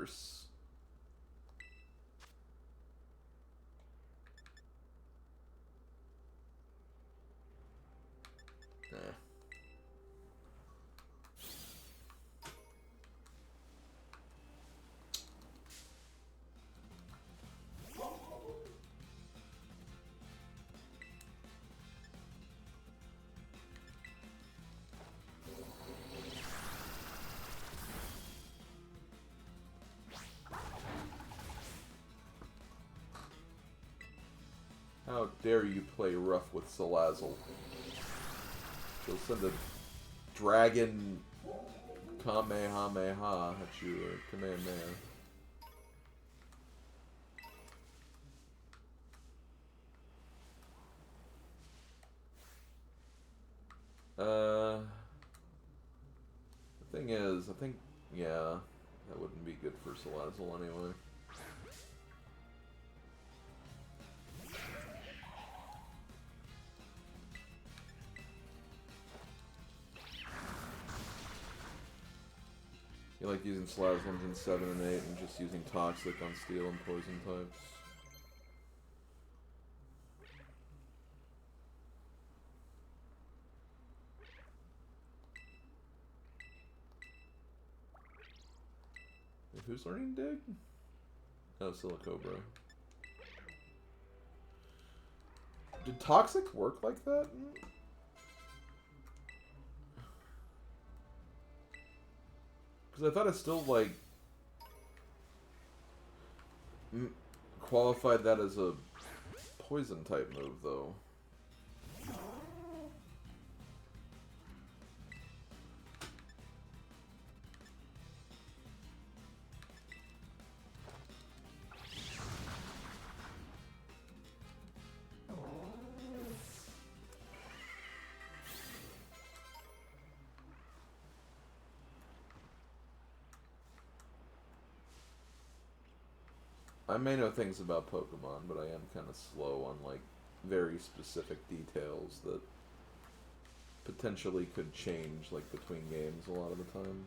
worse. Eh. How dare you play rough with Salazzle? She'll send a dragon Kamehameha at you, or Kamehameha. The thing is, I think, yeah, that wouldn't be good for Salazzle anyway. You like using Salazzles in 7 and 8 and just using Toxic on Steel and Poison types. Wait, who's learning Dig? Oh, Silicobra. Did Toxic work like that? Because I thought it still, like, qualified that as a poison type move, though. I may know things about Pokemon, but I am kind of slow on, like, very specific details that potentially could change, like, between games a lot of the time.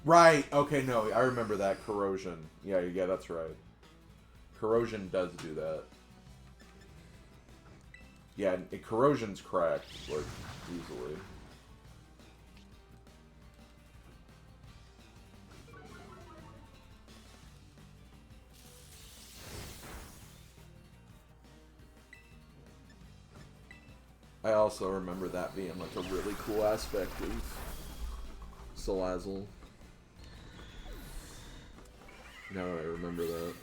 Right, okay, no, I remember that. Corrosion. Yeah, that's right. Corrosion does do that. Yeah, Corrosion's cracked, like, easily. I also remember that being, like, a really cool aspect of Salazzle. Now that I remember that.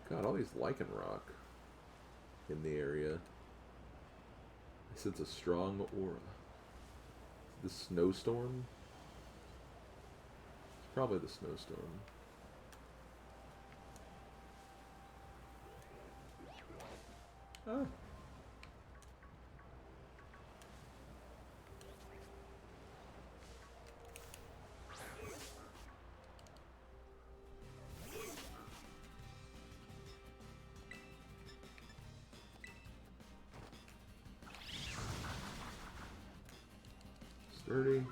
God, all these Lycanroc in the area. I sense a strong aura. The snowstorm? It's probably the snowstorm. Ah. Sturdy.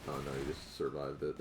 Oh no, you just survived it.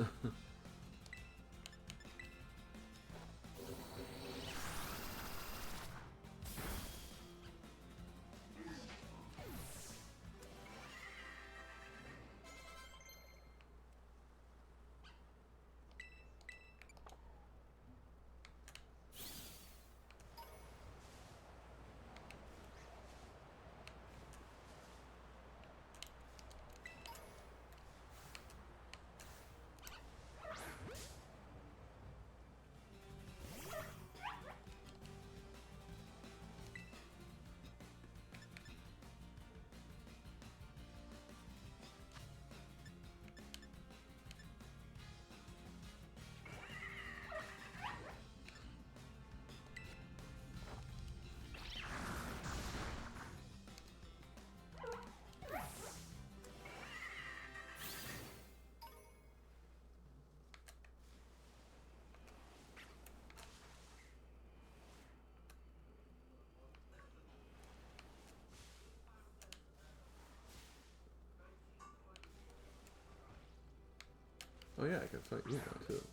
Oh yeah, I can fight you now too.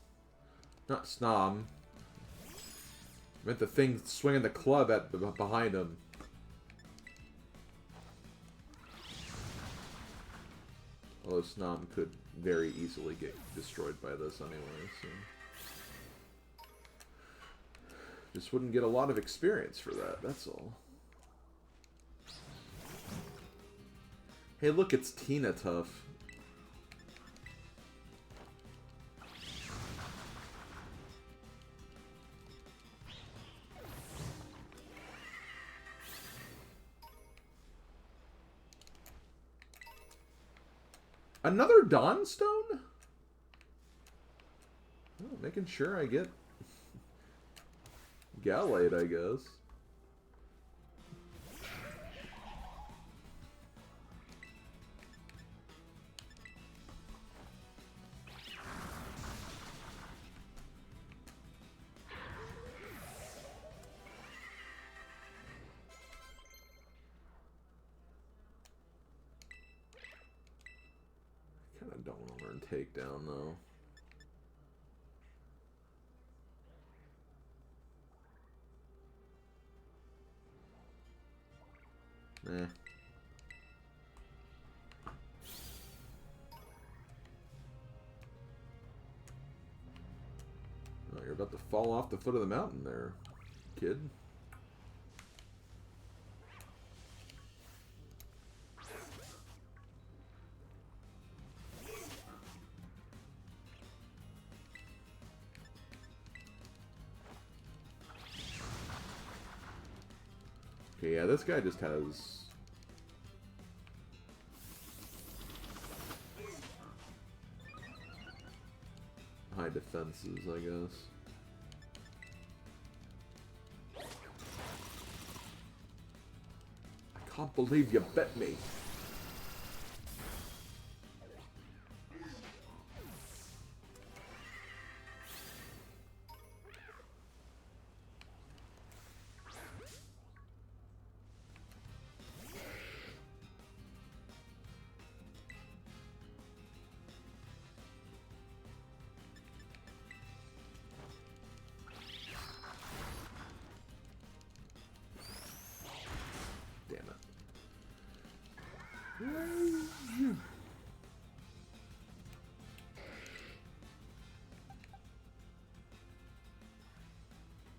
Not Snom. I meant the thing swinging the club at behind him. Although Snom could very easily get destroyed by this anyway, so... Just wouldn't get a lot of experience for that, that's all. Hey look, it's Tina Tough. Another Dawnstone? Oh, making sure I get Gallade, I guess. Kinda don't want to learn Takedown, though. Eh. Oh, you're about to fall off the foot of the mountain there, kid. Okay, yeah, this guy just has... high defenses, I guess. I can't believe you bet me.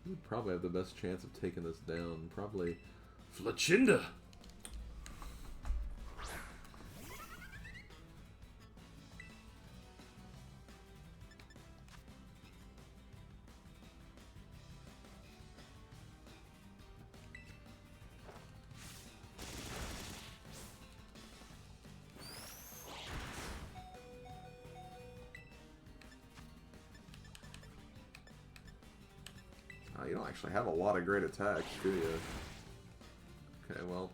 We'd probably have the best chance of taking this down. Probably Flachinda. You don't actually have a lot of great attacks, do you? Okay, well,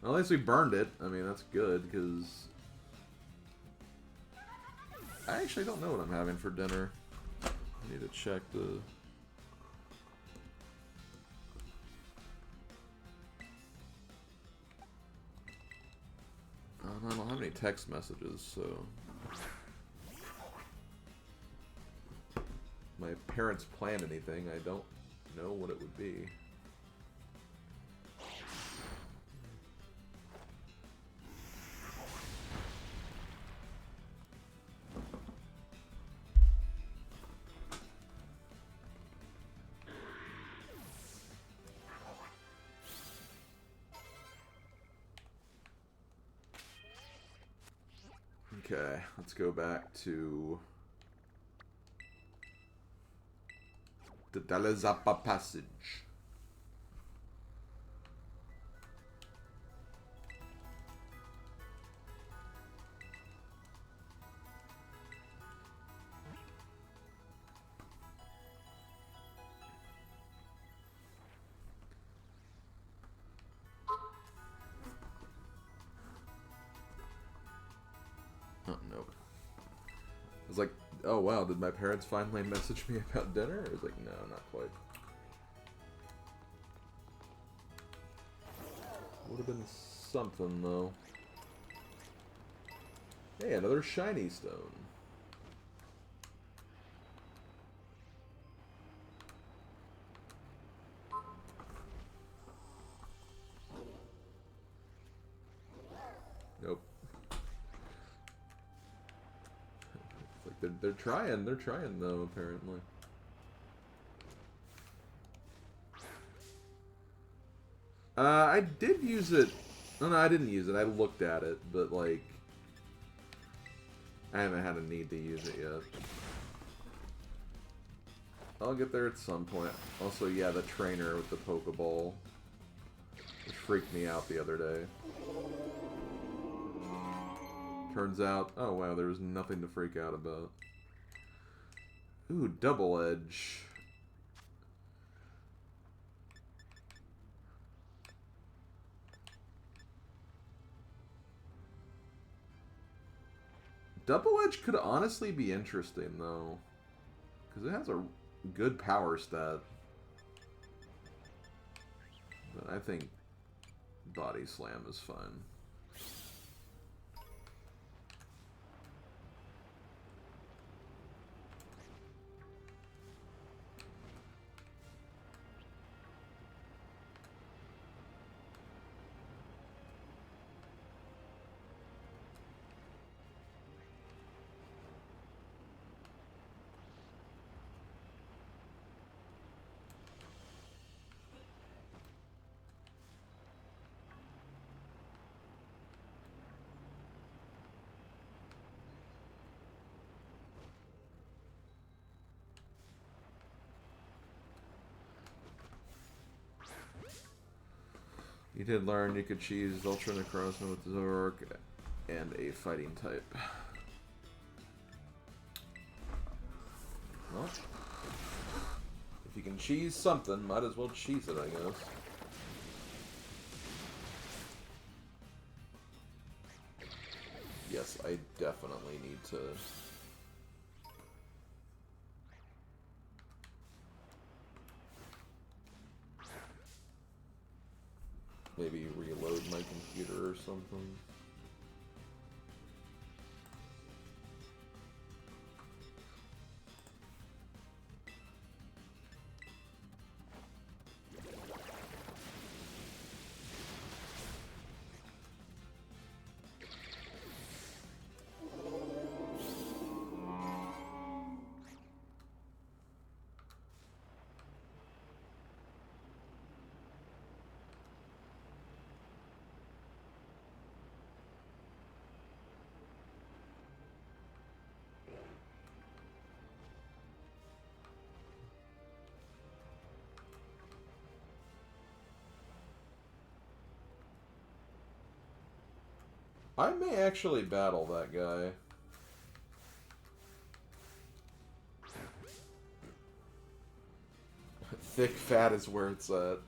at least we burned it. I mean, that's good, because I actually don't know what I'm having for dinner. I need to check the... I don't have any text messages, so... My parents plan anything, I don't know what it would be. Okay, let's go back to the Dalazapa Passage. Oh, nope. I was like, oh wow, did my parents finally message me about dinner? I was like, no, not quite. Would have been something, though. Hey, another shiny stone. They're trying. They're trying though. Apparently. I did use it. No, I didn't use it. I looked at it, but like, I haven't had a need to use it yet. I'll get there at some point. Also, yeah, the trainer with the Pokeball, which freaked me out the other day. Turns out, oh wow, there was nothing to freak out about. Ooh, Double Edge. Double Edge could honestly be interesting, though. Because it has a good power stat. But I think Body Slam is fun. You did learn you could choose Ultra Necrozma with Zoroark and a fighting type. Well, if you can cheese something, might as well cheese it, I guess. Yes, I definitely need to... maybe reload my computer or something. I may actually battle that guy. Thick fat is where it's at.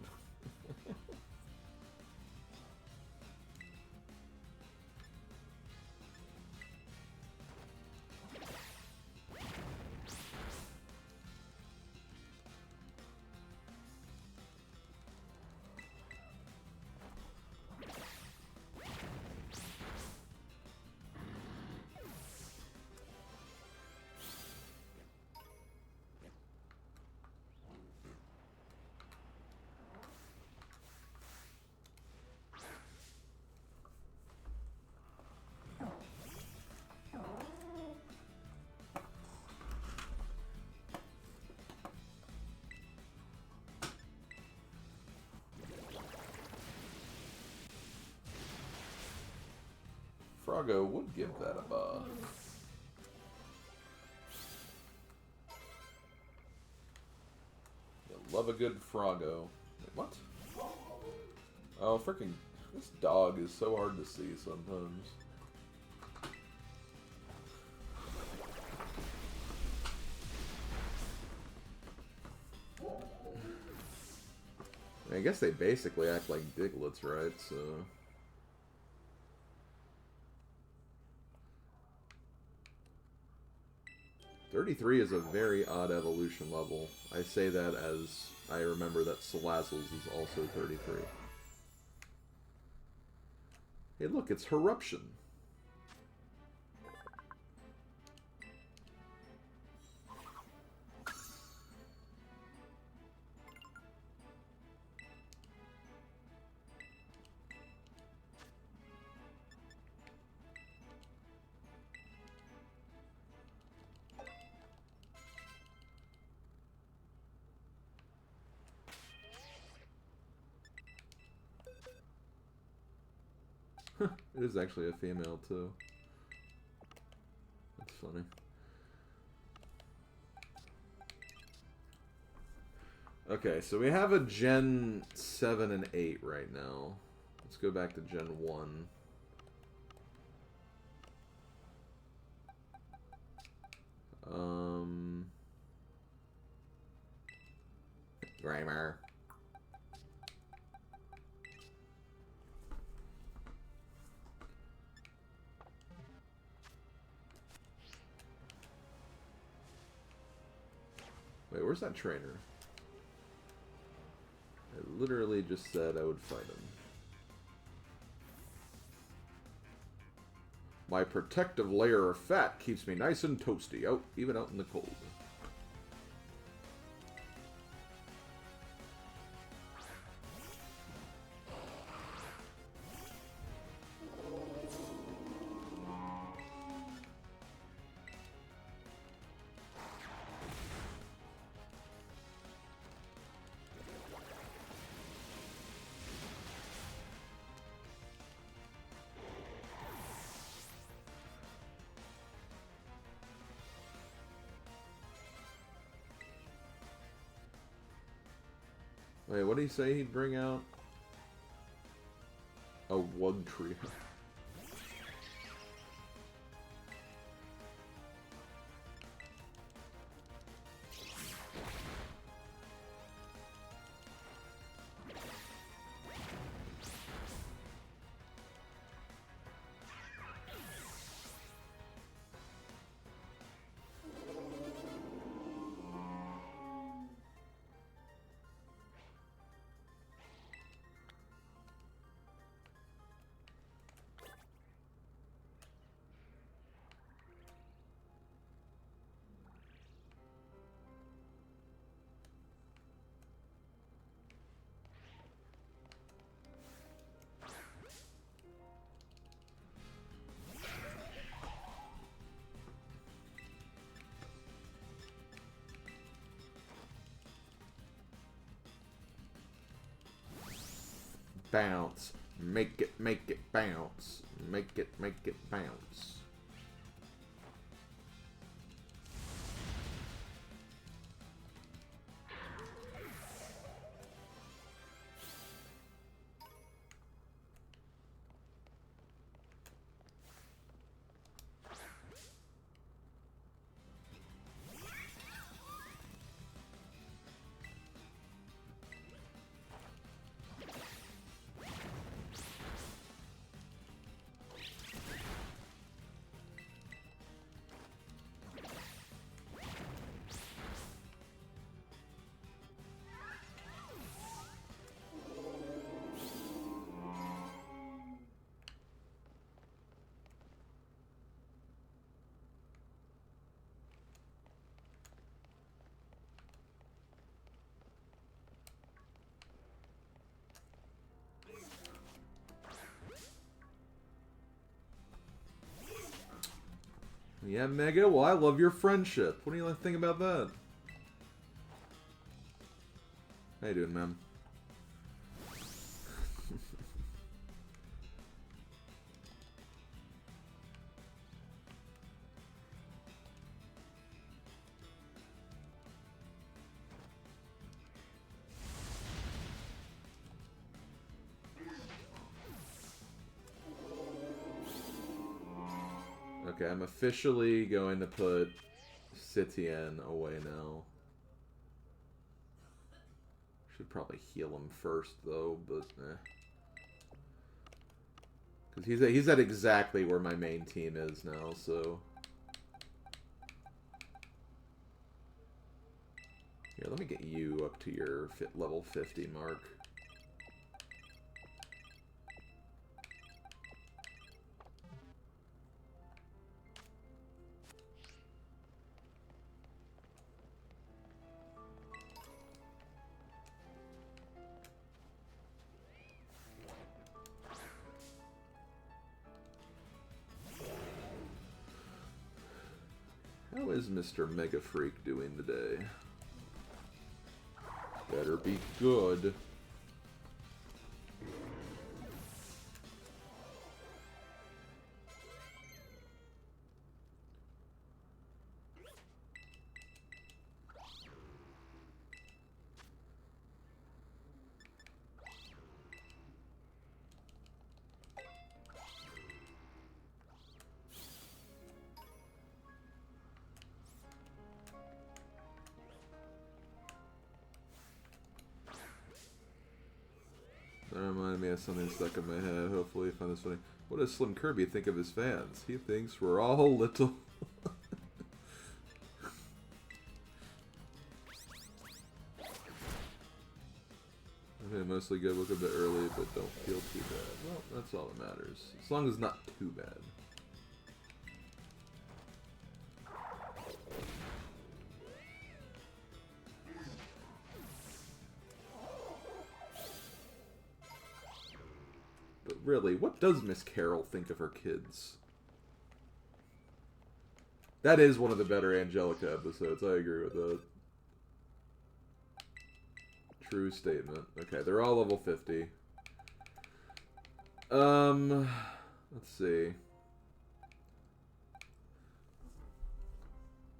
Froggo would give that a buff. You love a good Froggo. Wait, what? Oh, freaking... this dog is so hard to see sometimes. I guess they basically act like Diglets, right? So... 33 is a very odd evolution level. I say that as I remember that Salazzle's is also 33. Hey look, it's Eruption. It is actually a female, too. That's funny. Okay, so we have a Gen 7 and 8 right now. Let's go back to Gen 1. Grammar. Wait, where's that trainer? I literally just said I would fight him. My protective layer of fat keeps me nice and toasty, even out in the cold. Wait, what did he say he'd bring out? A Wug Trio. Bounce. Make it bounce. Make it bounce. Yeah, Mega? Well, I love your friendship. What do you think about that? How you doing, man? Okay, I'm officially going to put Sitian away now. Should probably heal him first, though, but eh. Because he's at exactly where my main team is now, so... Here, let me get you up to your level 50 mark. How is Mr. Mega Freak doing today? Better be good. That reminded me of something stuck in my head. Hopefully you find this funny. What does Slim Kirby think of his fans? He thinks we're all little... Okay, mostly good. Look a bit early, but don't feel too bad. Well, that's all that matters. As long as it's not too bad. But really, what does Miss Carol think of her kids? That is one of the better Angelica episodes. I agree with that. True statement. Okay, they're all level 50. Let's see.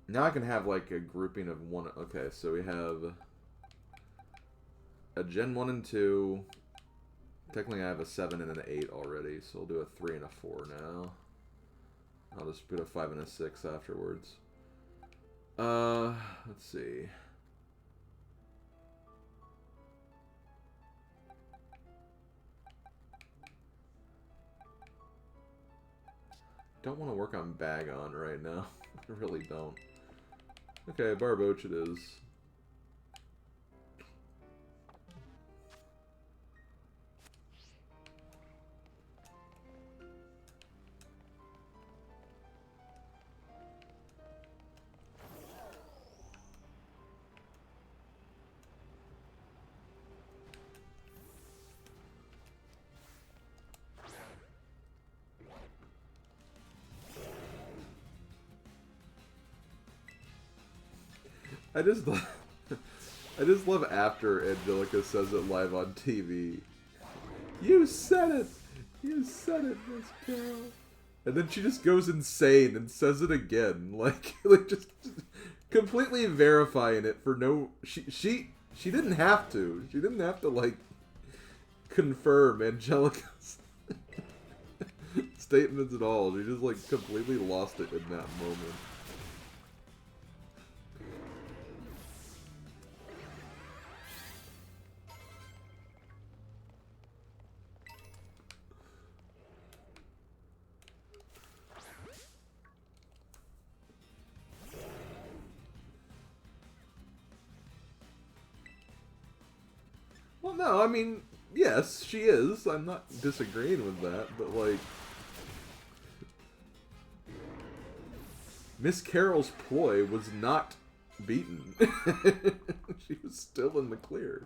Now I can have like a grouping of one. Okay, so we have a Gen 1 and 2. Technically I have a 7 and an 8 already, so I'll do a 3 and a 4 now. I'll just put a 5 and a 6 afterwards. Let's see. Don't want to work on Bagon right now. I really don't. Okay, Barboach it is. I just love after Angelica says it live on TV. You said it! You said it, Miss Carol. And then she just goes insane and says it again. Like just completely verifying it for no... She didn't have to. She didn't have to, like, confirm Angelica's statements at all. She just, like, completely lost it in that moment. Well, no, I mean, yes, she is. I'm not disagreeing with that, but, like... Miss Carol's ploy was not beaten. She was still in the clear.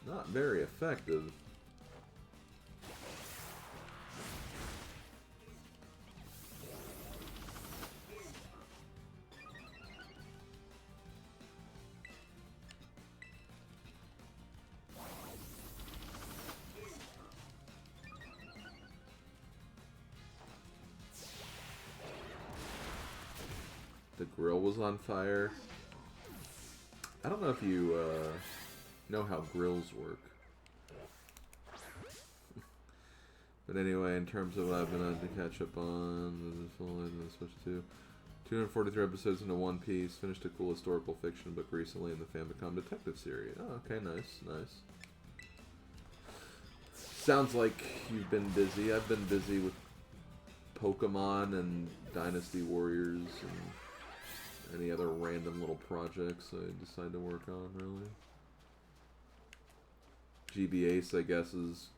Not very effective. The grill was on fire. I don't know if you know how grills work. But anyway, in terms of what I've been able to catch up on, switch to 243 episodes into One Piece. Finished a cool historical fiction book recently in the Famicom Detective series. Oh, okay, nice, nice. Sounds like you've been busy. I've been busy with Pokemon and Dynasty Warriors and any other random little projects I decide to work on, really. GB Ace, I guess, is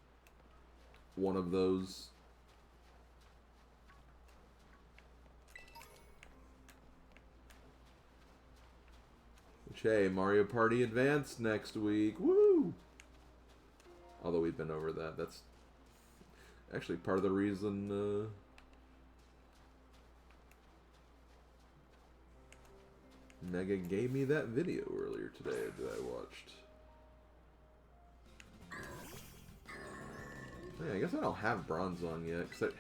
one of those. Which, hey, Mario Party Advance next week. Woo! Although we've been over that. That's actually part of the reason Mega gave me that video earlier today that I watched. Yeah, I guess I don't have bronze on yet, because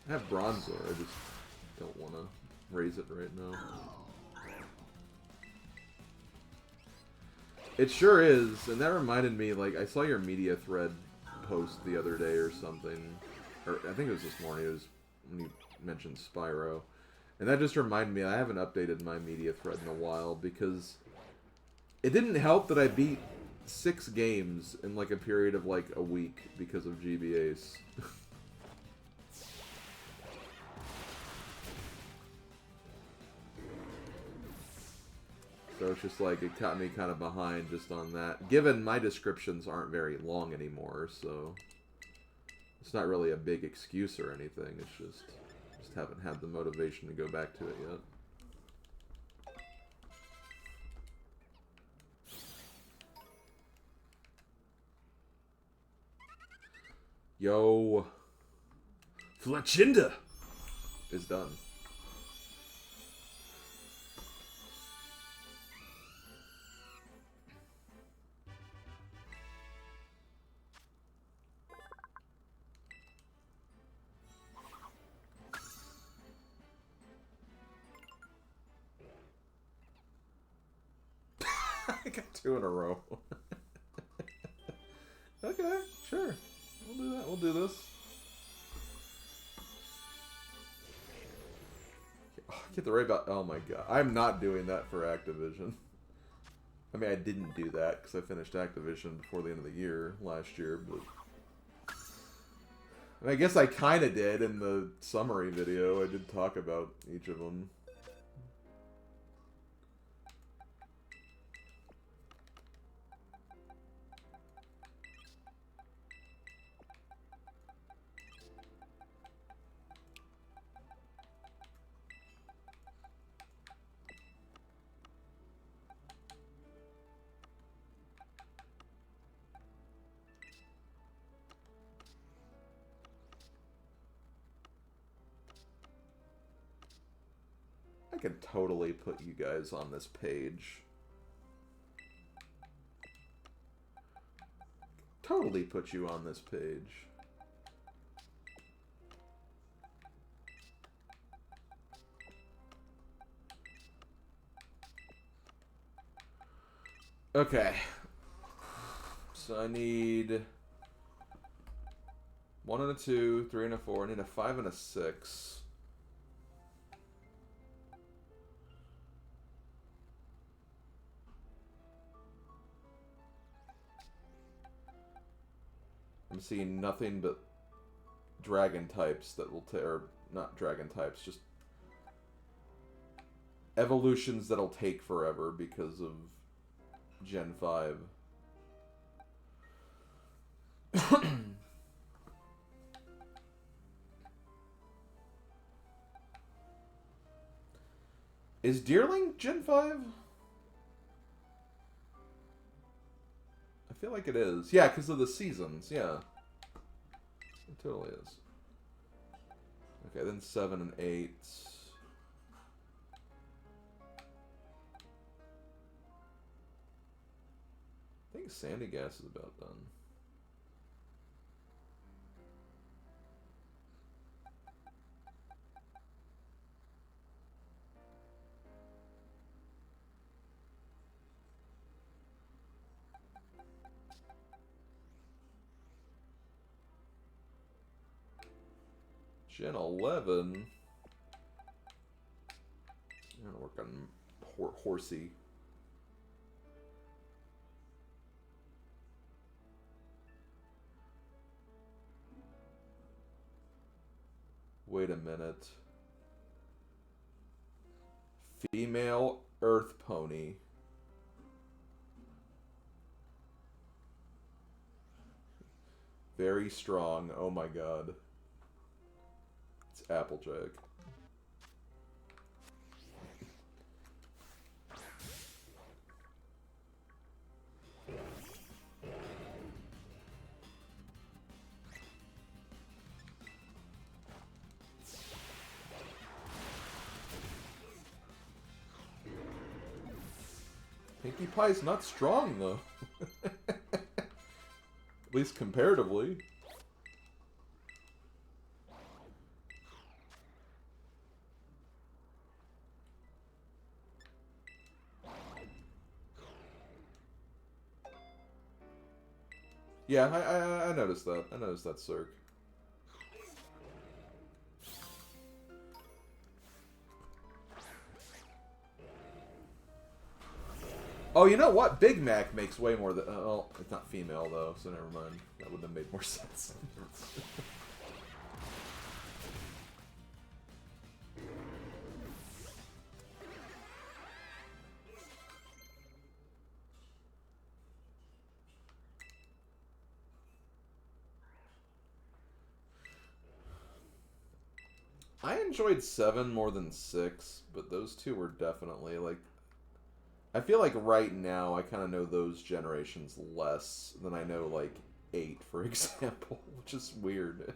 I have bronze on, I just don't want to raise it right now. It sure is, and that reminded me, like, I saw your media thread post the other day or something, or I think it was this morning, it was when you mentioned Spyro, and that just reminded me, I haven't updated my media thread in a while, because it didn't help that I beat 6 games in, like, a period of, like, a week because of GBAs. So it's just like, it caught me kind of behind just on that. Given my descriptions aren't very long anymore, so it's not really a big excuse or anything. It's just haven't had the motivation to go back to it yet. Yo, Fletchinda is done. I got 2 in a row. Okay, sure. We'll do that. We'll do this. Get the right about. Oh my god. I'm not doing that for Activision. I mean, I didn't do that because I finished Activision before the end of the year last year, but I mean, I guess I kind of did in the summary video. I did talk about each of them. I could totally put you guys on this page. Totally put you on this page. Okay. So I need 1 and a 2, 3 and a 4. I need a 5 and a 6. I'm seeing nothing but dragon types that will or not dragon types, just evolutions that'll take forever because of Gen 5. Is Deerling Gen 5? I feel like it is. Yeah, because of the seasons. Yeah. It totally is. Okay, then 7 and 8. I think Sandy Gas is about done. Gen 11. I'm gonna work on Horsey. Wait a minute. Female Earth Pony. Very strong. Oh my god. It's Applejack. Pinkie Pie's not strong, though. At least comparatively. Yeah, I noticed that. I noticed that, Cirque. Oh, you know what? Big Mac makes way more than... oh, it's not female, though, so never mind. That would have made more sense. I enjoyed 7 more than 6, but those two were definitely, like... I feel like right now I kind of know those generations less than I know, like, 8, for example, which is weird.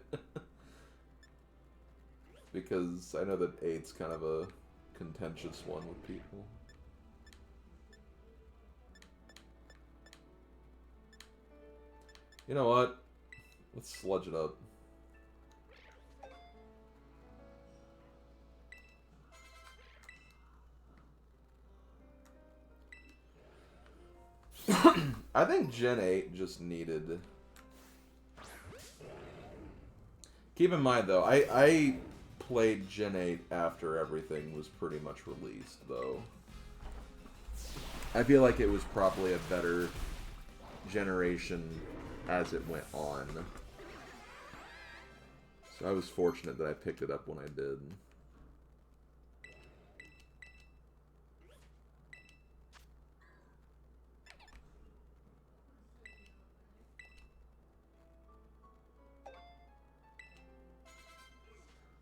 Because I know that 8's kind of a contentious one with people. You know what? Let's sludge it up. I think Gen 8 just needed... Keep in mind, though, I played Gen 8 after everything was pretty much released, though. I feel like it was probably a better generation as it went on. So I was fortunate that I picked it up when I did.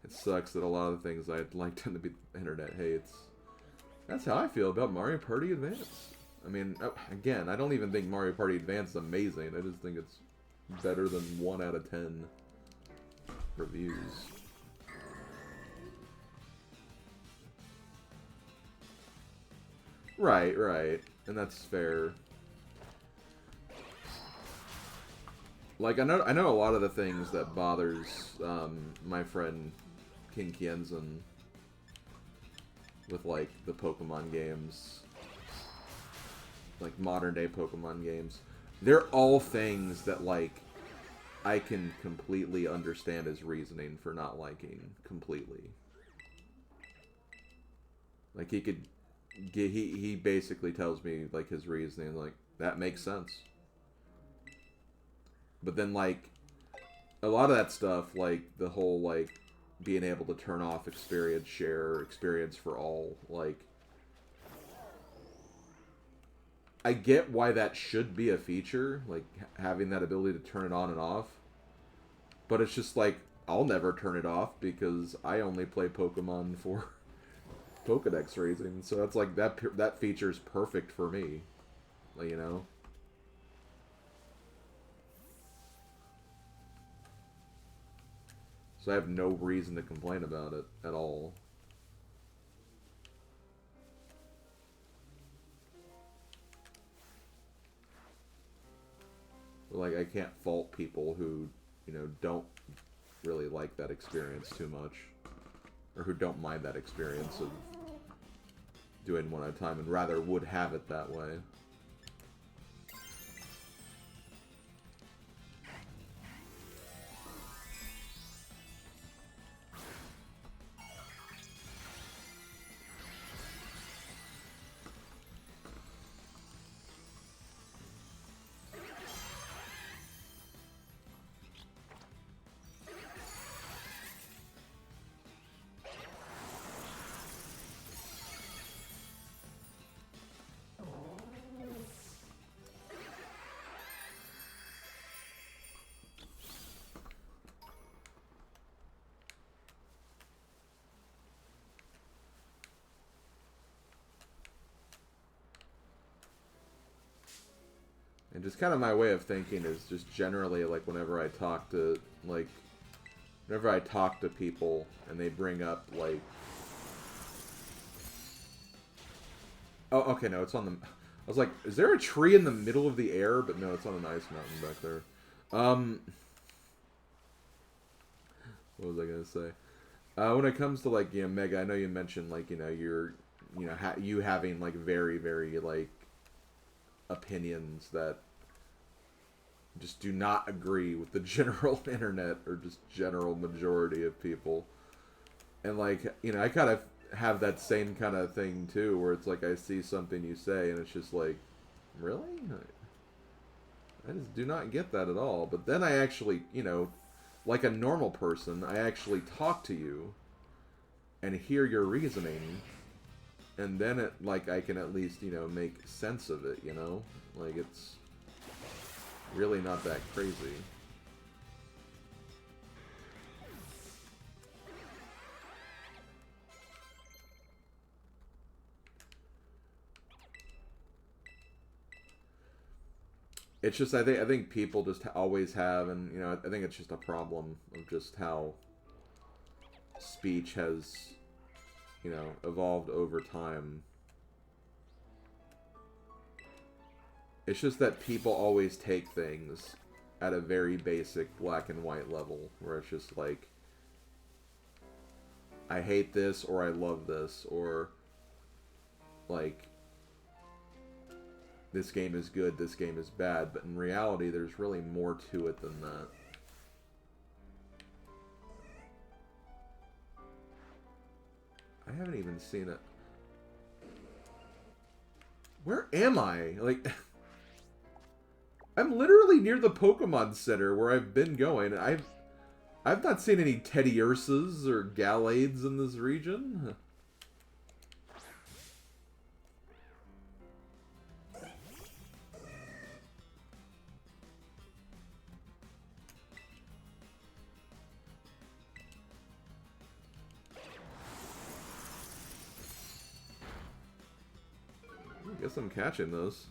It sucks that a lot of the things I liked on the internet hates. That's how I feel about Mario Party Advance. I mean, again, I don't even think Mario Party Advance is amazing. I just think it's better than 1 out of 10 reviews. Right, right. And that's fair. Like, I know a lot of the things that bothers my friend King Kienzan with, like, the Pokemon games. Like, modern-day Pokemon games. They're all things that, like, I can completely understand his reasoning for not liking completely. Like, he could... He basically tells me, like, his reasoning, like, that makes sense. But then, like, a lot of that stuff, like, the whole, like, being able to turn off experience share, experience for all, like, I get why that should be a feature, like, having that ability to turn it on and off. But it's just, like, I'll never turn it off because I only play Pokemon for Pokedex raising. So that's, like, that feature's perfect for me, like, you know? So I have no reason to complain about it at all. Like, I can't fault people who, you know, don't really like that experience too much. Or who don't mind that experience of doing one at a time and rather would have it that way. And just kind of my way of thinking is just generally, like, whenever I talk to people and they bring up, like... Oh, okay, no, it's on the... I was like, is there a tree in the middle of the air? But no, it's on an ice mountain back there. What was I gonna say? When it comes to like, you know, Mega, I know you mentioned like, you know, you having like very, very like opinions that just do not agree with the general internet or just general majority of people. And like, you know, I kind of have that same kind of thing too, where it's like I see something you say and it's just like, really? I just do not get that at all. But then I actually, you know, like a normal person, I actually talk to you and hear your reasoning, and then it, like, I can at least, you know, make sense of it, you know? Like, it's really not that crazy. It's just, I think people just always have, and, you know, I think it's just a problem of just how speech has, you know, evolved over time. It's just that people always take things at a very basic black and white level, where it's just like, I hate this, or I love this, or, like, this game is good, this game is bad, but in reality, there's really more to it than that. I haven't even seen it. Where am I? Like, I'm literally near the Pokemon Center where I've been going. I've not seen any Teddy Ursas or Galades in this region. I guess I'm catching those.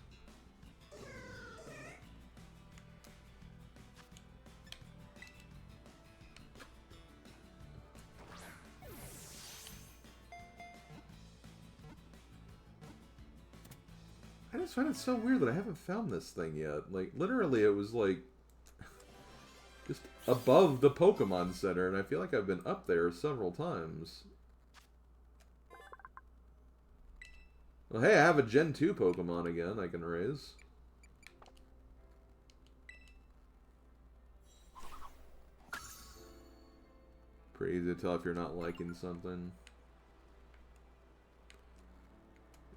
I just find it so weird that I haven't found this thing yet. Like, literally, it was like just above the Pokemon Center, and I feel like I've been up there several times. Well, hey, I have a Gen 2 Pokemon again I can raise. Pretty easy to tell if you're not liking something.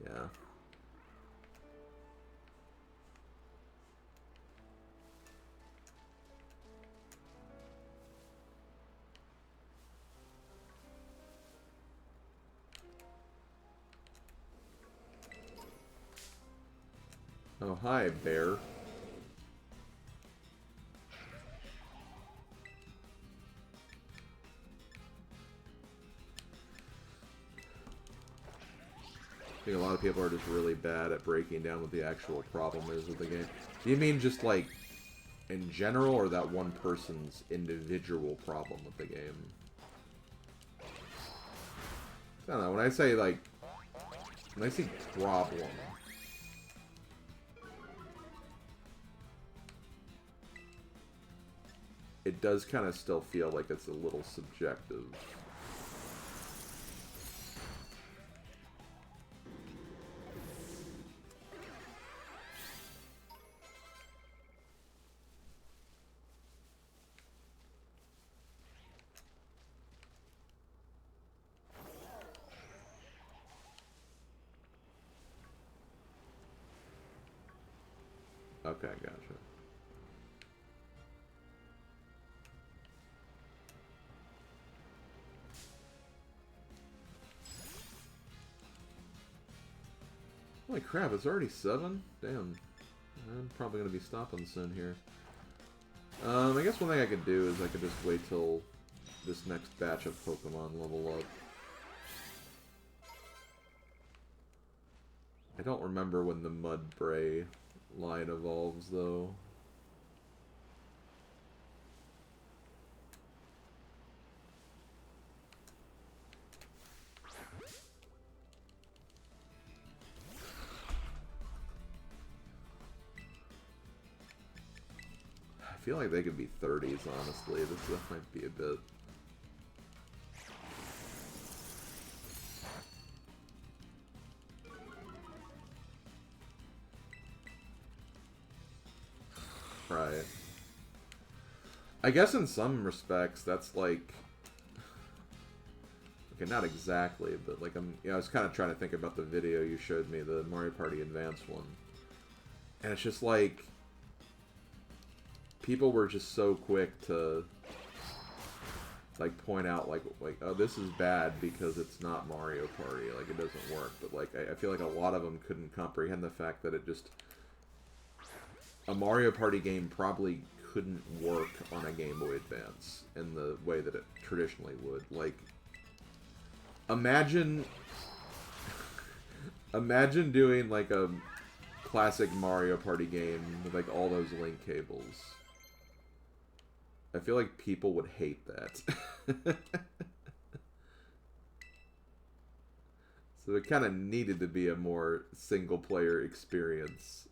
Yeah. Oh, hi, bear. I think a lot of people are just really bad at breaking down what the actual problem is with the game. Do you mean just, like, in general, or that one person's individual problem with the game? I don't know, when I say, like, when I say problem, it does kind of still feel like it's a little subjective. Okay, gotcha. Holy crap, it's already 7? Damn. I'm probably going to be stopping soon here. I guess one thing I could do is I could just wait till this next batch of Pokemon level up. I don't remember when the Mudbray line evolves, though. feel like they could be 30s, honestly. This might be a bit... Right. I guess in some respects, that's like... Okay, not exactly, but like I was kind of trying to think about the video you showed me, the Mario Party Advance one. And it's just like... People were just so quick to... like, point out, like, oh, this is bad because it's not Mario Party. Like, it doesn't work. But, like, I feel like a lot of them couldn't comprehend the fact that it just... A Mario Party game probably couldn't work on a Game Boy Advance in the way that it traditionally would. Like, imagine doing, like, a classic Mario Party game with, like, all those link cables. I feel like people would hate that. So it kind of needed to be a more single-player experience.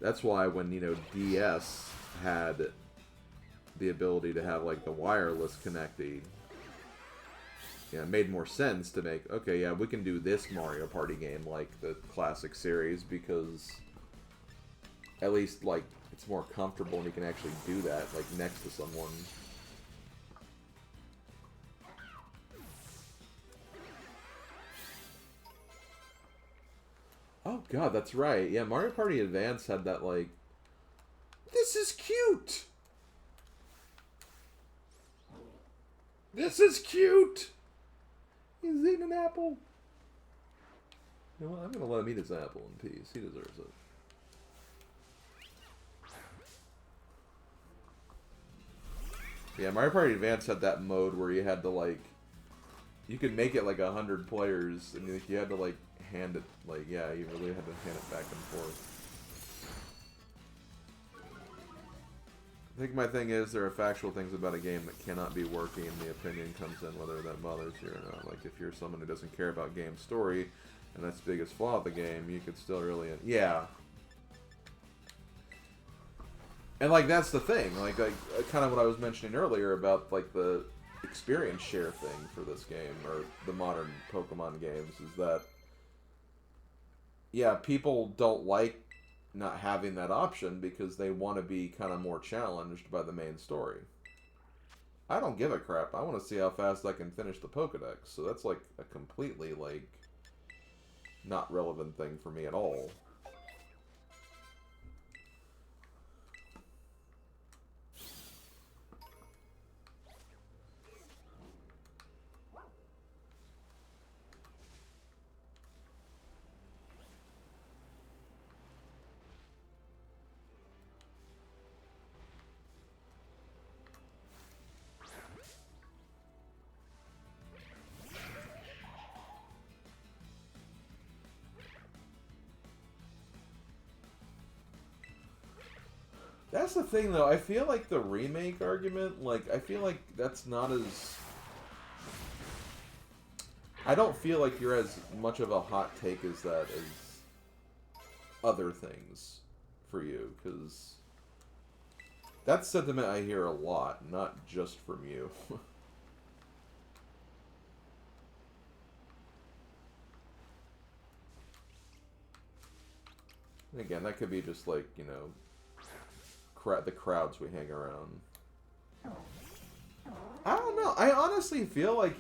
That's why when, you know, DS had the ability to have, like, the wireless connecting, yeah, it made more sense to make, okay, yeah, we can do this Mario Party game like the classic series because at least, like, it's more comfortable and you can actually do that, like, next to someone. Oh god, that's right. Yeah, Mario Party Advance had that, like, this is cute! This is cute! He's eating an apple. You know what? I'm gonna let him eat his apple in peace. He deserves it. Yeah, Mario Party Advance had that mode where you had to, like, you could make it like 100 players, and you had to, like, hand it, like, yeah, you really had to hand it back and forth. I think my thing is there are factual things about a game that cannot be working, and the opinion comes in whether that bothers you or not. Like, if you're someone who doesn't care about game story, and that's the biggest flaw of the game, you could still really... Yeah. And, like, that's the thing. Like kind of what I was mentioning earlier about, like, the experience share thing for this game, or the modern Pokemon games, is that, yeah, people don't like not having that option because they want to be kind of more challenged by the main story. I don't give a crap. I want to see how fast I can finish the Pokedex. So that's, like, a completely, like, not relevant thing for me at all. That's the thing, though. I feel like the remake argument, like, I feel like that's not as... I don't feel like you're as much of a hot take as that as other things for you, because that's sentiment I hear a lot, not just from you. And again, that could be just, like, you know, the crowds we hang around. I don't know. I honestly feel like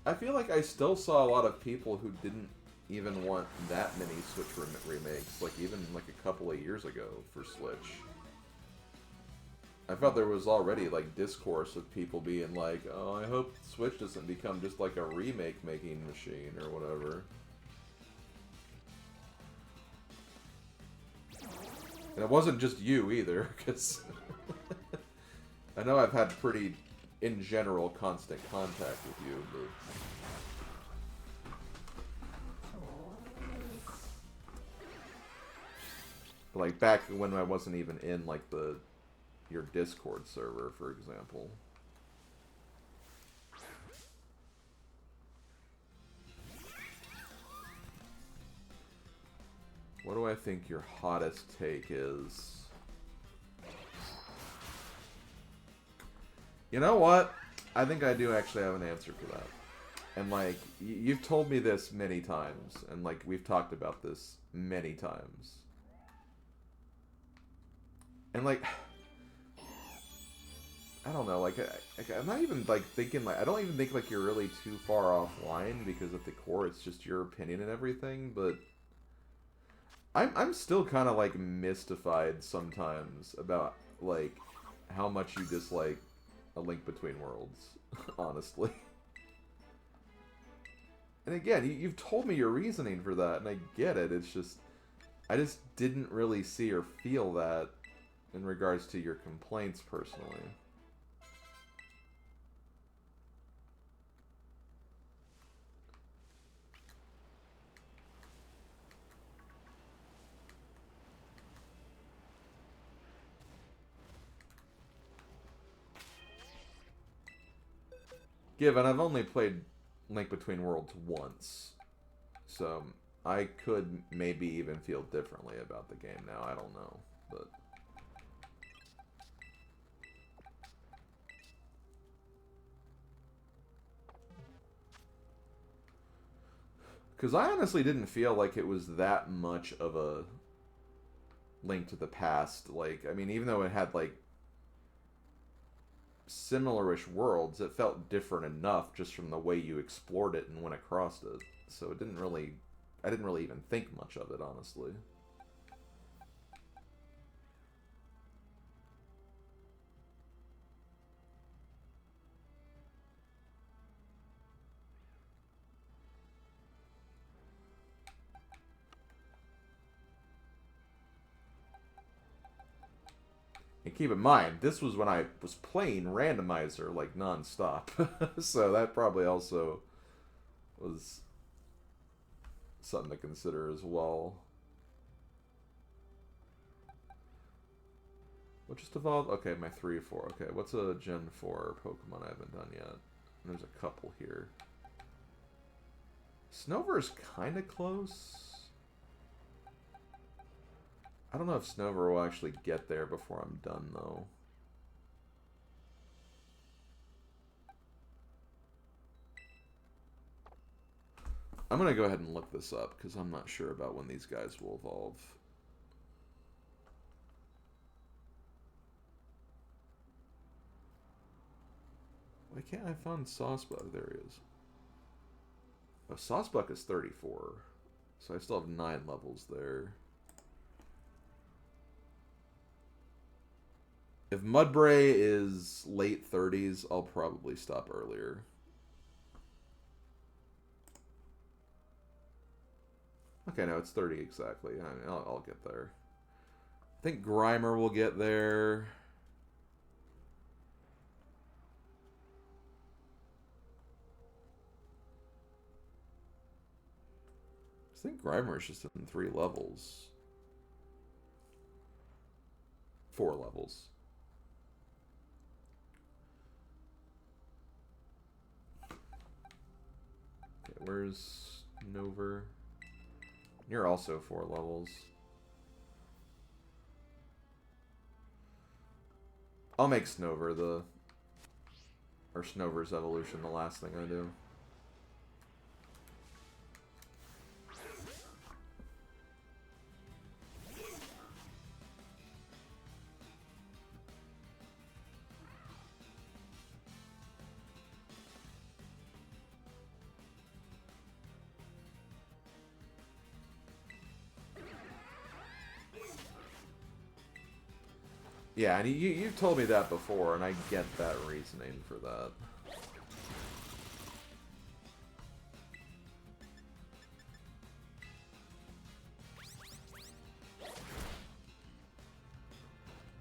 I feel like I still saw a lot of people who didn't even want that many Switch remakes, like, even, like, a couple of years ago for Switch. I felt there was already like discourse of people being like, "Oh, I hope Switch doesn't become just like a remake making machine or whatever." And it wasn't just you either, because I know I've had pretty, in general, constant contact with you, but like back when I wasn't even in like your Discord server, for example. What do I think your hottest take is? You know what? I think I do actually have an answer for that. And like, you've told me this many times, and like, we've talked about this many times. And like, I don't know, like, I'm not even like thinking, like, I don't even think like you're really too far offline, because at the core it's just your opinion and everything, but I'm still kind of like mystified sometimes about like how much you dislike A Link Between Worlds, honestly. And again, you've told me your reasoning for that, and I get it. It's just, I just didn't really see or feel that in regards to your complaints personally. Given I've only played Link Between Worlds once, so I could maybe even feel differently about the game now. I don't know, but because I honestly didn't feel like it was that much of a Link to the Past. Like, I mean, even though it had like similar-ish worlds, it felt different enough just from the way you explored it and went across it. So it didn't really, I didn't really even think much of it, honestly. And keep in mind, this was when I was playing randomizer like non-stop. So that probably also was something to consider as well. What just evolved? Okay, my 3-4. Okay, what's a Gen 4 Pokemon I haven't done yet? There's a couple here. Snover's kind of close. I don't know if Snover will actually get there before I'm done, though. I'm going to go ahead and look this up, because I'm not sure about when these guys will evolve. Why can't I find Saucebuck? There he is. Oh, Saucebuck is 34. So I still have 9 levels there. If Mudbray is late 30s, I'll probably stop earlier. Okay, no, it's 30 exactly. I mean, I'll get there. I think Grimer will get there. I think Grimer is just in 3 levels. 4 levels. Okay, where's Nover? You're also 4 levels. I'll make Snover or Snover's evolution the last thing I do. Yeah, and you've told me that before, and I get that reasoning for that.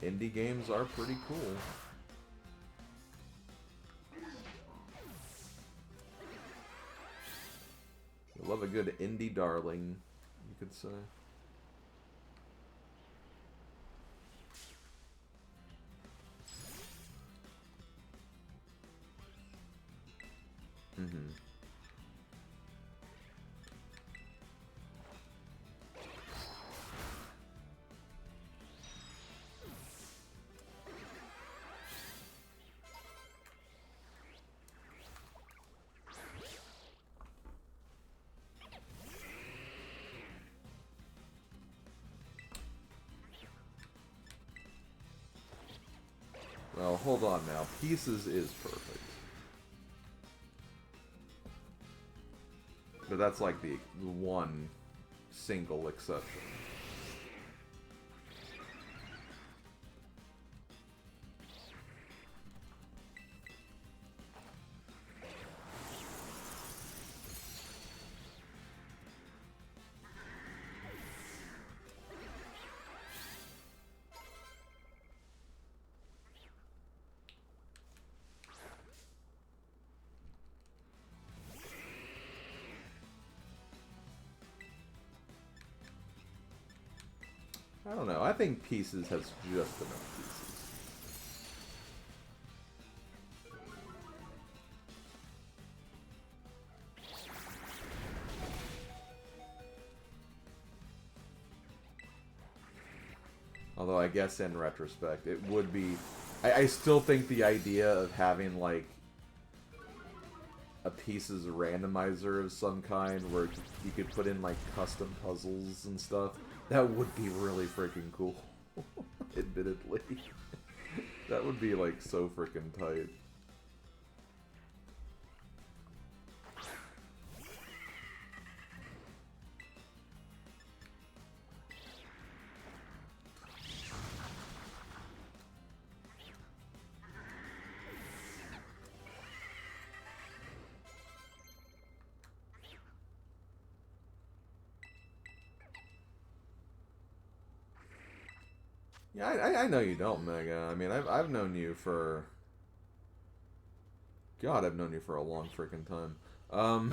Indie games are pretty cool. I love a good indie darling, you could say. Mm-hmm. Well, hold on now. Pieces is perfect. But that's like the one single exception. I don't know. I think Pieces has just enough pieces. Although I guess in retrospect, it would be... I still think the idea of having, like, a Pieces randomizer of some kind where you could put in, like, custom puzzles and stuff, that would be really freaking cool. Admittedly. That would be, like, so freaking tight. Yeah, I know you don't, Mega. I mean, I've known you for... God, I've known you for a long freaking time. I'm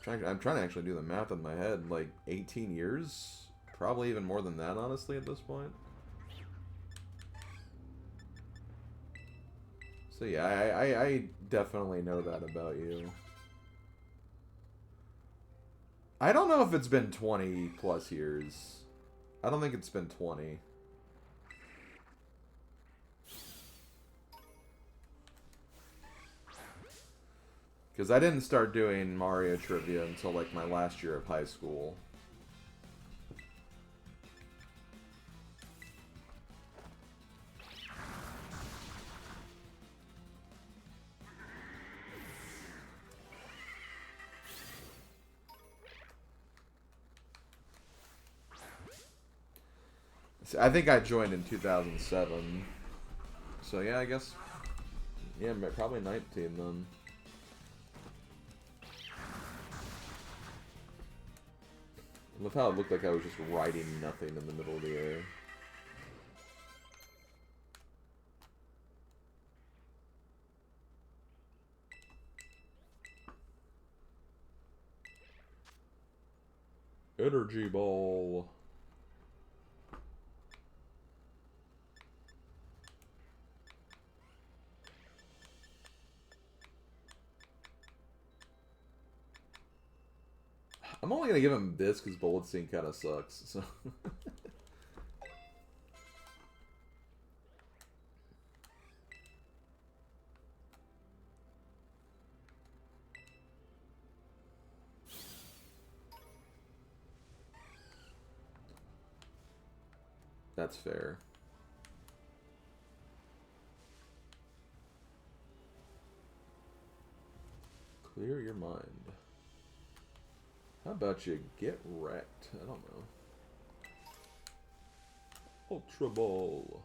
trying to actually do the math in my head. Like, 18 years? Probably even more than that, honestly, at this point. So yeah, I definitely know that about you. I don't know if it's been 20 plus years. I don't think it's been 20. Because I didn't start doing Mario trivia until like my last year of high school. I think I joined in 2007. So yeah, I guess... Yeah, probably 19 then. I love how it looked like I was just riding nothing in the middle of the air. Energy ball. I'm only gonna give him this because Bullet Scene kind of sucks. So. That's fair. Clear your mind. How about you get wrecked? I don't know. Ultra Ball.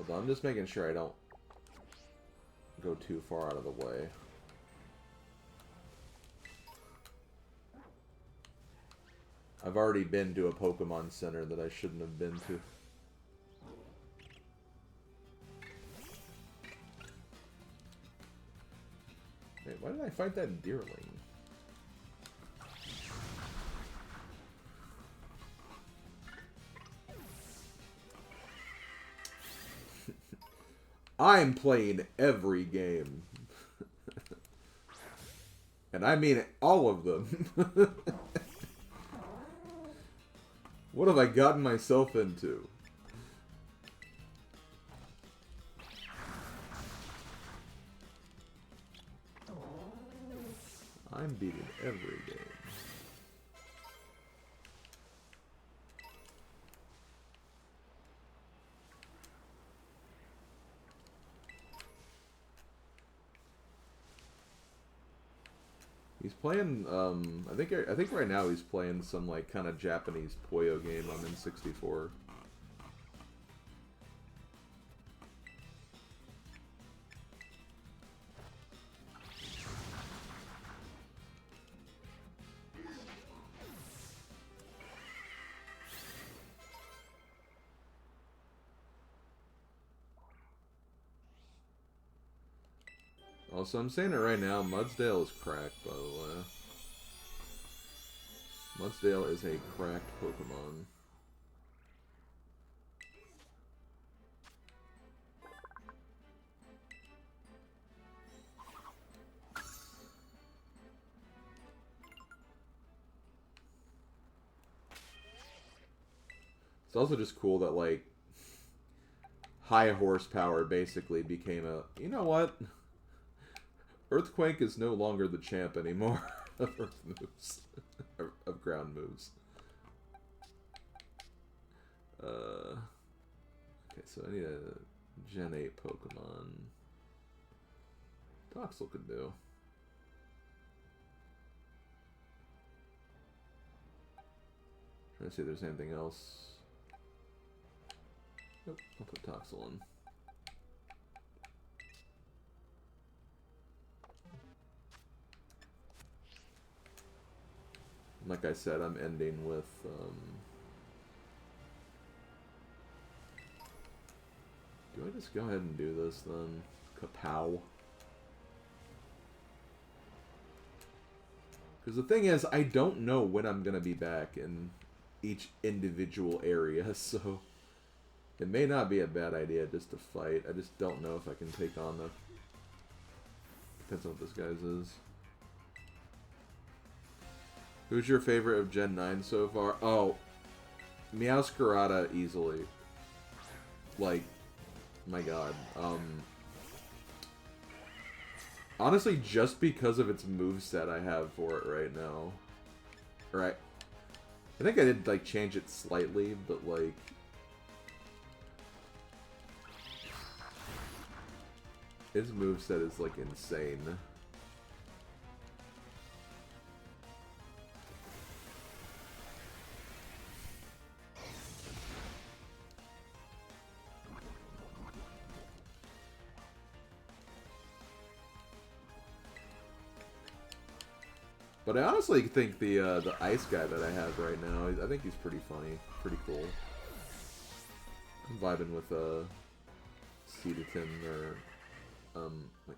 Hold on, I'm just making sure I don't go too far out of the way. I've already been to a Pokemon Center that I shouldn't have been to. Wait, why did I fight that Deerling? I'm playing every game. And I mean all of them. What have I gotten myself into? I'm beating every game. He's playing, I think right now he's playing some, like, kind of Japanese Puyo game on N64. Also, I'm saying it right now, Mudsdale is cracked, by the way. Mudsdale is a cracked Pokemon. It's also just cool that, like, high horsepower basically became a... You know what? Earthquake is no longer the champ anymore of earth moves. Of ground moves. Okay, so I need a Gen 8 Pokemon. Toxel could do. Trying to see if there's anything else. Nope, I'll put Toxel in. Like I said, I'm ending with, do I just go ahead and do this, then? Kapow. Because the thing is, I don't know when I'm going to be back in each individual area, so... It may not be a bad idea just to fight. I just don't know if I can take on the... Depends on what this guy's is. Who's your favorite of Gen 9 so far? Oh, Meowscarada easily. Like, my god. Honestly, just because of its moveset I have for it right now. Right. I think I did, like, change it slightly, but, like... Its moveset is, like, insane. But I honestly think the ice guy that I have right now, I think he's pretty funny, pretty cool. I'm vibing with Cedatin or wait.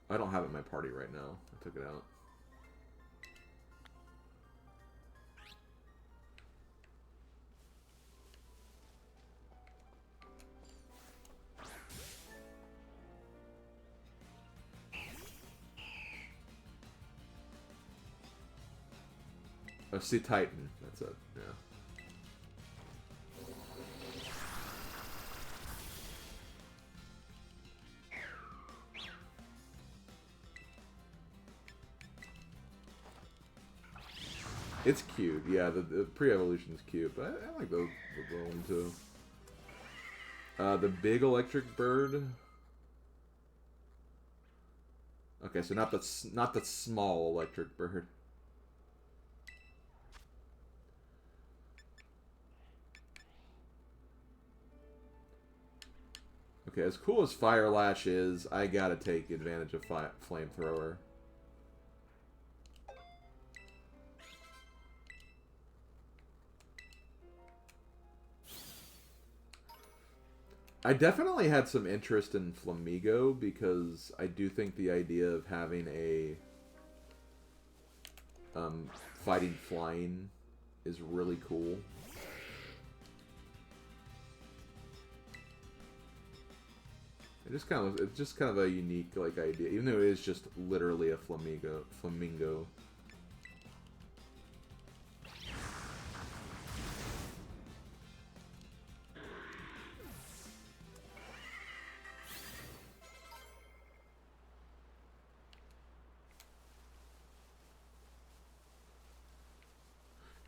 I don't have it in my party right now. I took it out. Oh, Sea Titan. That's it. Yeah. It's cute. Yeah, the pre-evolution is cute, but I like the one too. The big electric bird. Okay, so not the small electric bird. Okay, as cool as Fire Lash is, I gotta take advantage of Flamethrower. I definitely had some interest in Flamigo because I do think the idea of having a fighting flying is really cool. It's just kind of a unique like idea, even though it is just literally a flamingo.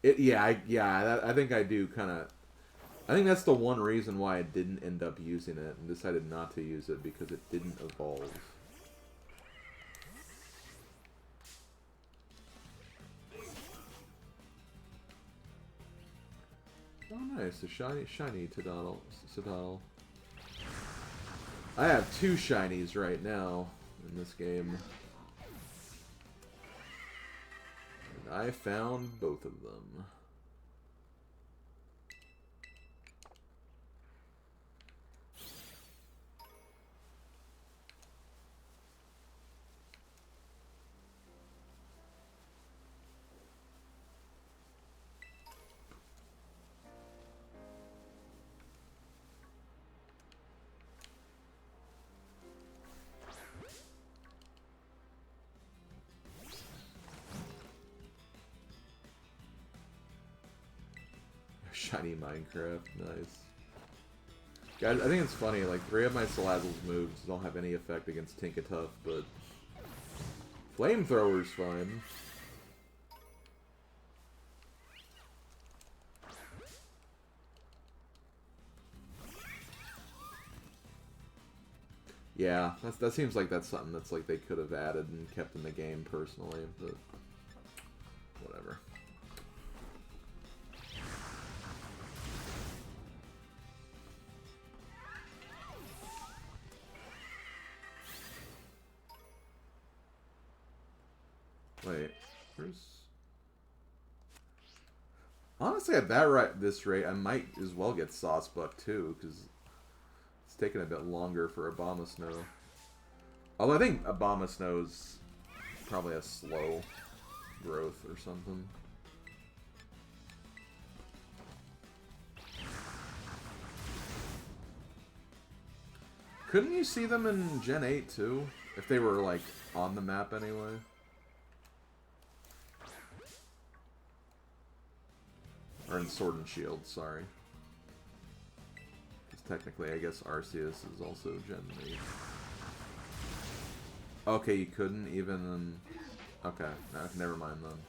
I think I do kind of. I think that's the one reason why I didn't end up using it and decided not to use it because it didn't evolve. Oh, nice, a shiny Tadal. I have 2 shinies right now in this game. And I found both of them. Shiny Minecraft, nice. Guys, I think it's funny, like, 3 of my Salazzle's moves don't have any effect against Tinkatuff, but Flamethrower's fine. Yeah, that seems like that's something that's like they could have added and kept in the game personally, but whatever. Wait, where's... Honestly, at this rate, I might as well get Saucebuck too, because it's taking a bit longer for Abomasnow. Although I think Abomasnow's probably a slow growth or something. Couldn't you see them in Gen 8 too? If they were like on the map anyway? Or in Sword and Shield, sorry. Because technically, I guess Arceus is also Gen 8. Okay, you couldn't even... Okay, no, never mind then.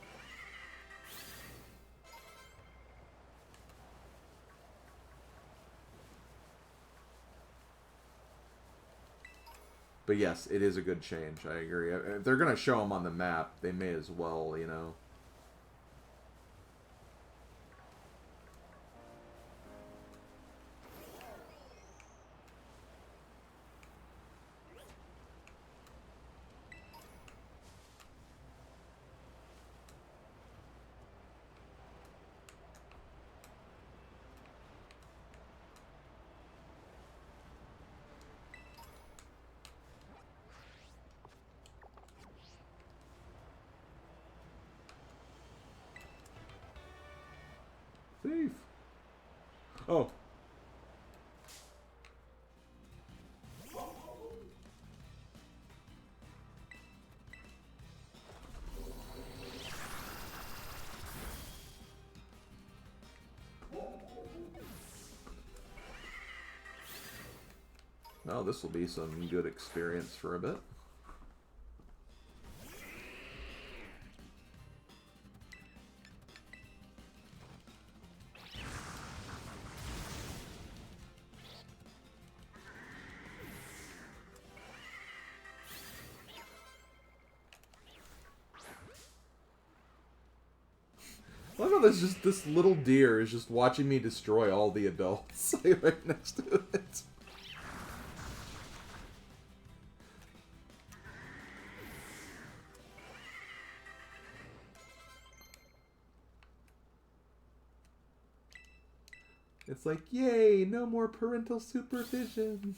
But yes, it is a good change, I agree. If they're going to show them on the map, they may as well, you know... Thief! Oh! Oh, this will be some good experience for a bit. I love how there's just this little deer is just watching me destroy all the adults right next to it. It's like, yay, no more parental supervision.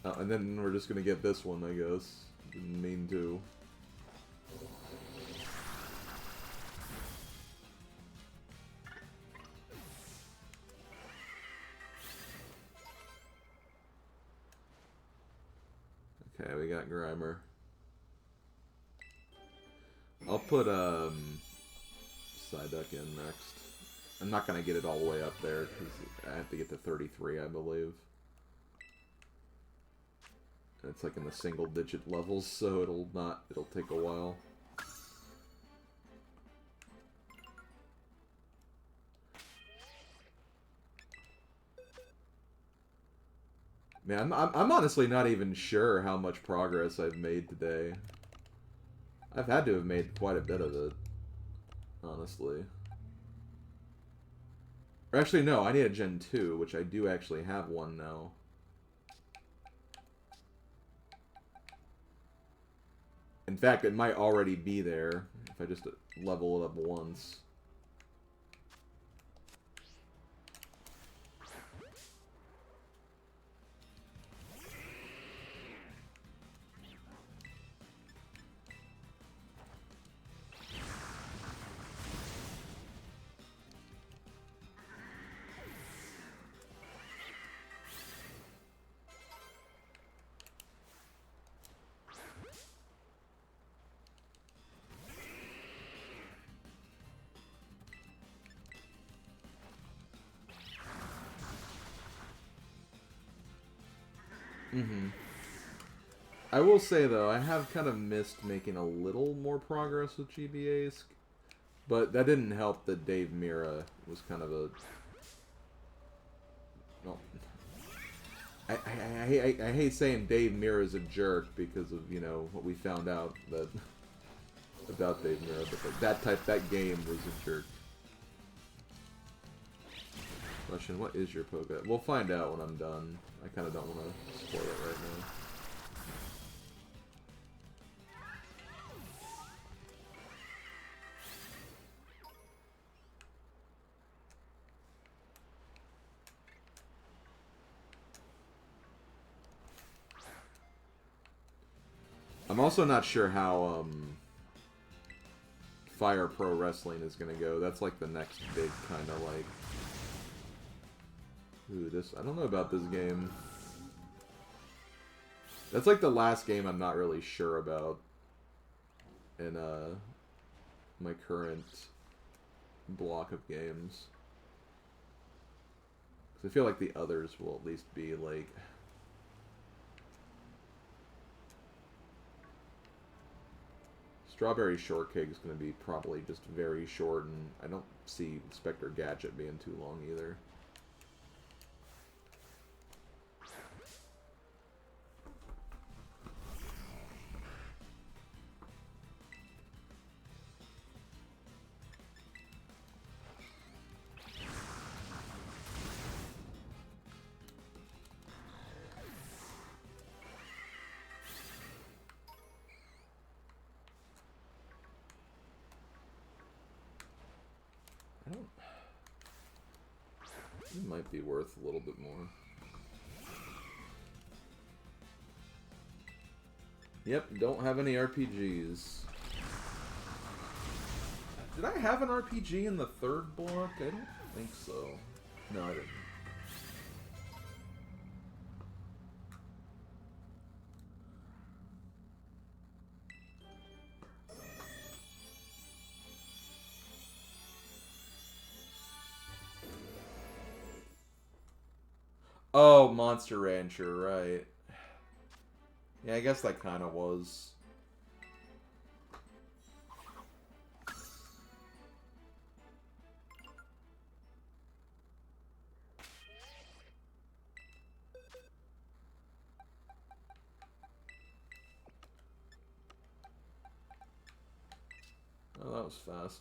Oh, and then we're just gonna get this one, I guess. Didn't mean to. Okay, we got Grimer. I'll put Psyduck in next. I'm not gonna get it all the way up there because I have to get to 33, I believe. It's like in the single-digit levels, so it'll take a while. Man, I'm honestly not even sure how much progress I've made today. I've had to have made quite a bit of it, honestly. Or actually, no, I need a Gen 2, which I do actually have one now. In fact, it might already be there if I just level it up once. I will say, though, I have kind of missed making a little more progress with GBAs, but that didn't help that Dave Mirra was kind of a... Well, I hate saying Dave Mirra is a jerk because of, you know, what we found out that about Dave Mirra, but that game was a jerk. Question, what is your Poké? We'll find out when I'm done. I kind of don't want to spoil it right now. I'm also not sure how Fire Pro Wrestling is gonna go. That's like the next big kind of like... Ooh, this... I don't know about this game. That's like the last game I'm not really sure about in my current block of games. 'Cause I feel like the others will at least be like... Strawberry Shortcake is going to be probably just very short, and I don't see Inspector Gadget being too long either. It might be worth a little bit more. Yep, don't have any RPGs. Did I have an RPG in the third block? I don't think so. No, I didn't. Oh, Monster Rancher, right. Yeah, I guess that kind of was. Oh, that was fast.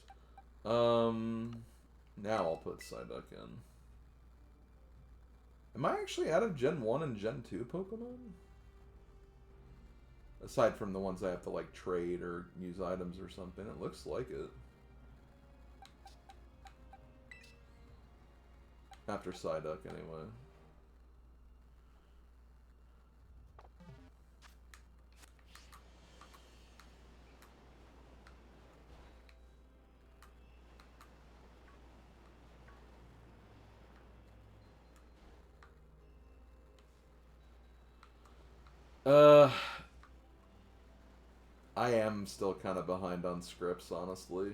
Now I'll put Psyduck in. Am I actually out of Gen 1 and Gen 2 Pokemon? Aside from the ones I have to, like, trade or use items or something. It looks like it. After Psyduck, anyway. Uh, I am still kind of behind on scripts, honestly.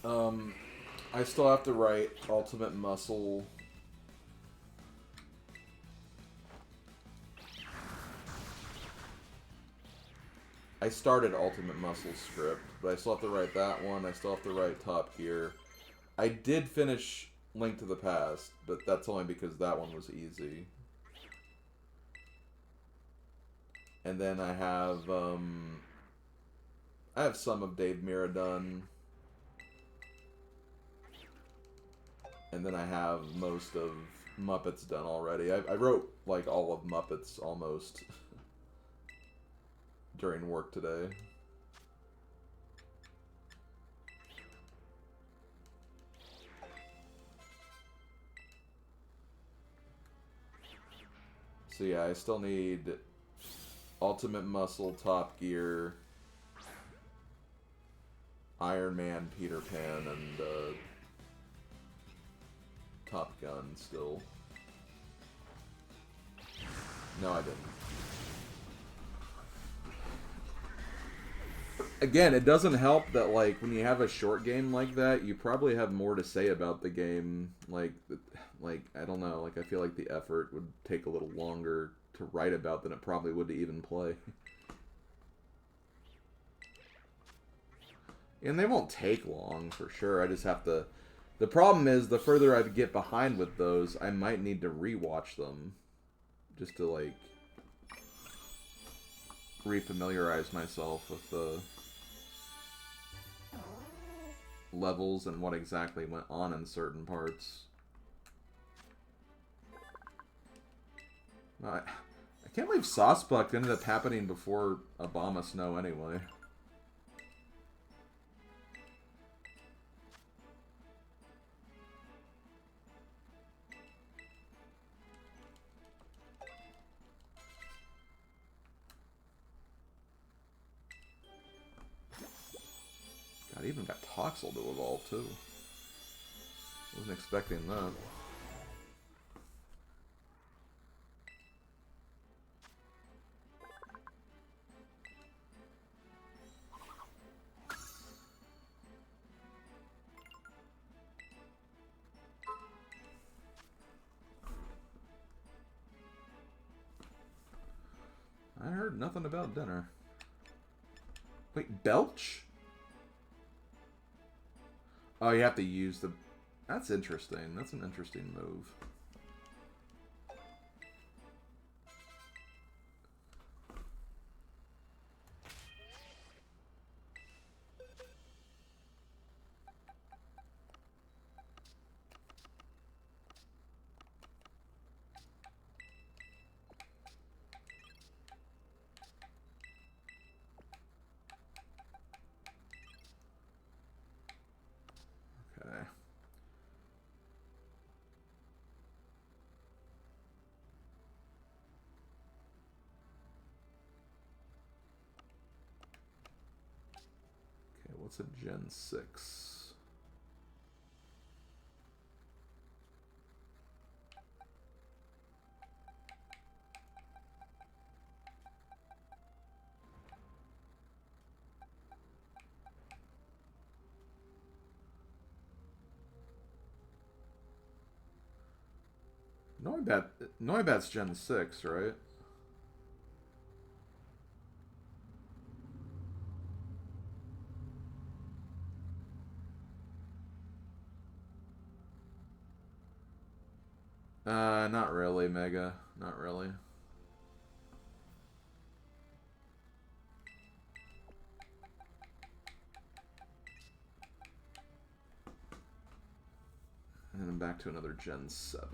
Um, I still have to write Ultimate Muscle. I started Ultimate Muscle script, but I still have to write that one. I still have to write Top Gear. I did finish Link to the Past, but that's only because that one was easy. And then I have some of Dave Mirra done. And then I have most of Muppets done already. I wrote, like, all of Muppets almost during work today. So yeah, I still need Ultimate Muscle, Top Gear, Iron Man, Peter Pan, and Top Gun still. No, I didn't. Again, it doesn't help that, like, when you have a short game like that, you probably have more to say about the game. Like I don't know. Like, I feel like the effort would take a little longer to write about than it probably would to even play. And they won't take long, for sure. I just have to... The problem is, the further I get behind with those, I might need to rewatch them. Just to, like, refamiliarize myself with the levels and what exactly went on in certain parts. I can't believe Saucebuck ended up happening before Obama Snow anyway. God, even got Toxel to evolve, too. Wasn't expecting that. I heard nothing about dinner. Wait, Belch? Oh, you have to use the... That's interesting. That's an interesting move. Okay. Okay, what's a Gen 6? Noibat's Gen 6, right? Not really, Mega. Not really. And then back to another Gen 7.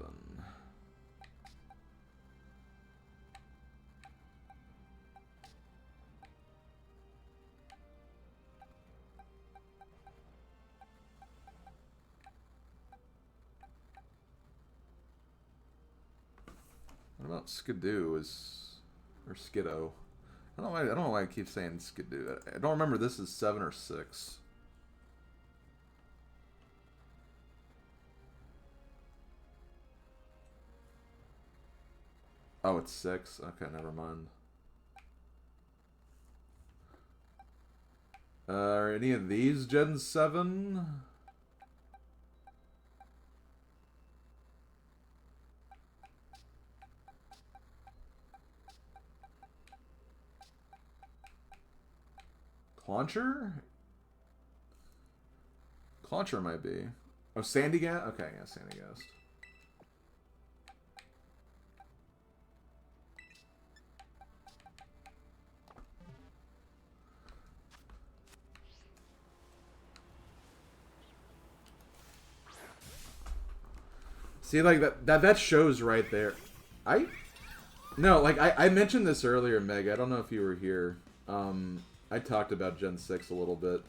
What about Skidoo or Skiddo? I don't know why I keep saying Skidoo. I don't remember this is 7 or 6. Oh, it's 6? Okay, never mind. Are any of these Gen 7? Clauncher? Clauncher might be. Oh, Sandygast? Okay, yeah, Sandygast. See, like, that shows right there. No, like, I mentioned this earlier, Meg. I don't know if you were here. I talked about Gen 6 a little bit.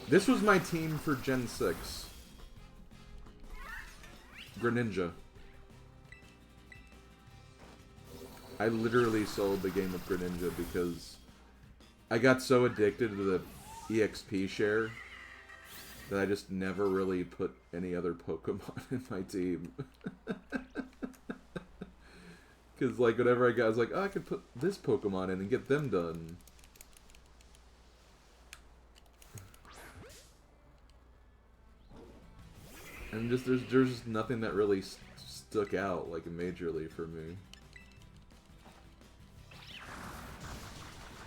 This was my team for Gen 6. Greninja. I literally sold the game with Greninja because I got so addicted to the EXP share that I just never really put any other Pokemon in my team. Because, like, whenever I was like, oh, I could put this Pokemon in and get them done. And just, there's just nothing that really stuck out, like, majorly for me.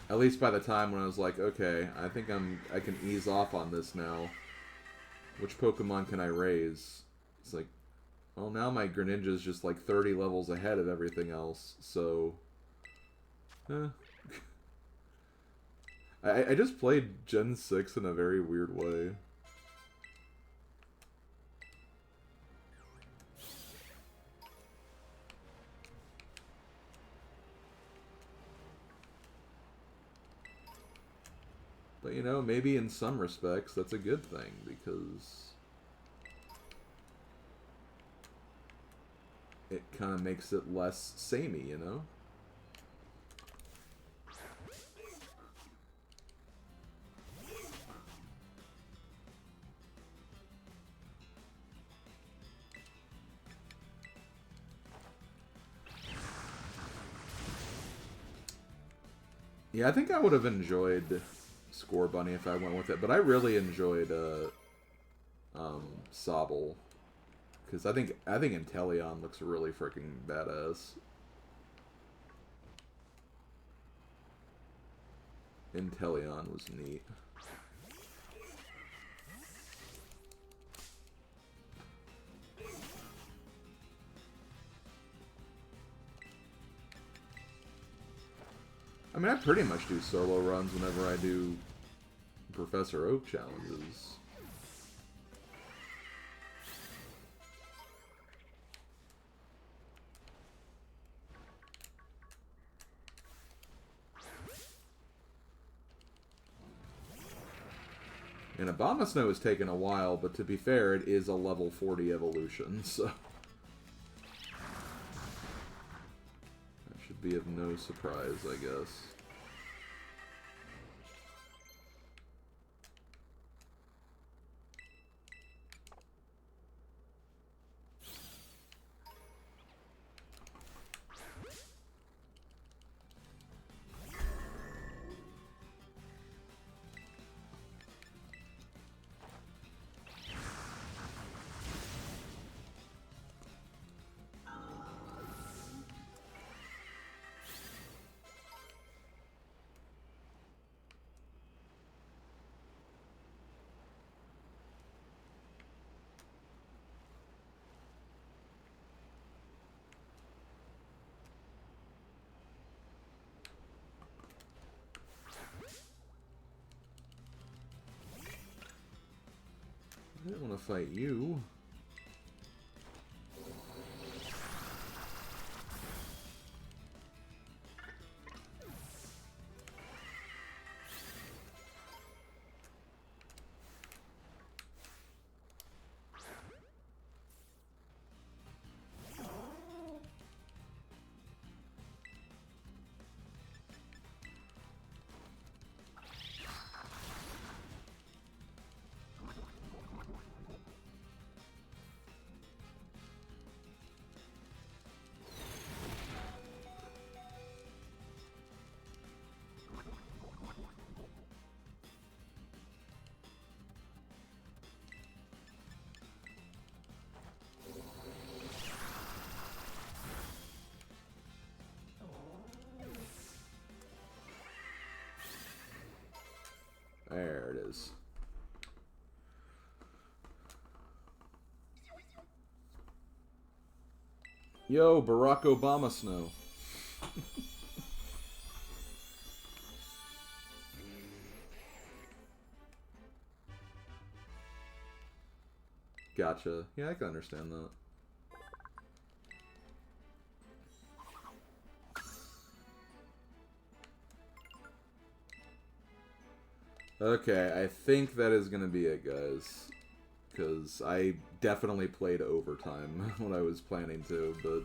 At least by the time when I was like, okay, I think I can ease off on this now. Which Pokemon can I raise? It's like, well, now my Greninja is just like 30 levels ahead of everything else, so... I just played Gen 6 in a very weird way. But, you know, maybe in some respects that's a good thing, because it kind of makes it less samey, you know? Yeah, I think I would have enjoyed Score Bunny if I went with it, but I really enjoyed Sobble, because I think Inteleon looks really freaking badass. Inteleon was neat. I mean, I pretty much do solo runs whenever I do Professor Oak challenges. And Abomasnow has taken a while, but to be fair, it is a level 40 evolution, so... that should be of no surprise, I guess. I didn't want to fight you. There it is. Yo, Barack Obama snow. Gotcha. Yeah, I can understand that. Okay, I think that is gonna be it, guys. Because I definitely played overtime when I was planning to, but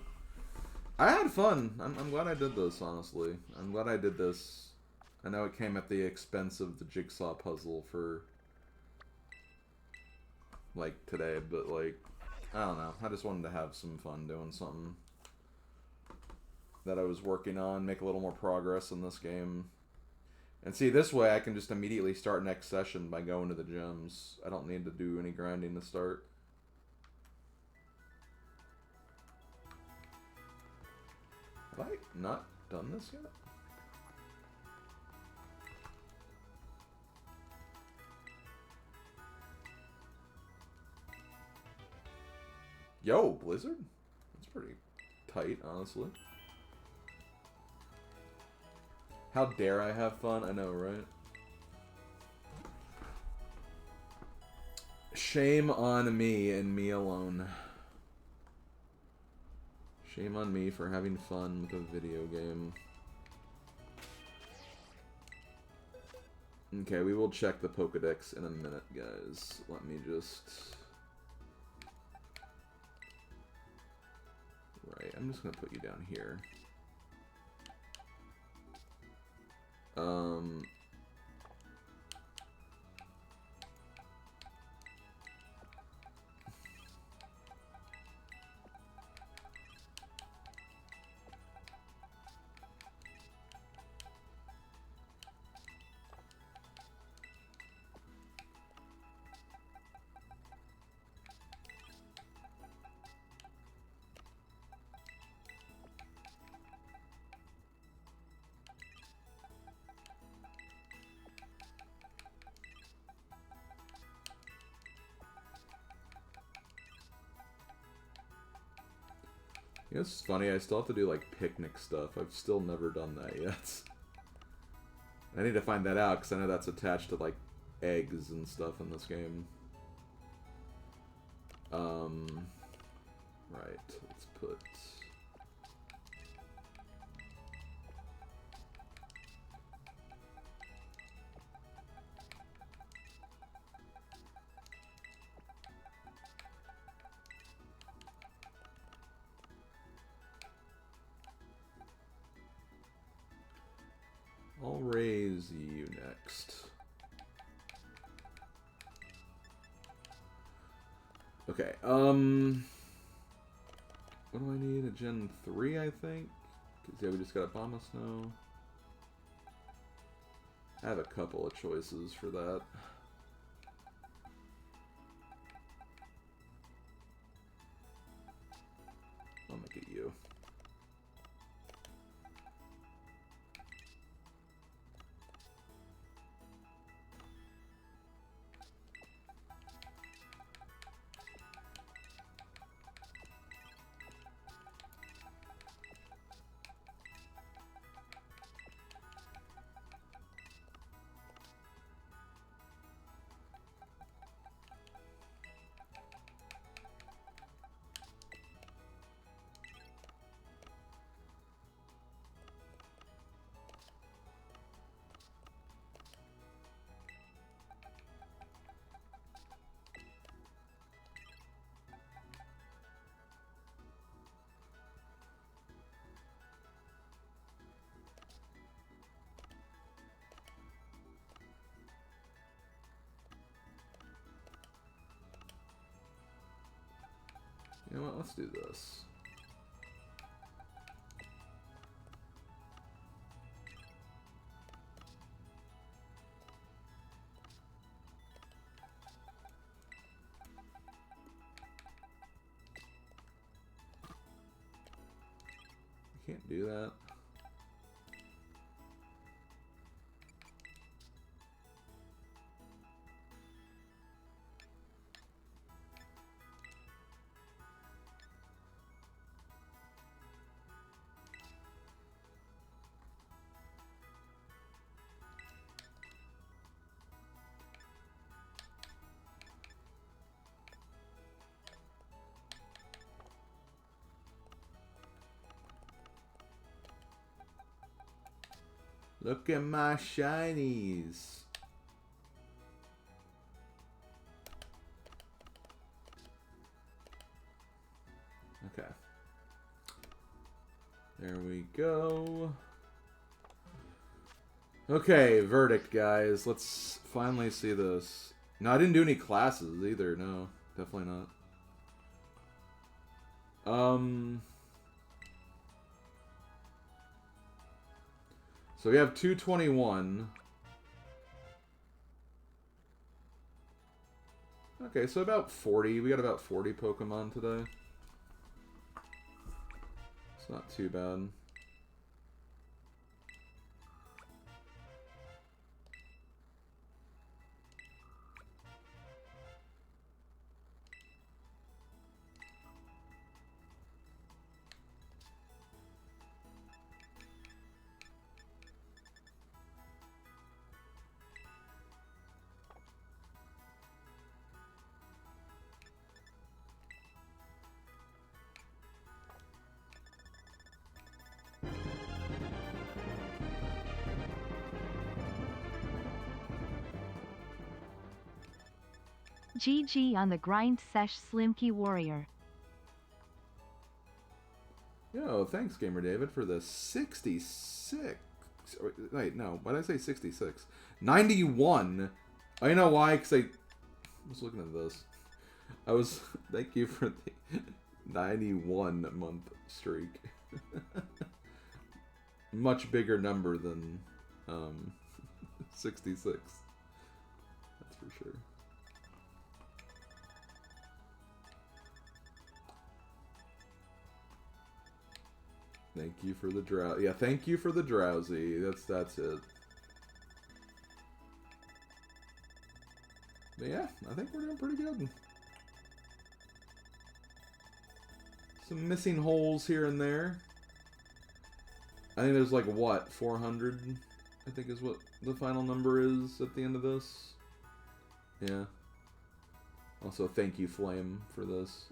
I had fun. I'm glad I did this, honestly. I'm glad I did this. I know it came at the expense of the jigsaw puzzle for, like, today, but, like, I don't know. I just wanted to have some fun doing something that I was working on, make a little more progress in this game. And see, this way I can just immediately start next session by going to the gyms. I don't need to do any grinding to start. Have I not done this yet? Yo, Blizzard? That's pretty tight, honestly. How dare I have fun? I know, right? Shame on me and me alone. Shame on me for having fun with a video game. Okay, we will check the Pokedex in a minute, guys. Let me just... Right, I'm just gonna put you down here. You know, it's funny, I still have to do, like, picnic stuff. I've still never done that yet. I need to find that out, because I know that's attached to, like, eggs and stuff in this game. Right, let's put... I'll raise you next. Okay, what do I need? A Gen 3, I think? Because, yeah, we just got a Bomba Snow. I have a couple of choices for that. I'll make it you. You know what? Let's do this. You can't do that. Look at my shinies. Okay. There we go. Okay, verdict, guys. Let's finally see this. No, I didn't do any classes either. No, definitely not. So we have 221. Okay, so about 40. We got about 40 Pokemon today. It's not too bad. GG on the grind sesh Slimkey Warrior. Yo, thanks, Gamer David, for the 66. Wait, no. Why did I say 66? 91. Oh, you know why? Because I was looking at this. Thank you for the 91-month streak. Much bigger number than 66. That's for sure. Thank you for the drowsy. Yeah, thank you for the drowsy. That's it. But yeah, I think we're doing pretty good. Some missing holes here and there. I think there's like, what, 400? I think is what the final number is at the end of this. Yeah. Also, thank you, Flame, for this.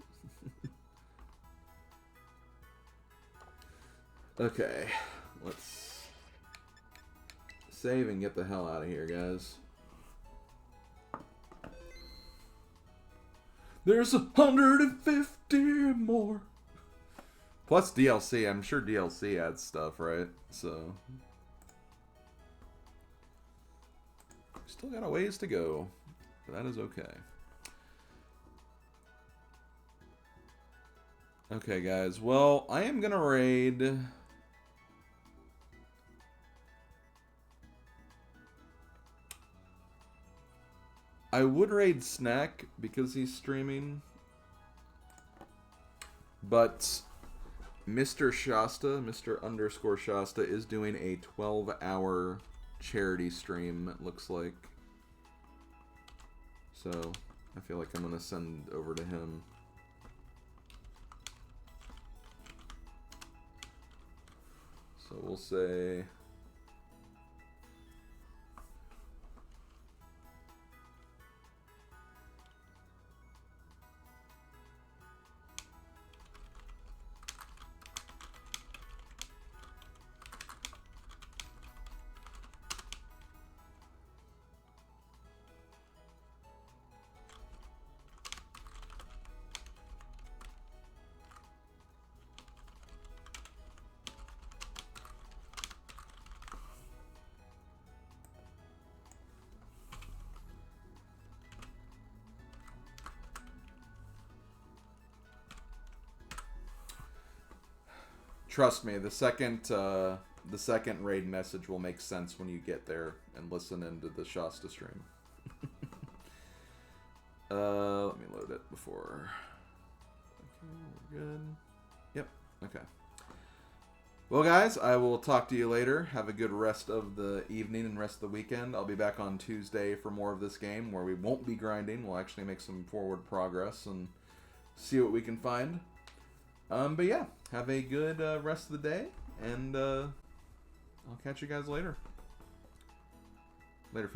Okay, let's save and get the hell out of here, guys. There's 150 more. Plus DLC. I'm sure DLC adds stuff, right? So still got a ways to go. But that is okay. Okay, guys. Well, I am gonna raid. I would raid Snack because he's streaming, but Mr. Shasta, Mr. Shasta, is doing a 12-hour charity stream, it looks like. So, I feel like I'm going to send over to him. So we'll say... Trust me, the second raid message will make sense when you get there and listen into the Shasta stream. Let me load it before. Okay, we're good. Yep. Okay. Well, guys, I will talk to you later. Have a good rest of the evening and rest of the weekend. I'll be back on Tuesday for more of this game where we won't be grinding. We'll actually make some forward progress and see what we can find. But yeah, have a good rest of the day, and I'll catch you guys later. Later, folks.